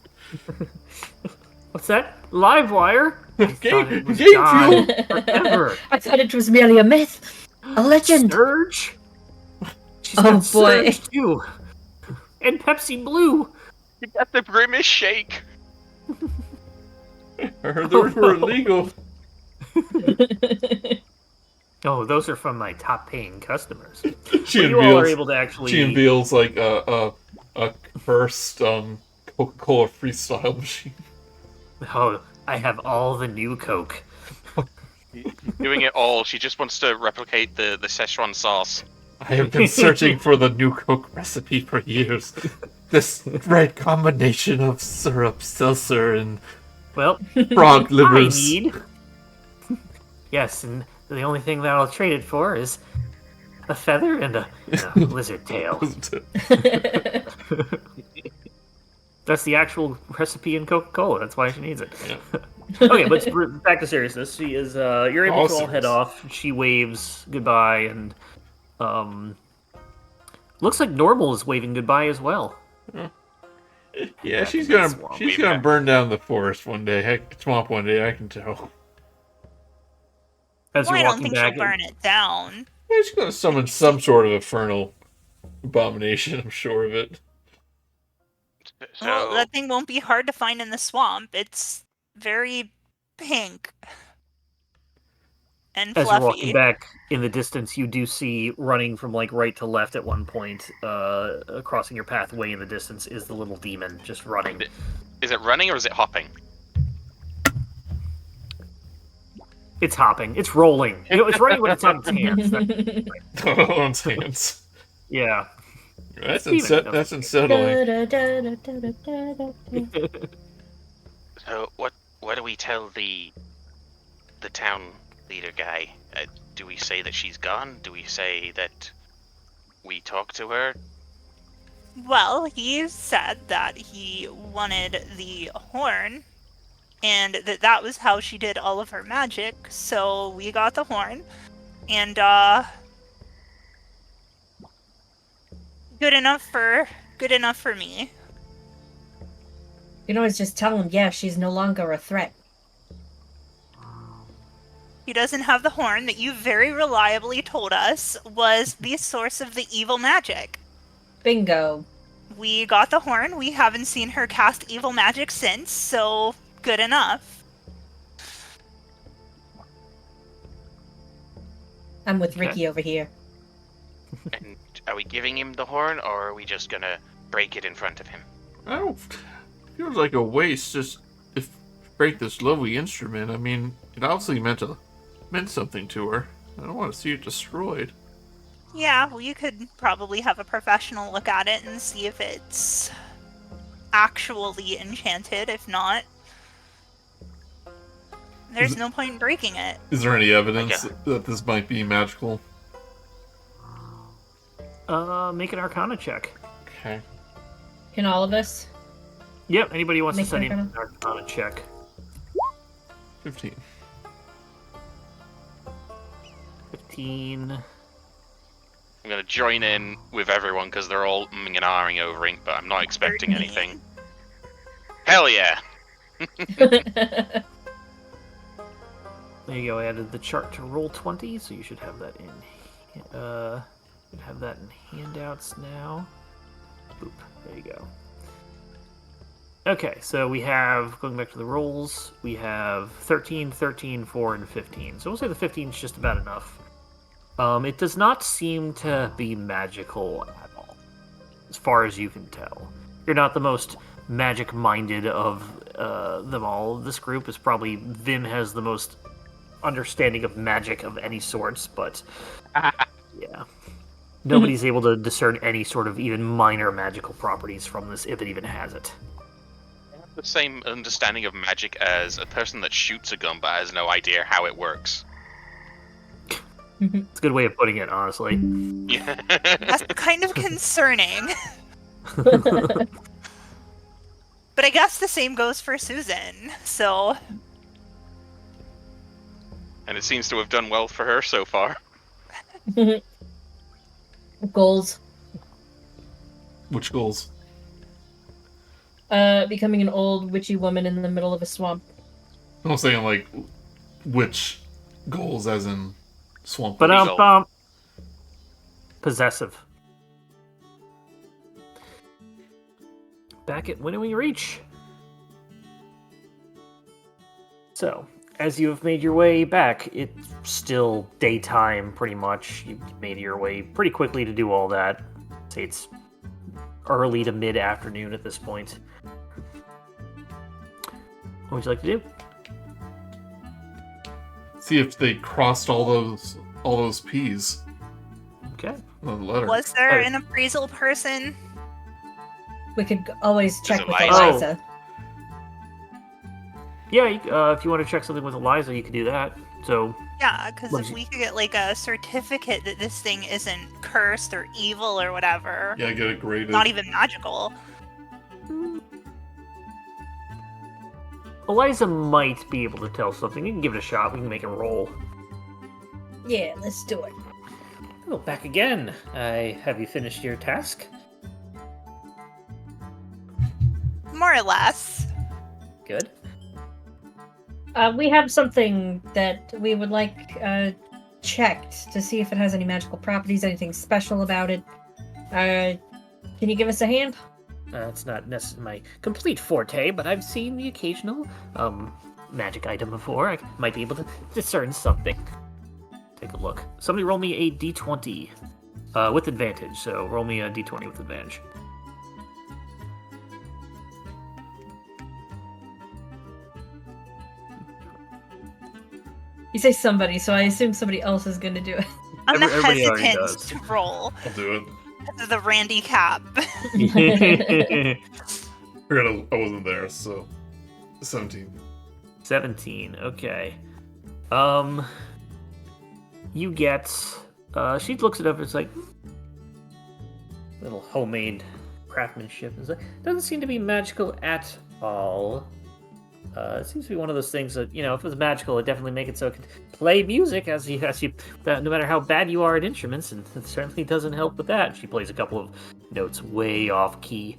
What's that? Livewire? Game fuel. Forever. I thought it was merely a myth. A legend. Surge? She's Oh, got boy. Surge too. And Pepsi Blue. You got the grimace shake. I heard those were illegal. Oh, those are from my top-paying customers. She all are able to actually... She unveils like a first Coca-Cola freestyle machine. Oh, I have all the new Coke. Doing it all. She just wants to replicate the Szechuan sauce. I have been searching for the new Coke recipe for years. This right combination of syrup, seltzer, and frog livers. I need... Yes, and the only thing that I'll trade it for is a feather and a lizard tail. That's the actual recipe in Coca-Cola. That's why she needs it. Yeah. Okay, but back to seriousness. She is. You're able to all head off. She waves goodbye, and looks like Normal is waving goodbye as well. Yeah, she's gonna burn down the forest one day. Swamp one day. I can tell. As you're I don't walking think back, she'll burn it down. Yeah, she's gonna summon some sort of infernal abomination. I'm sure of it. So, Well, that thing won't be hard to find in the swamp. It's very pink and as fluffy. you're walking back in the distance, you do see running from like right to left at one point, crossing your pathway in the distance is the little demon just running. is it running or is it hopping? It's hopping. It's rolling. It's running when it's on its hands. On its hands. Yeah. That's unsettling. So what do we tell the town leader guy? Do we say that she's gone? Do we say that we talked to her? Well, he said that he wanted the horn, and that was how she did all of her magic, so we got the horn, and, good enough for me. You can always just tell him, yeah, she's no longer a threat. He doesn't have the horn that you very reliably told us was the source of the evil magic. Bingo. We got the horn, we haven't seen her cast evil magic since, so good enough. I'm with Rikki over here. And are we giving him the horn, or are we just gonna break it in front of him? I don't. Feels like a waste. Just if break this lovely instrument. I mean, it obviously meant something to her. I don't want to see it destroyed. Yeah, well, you could probably have a professional look at it and see if it's actually enchanted. If not, There's no point in breaking it. Is there any evidence that this might be magical? Make an Arcana check. Okay. Can all of us? Yep, anybody who wants Make to send in an an Arcana check. 15. 15. I'm going to join in with everyone because they're all umming and ahhing over ink, but I'm not expecting 13. anything. Hell yeah! There you go. I added the chart to roll 20, so you should have that in. In handouts now. Boop. There you go. Okay, so we have, going back to the rolls, we have 13, 13, 4, and 15. So we'll say the 15 is just about enough. It does not seem to be magical at all, as far as you can tell. You're not the most magic-minded of them all. This group is probably, Vim has the most understanding of magic of any sorts, but yeah. Nobody's able to discern any sort of even minor magical properties from this, if it even has it. The same understanding of magic as a person that shoots a gun but has no idea how it works. It's a good way of putting it, honestly. Yeah. That's kind of concerning. But I guess the same goes for Susan, so... And it seems to have done well for her so far. Goals. Which goals? Becoming an old witchy woman in the middle of a swamp. I'm saying, like, which goals, as in swamp. But possessive. Back at Winnowing Reach. So, as you have made your way back, it's still daytime, pretty much. You've made your way pretty quickly to do all that. Say it's early to mid-afternoon at this point. What would you like to do? See if they crossed all those P's. Okay. On the letter. Was there an appraisal person? We could always check with Eliza? Eliza. Yeah, if you want to check something with Eliza, you could do that. So, Yeah, because What if did we could get like a certificate that this thing isn't cursed or evil or whatever, Yeah, get it graded. not even magical. Eliza might be able to tell something. You can give it a shot. We can make a roll. Yeah, let's do it. Oh, back again. Have you finished your task? More or less. Good. We have something that we would like checked to see if it has any magical properties, anything special about it. Can you give us a hand? It's not necessarily my complete forte, but I've seen the occasional magic item before. I might be able to discern something. Take a look. Somebody roll me a d20 with advantage. So roll me a d20 with advantage. You say somebody, so I assume somebody else is going to do it. I'm Everybody already hesitant does. to roll I'll do it. because of the Randy cap. I wasn't there, so 17. 17. Okay. You get. She looks it up. It's like little homemade craftsmanship. It's like, doesn't seem to be magical at all. It seems to be one of those things that, you know, if it was magical, it'd definitely make it so it could play music as you no matter how bad you are at instruments, and it certainly doesn't help with that. She plays a couple of notes way off key.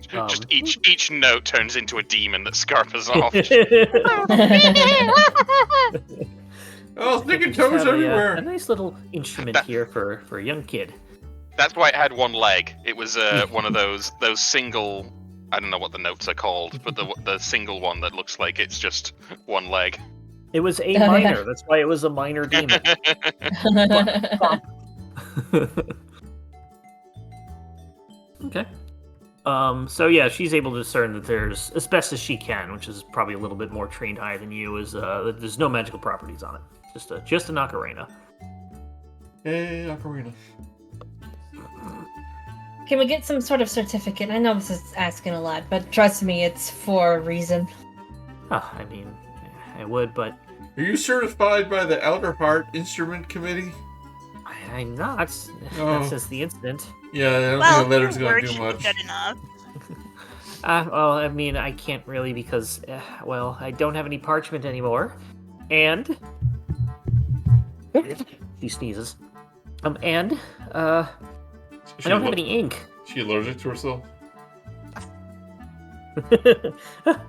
Just each note turns into a demon that scarpers off. Oh, sticking toes everywhere. A nice little instrument here for a young kid. That's why it had one leg. It was one of those single. I don't know what the notes are called, but the single one that looks like it's just one leg. It was A minor. That's why it was a minor demon. Okay. So yeah, she's able to discern that there's, as best as she can, which is probably a little bit more trained eye than you, is that there's no magical properties on it. Just an ocarina. Hey, ocarina. Can we get some sort of certificate? I know this is asking a lot, but trust me, it's for a reason. I mean, I would, but Are you certified by the Outer Heart Instrument Committee? I'm not. Oh. That's just the incident. Yeah, I don't Well, think a letter's your gonna word do should be much. good enough. Well, I mean, I can't really because, well, I don't have any parchment anymore. And... She sneezes. And, I don't have any ink. She allergic to herself?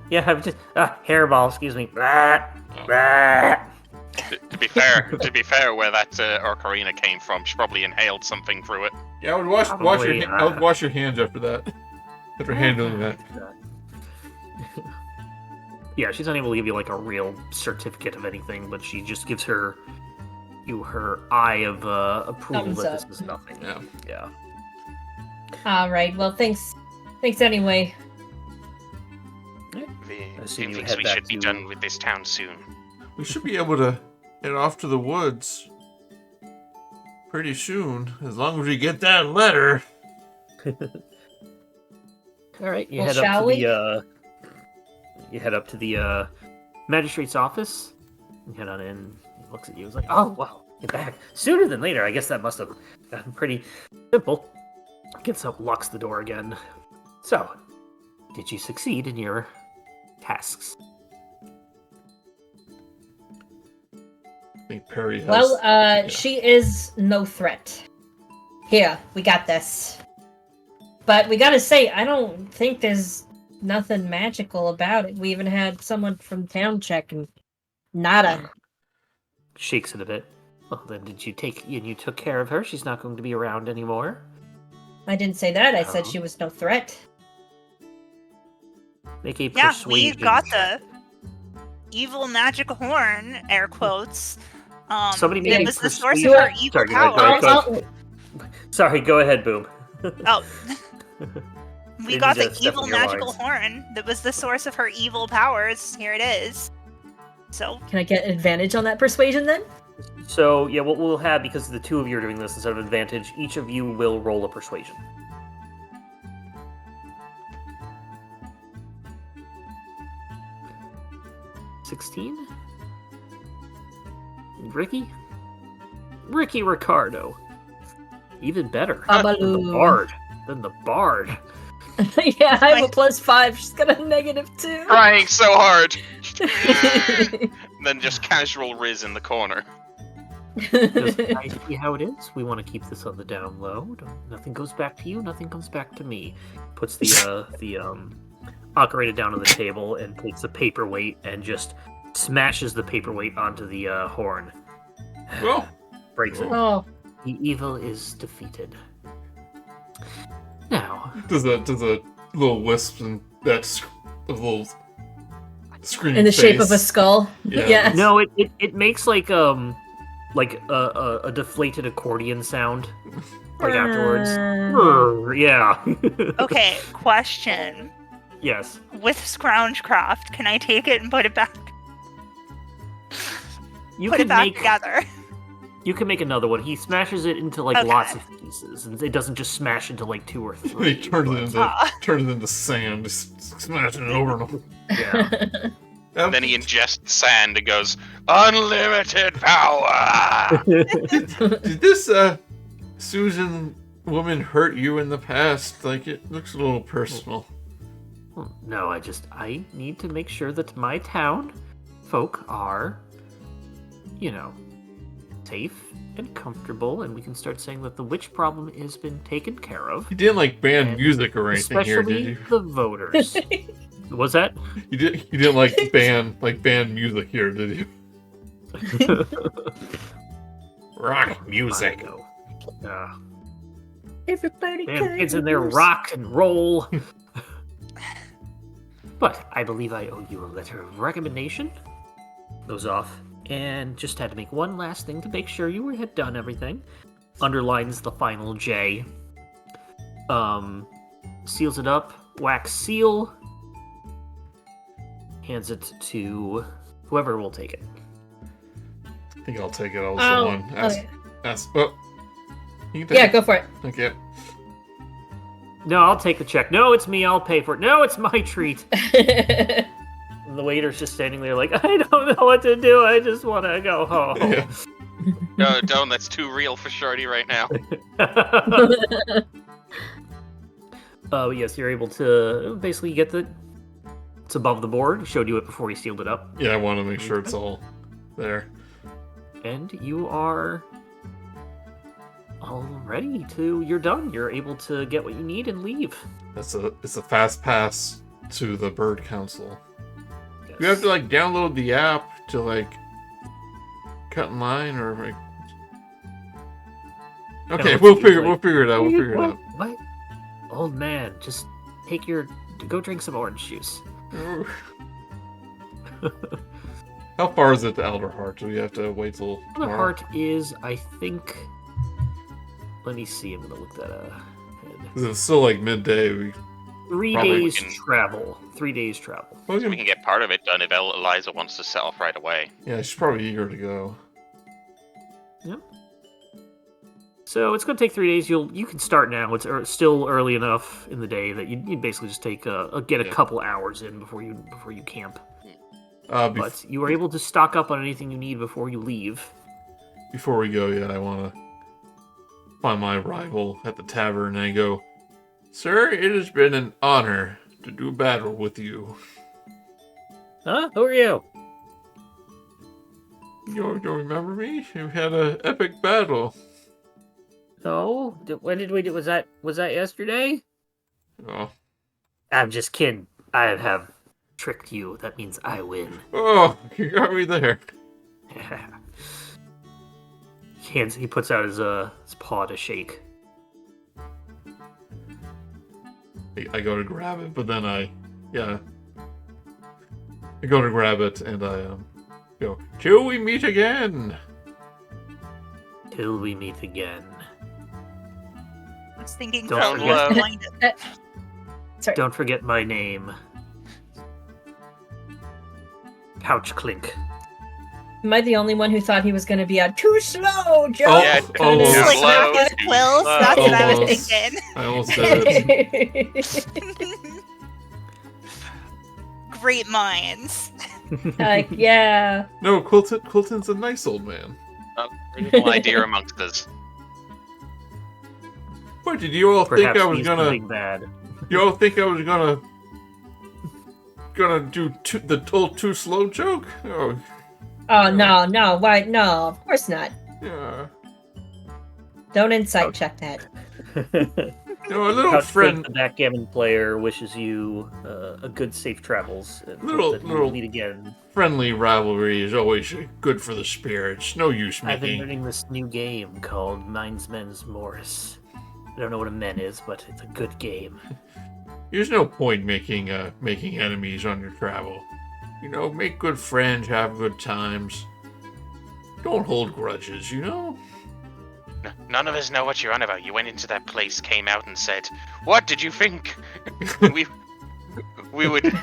Yeah, I'm just... hairball, excuse me. To be fair, where that ocarina came from, she probably inhaled something through it. Yeah, I would wash your hands after that. After handling that. Yeah, she's unable to give you like a real certificate of anything, but she just gives you her eye of approval Thumbs that up. this is nothing. Yeah. All right. Well, thanks. Thanks anyway. assume you Vim thinks head we back should be to- done with this town soon. We should be able to get off to the woods pretty soon, as long as we get that letter. All right, you Well, head up shall to we? the magistrate's office. You head on in. He looks at you. He's like, "Oh, well, get back sooner than later. I guess that must have gotten pretty simple." Gets up, locks the door again. So, did you succeed in your tasks? I think Perry has... Well, she is no threat. Here, we got this. But we gotta say, I don't think there's nothing magical about it. We even had someone from town check and nada. Shakes it a bit. Well, then did you took care of her? She's not going to be around anymore. I didn't say that. I said Oh. she was no threat. Make a Yeah, persuasion. we got the evil magic horn, air quotes. Somebody make it a was the source of persuasion- her evil Sorry, go ahead, power. go ahead. Sorry, go ahead, Boom. Oh. We Didn't got mean the to step evil on your magical lines. horn that was the source of her evil powers. Here it is. So, Can I get advantage on that persuasion then? So, yeah, what we'll have, because the two of you are doing this instead of advantage, each of you will roll a persuasion. $16? Rikki? Rikki Ricardo. Even better. Than the Babaloo. Bard. Than the Bard. Yeah, I have a +5. She's got a -2. Trying so hard! And then just casual Riz in the corner. Just, I see how it is. We want to keep this on the down low. Nothing goes back to you. Nothing comes back to me. Puts the ocarina down on the table and takes a paperweight and just smashes the paperweight onto the horn. Well, Breaks it. Oh, The evil is defeated. Now, does a little wisp and that a little screaming in the shape of a face. skull. Yeah. Yes. no, it makes like a deflated accordion sound. Like afterwards. Yeah. okay, question. Yes. With Scroungecraft, can I take it and put it back? You Put can it back make together. You can make another one. He smashes it into like Okay. lots of pieces, and it doesn't just smash into like 2 or 3. He turns it Ah. into sand, just smashing it over and over. Yeah. Then he ingests sand and goes, "Unlimited power!" Did this Susan woman hurt you in the past? Like, it looks a little personal. No, I need to make sure that my town folk are, safe and comfortable, and we can start saying that the witch problem has been taken care of. You didn't like band And music or anything here, did Especially you? the voters. Was that? You didn't like band music here, did you? Rock music. I know. Yeah. Everybody Damn kids in their rock and roll. But I believe I owe you a letter of recommendation. Goes off. And just had to make one last thing to make sure you had done everything. Underlines the final J. Seals it up. Wax seal. Hands it to whoever will take it. I think I'll take it. I was the one. okay. You can take Yeah, it. go for it. Okay. No, I'll take the check. No, it's me. I'll pay for it. No, it's my treat. And the waiter's just standing there like, I don't know what to do. I just want to go home. Yeah. No, don't. That's too real for Shorty right now. Yes, you're able to basically get it's above the board. He showed you it before he sealed it up. Yeah, I want to make sure it's all there. And you are all ready you're done. You're able to get what you need and leave. It's a fast pass to the Bird Council. Yes. You have to like download the app to like cut in line or like. Okay, No, we'll it's figure like, it out. We'll figure it out. What? Old man, just go drink some orange juice. How far is it to Elderheart? Do we have to wait till The tomorrow? heart is, I think. Let me see. I'm gonna look that ahead. 'Cause it's still like midday. We 3 Probably days we can- travel. 3 days travel. well, We can get part of it done if Eliza wants to set off right away. yeah, she's probably eager to go. Yep. So it's gonna take 3 days. You can start now. It's still early enough in the day that you basically just take get a Yeah. couple hours in before you camp. Bef- But you are able to stock up on anything you need before you leave. Before we go, yeah, I want to find my rival at the tavern and I go, Sir, it has been an honor to do battle with you. Huh? Who are you? You don't remember me? We had an epic battle. No. When did we do? Was that yesterday? Oh, I'm just kidding. I have tricked you. That means I win. oh, you got me there. He puts out his paw to shake. I go to grab it, but then I go to grab it and I go, till we meet again. Till we meet again. I was thinking Don't Phil forget- was going to... Sorry. Don't forget my name. Pouch Clink. Am I the only one who thought he was going to be on too slow, Joe? Oh, Yeah, oh, It's yeah, like slow. not good quills. That's what I was Almost. thinking. I almost said it. Great minds. Yeah. No, Quilton's a nice old man. Original idea amongst us. What, did you all Perhaps think I was he's gonna... the big bad. You all think I was gonna do the old too slow joke? Oh, Oh, no. Why? No, of course not. yeah. Don't insight check that. No, a little Pouch friend... Clink, the backgammon player, wishes you a good safe travels. And Little- hope that little- we meet again. Friendly rivalry is always good for the spirits. No use I've been making... learning this new game called Minds Men's Morris. I don't know what a men is, but it's a good game. There's no point making enemies on your travel. You know, make good friends, have good times. Don't hold grudges, you know? None of us know what you're on about. You went into that place, came out, and said, "What did you think?" we would.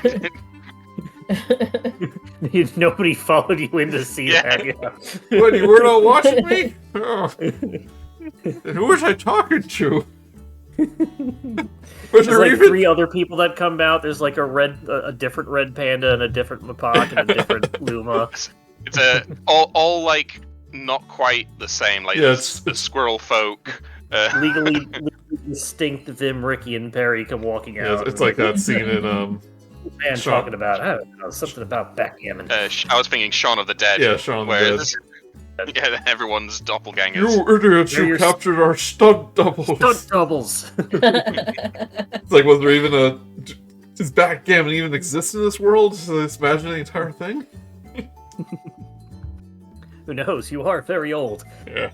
Nobody followed you in to see Yeah. that. Yeah. What, you weren't all watching me? Oh. Then who was I talking to? Was There's there like even... 3 other people that come out. There's like a different red panda and a different Mapach and a different Luma. It's all like not quite the same. Like Yeah, the it's- squirrel folk. Legally distinct Vim, Rikki, and Perry come walking Yeah, out. it's like that scene in Man Sean- talking about, I don't know, something about backgammon. I was thinking Shaun of the Dead. Yeah, Shaun of the where Dead. this- yeah, everyone's doppelgangers. You idiots! They're You your- captured our stunt doubles. Stunt doubles. It's like, was there even a... Does backgammon even exist in this world? So let's imagine the entire thing? Who knows? You are very old. Yeah.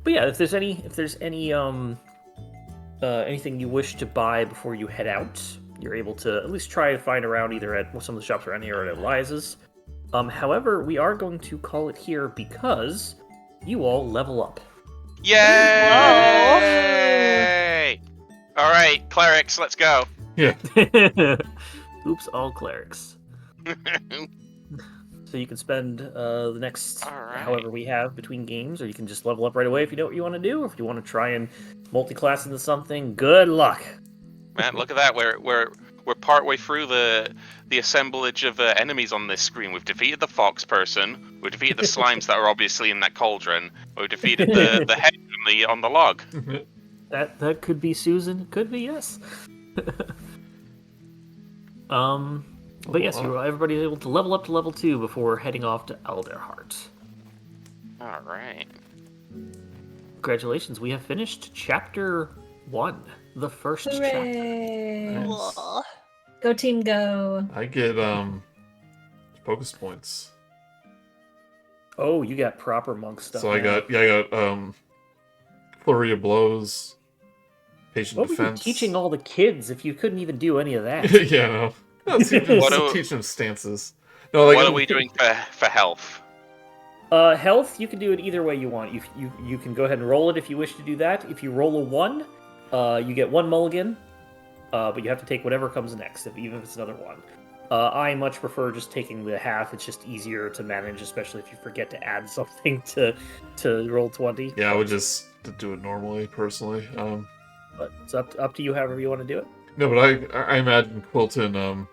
But yeah, if there's any anything you wish to buy before you head out, you're able to at least try to find around either at some of the shops around here or at Eliza's. However, we are going to call it here because you all level up. Yay! All right, clerics, let's go. Yeah. Oops, all clerics. So you can spend the next Alright. however we have between games, or you can just level up right away if you know what you want to do, or if you want to try and multi-class into something. Good luck. Man, look at that. We're we're partway through the assemblage of enemies on this screen. We've defeated the fox person. We've defeated the slimes that are obviously in that cauldron. We've defeated the head on the log. That could be Susan. Could be, yes. But yes, everybody's able to level up to level 2 before heading off to Alderheart. All right. Congratulations, we have finished Chapter 1, the first Hooray! chapter. Cool. Go team, go! I get focus points. Oh, you got proper monk stuff. So I now. got flurry of blows, patient What were you defense. teaching all the kids if you couldn't even do any of that? Yeah, no. Teach them stances. No, like, what are we doing for health? Health, you can do it either way you want. You can go ahead and roll it if you wish to do that. If you roll a 1, you get 1 mulligan, but you have to take whatever comes next, even if it's another 1. I much prefer just taking the half. It's just easier to manage, especially if you forget to add something to roll 20. Yeah, I would just do it normally, personally. But it's up to you however you want to do it. No, but I imagine Quilton,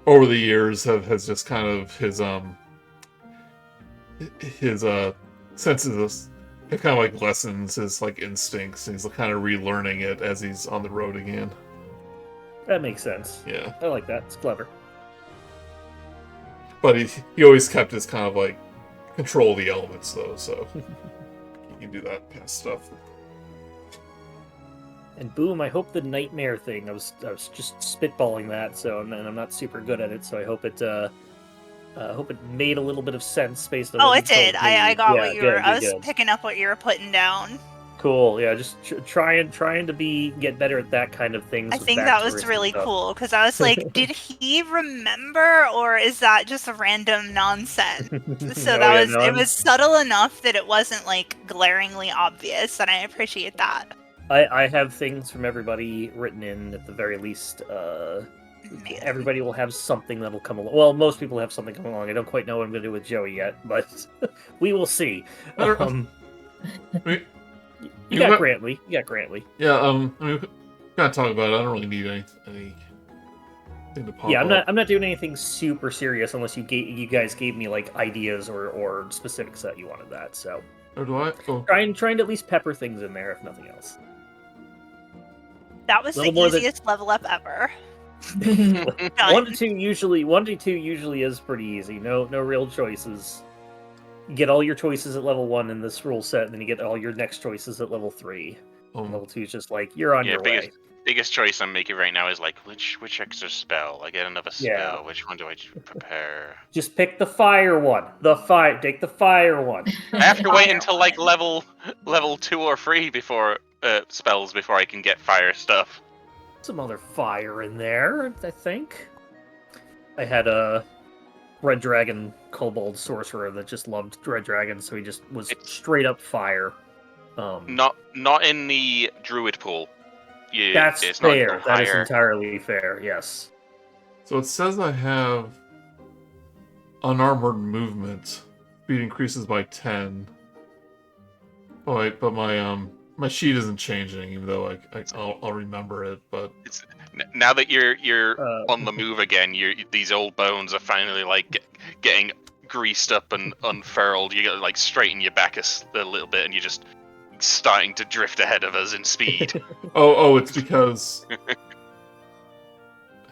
over the years, has just kind of his senses have kind of like lessens his like instincts, and he's kind of relearning it as he's on the road again. That makes sense. Yeah, I like that. It's clever. but he always kept his kind of like control of the elements though, so he can do that past stuff. And boom, I hope the nightmare thing. I was just spitballing that, and I'm not super good at it, so I hope it made a little bit of sense based on. Oh, what it you told did. me. I got what you were. I was good. picking up what you were putting down. Cool. Yeah, just trying to get better at that kind of things. I with think that backstories was and really stuff. cool because I was like, did he remember, or is that just a random nonsense? So it was subtle enough that it wasn't like glaringly obvious, and I appreciate that. I have things from everybody written in at the very least. Everybody will have something that'll come along. Well, most people have something come along. I don't quite know what I'm going to do with Joey yet, but we will see. You got Grantley. Yeah, I mean, we gotta talk about it. I don't really need anything to pop Yeah, up. I'm not doing anything super serious unless you guys gave me like ideas or specifics that you wanted that. So Or do I? Oh. trying to at least pepper things in there if nothing else. That was the easiest level up ever. 1 to 2 usually is pretty easy. No real choices. You get all your choices at level 1 in this rule set, and then you get all your next choices at level 3. Level 2 is just like you're on your way. Biggest choice I'm making right now is like which extra spell. I get another spell. Yeah. Which one do I prepare? Just pick the fire one. Take the fire one. I have to wait until like level 2 or 3 before spells before I can get fire stuff. Some other fire in there, I think. I had a Red Dragon Kobold Sorcerer that just loved Red Dragon, so he just was straight up fire. Not in the Druid pool. That's it's fair. Not that is entirely fair, yes. So it says I have unarmored movement. Speed increases by 10. Oh wait, but my sheet isn't changing, even though I'll remember it. But now that you're on the move again, these old bones are finally like getting greased up and unfurled. You gotta like straighten your back a little bit, and you're just starting to drift ahead of us in speed. oh, it's because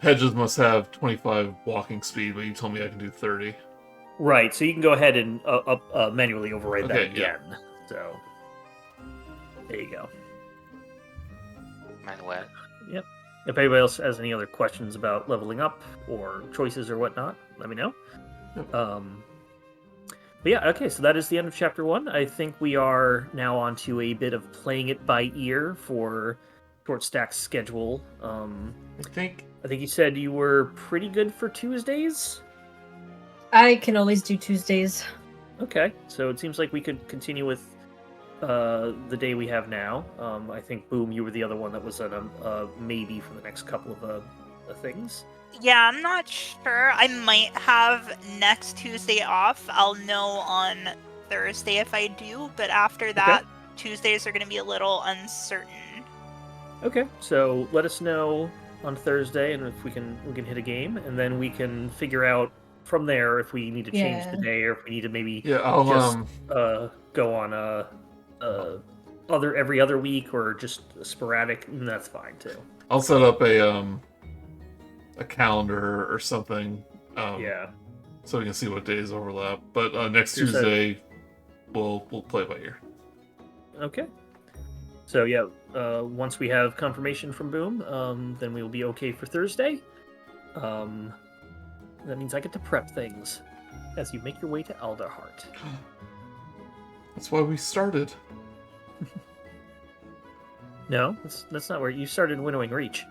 Hedges must have 25 walking speed, but you told me I can do 30. Right, so you can go ahead and manually override that again. Yeah. So there you go. MacLeod. Yep. If anybody else has any other questions about leveling up or choices or whatnot, let me know. Yep. But yeah, okay, so that is the end of Chapter 1. I think we are now on to a bit of playing it by ear for ShortStack's schedule. I think you said you were pretty good for Tuesdays? I can always do Tuesdays. Okay, so it seems like we could continue with the day we have now. I think, Boom, you were the other one that was at a maybe for the next couple of things. Yeah, I'm not sure. I might have next Tuesday off. I'll know on Thursday if I do, but after that, Tuesdays are going to be a little uncertain. Okay, so let us know on Thursday, and if we can hit a game, and then we can figure out from there if we need to change the day or if we need to maybe I'll just go on every other week or just sporadic. And that's fine too. I'll set up a calendar or something. So we can see what days overlap. But next Tuesday, we'll play by ear. Okay. So yeah, once we have confirmation from Boom, then we will be okay for Thursday. That means I get to prep things as you make your way to Alderheart. That's why we started. No, that's not where you started in Winnowing Reach.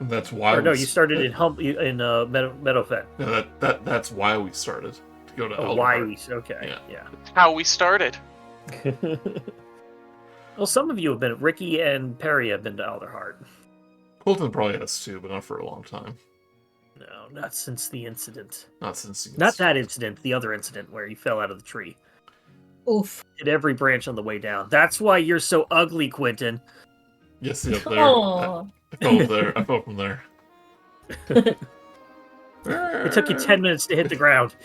And that's why. Or no, you started in Meadowfett. No, that's why we started to go to Alderheart. Why we? Okay, yeah. How we started. Well, some of you have been. Rikki and Perry have been to Alderheart. Quilton probably has too, but not for a long time. No, not since the incident. Not that incident. The other incident where you fell out of the tree. Oof. Hit every branch on the way down. That's why you're so ugly, Quentin. Yes, see up there. I fell there. I fell from there. It took you 10 minutes to hit the ground.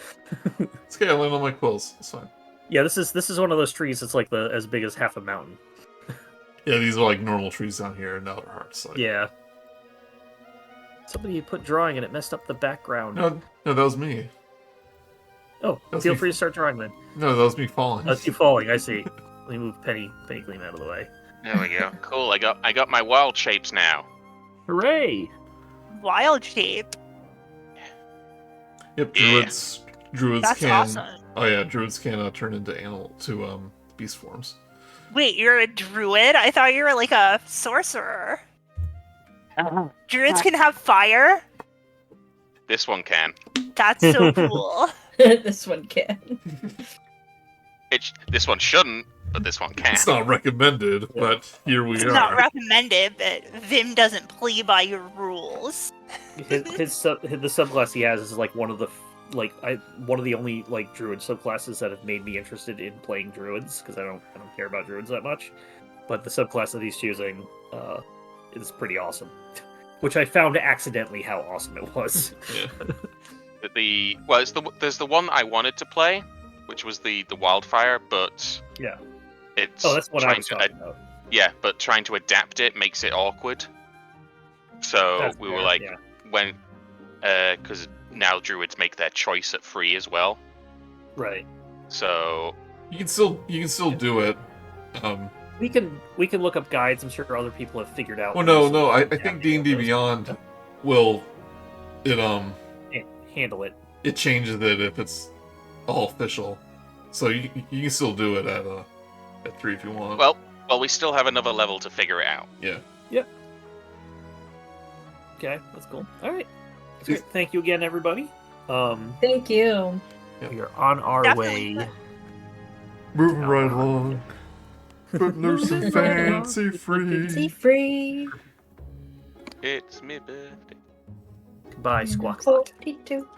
It's okay, I land on my quills. It's fine. Yeah, this is one of those trees that's like as big as half a mountain. Yeah, these are like normal trees down here in Alderheart. So. Yeah. Somebody put drawing and it messed up the background. No, that was me. Oh, feel free to start drawing then. No, that was me falling. That's you falling, I see. Let me move Penny Gleam out of the way. There we go. Cool, I got my wild shapes now. Hooray! Wild shape. Yep, druids That's can. awesome. Oh yeah, druids can turn into beast forms. Wait, you're a druid? I thought you were like a sorcerer. Druids can have fire? This one can. That's so cool. This one can. This one shouldn't, but this one can. It's not recommended, but here we It's are. not recommended, but Vim doesn't play by your rules. The subclass he has is like one of the only like druid subclasses that have made me interested in playing druids because I don't care about druids that much. But the subclass that he's choosing is pretty awesome, which I found accidentally how awesome it was. Yeah. There's the one I wanted to play, which was the wildfire, but yeah, that's what I was talking about. Yeah, but trying to adapt it makes it awkward. So we were like, when because now druids make their choice at 3 as well. Right. So you can still do it. We can look up guides. I'm sure other people have figured out. Well, no. I think D&D Beyond will handle it. It changes it if it's all official. So you can still do it at 3 if you want. Well, we still have another level to figure it out. Yeah. Yep. Okay, that's cool. All right. Thank you again, everybody. Thank you. We are on our way. Moving right along. But there's some fancy free. It's me birthday. Goodbye, Squawk. 42.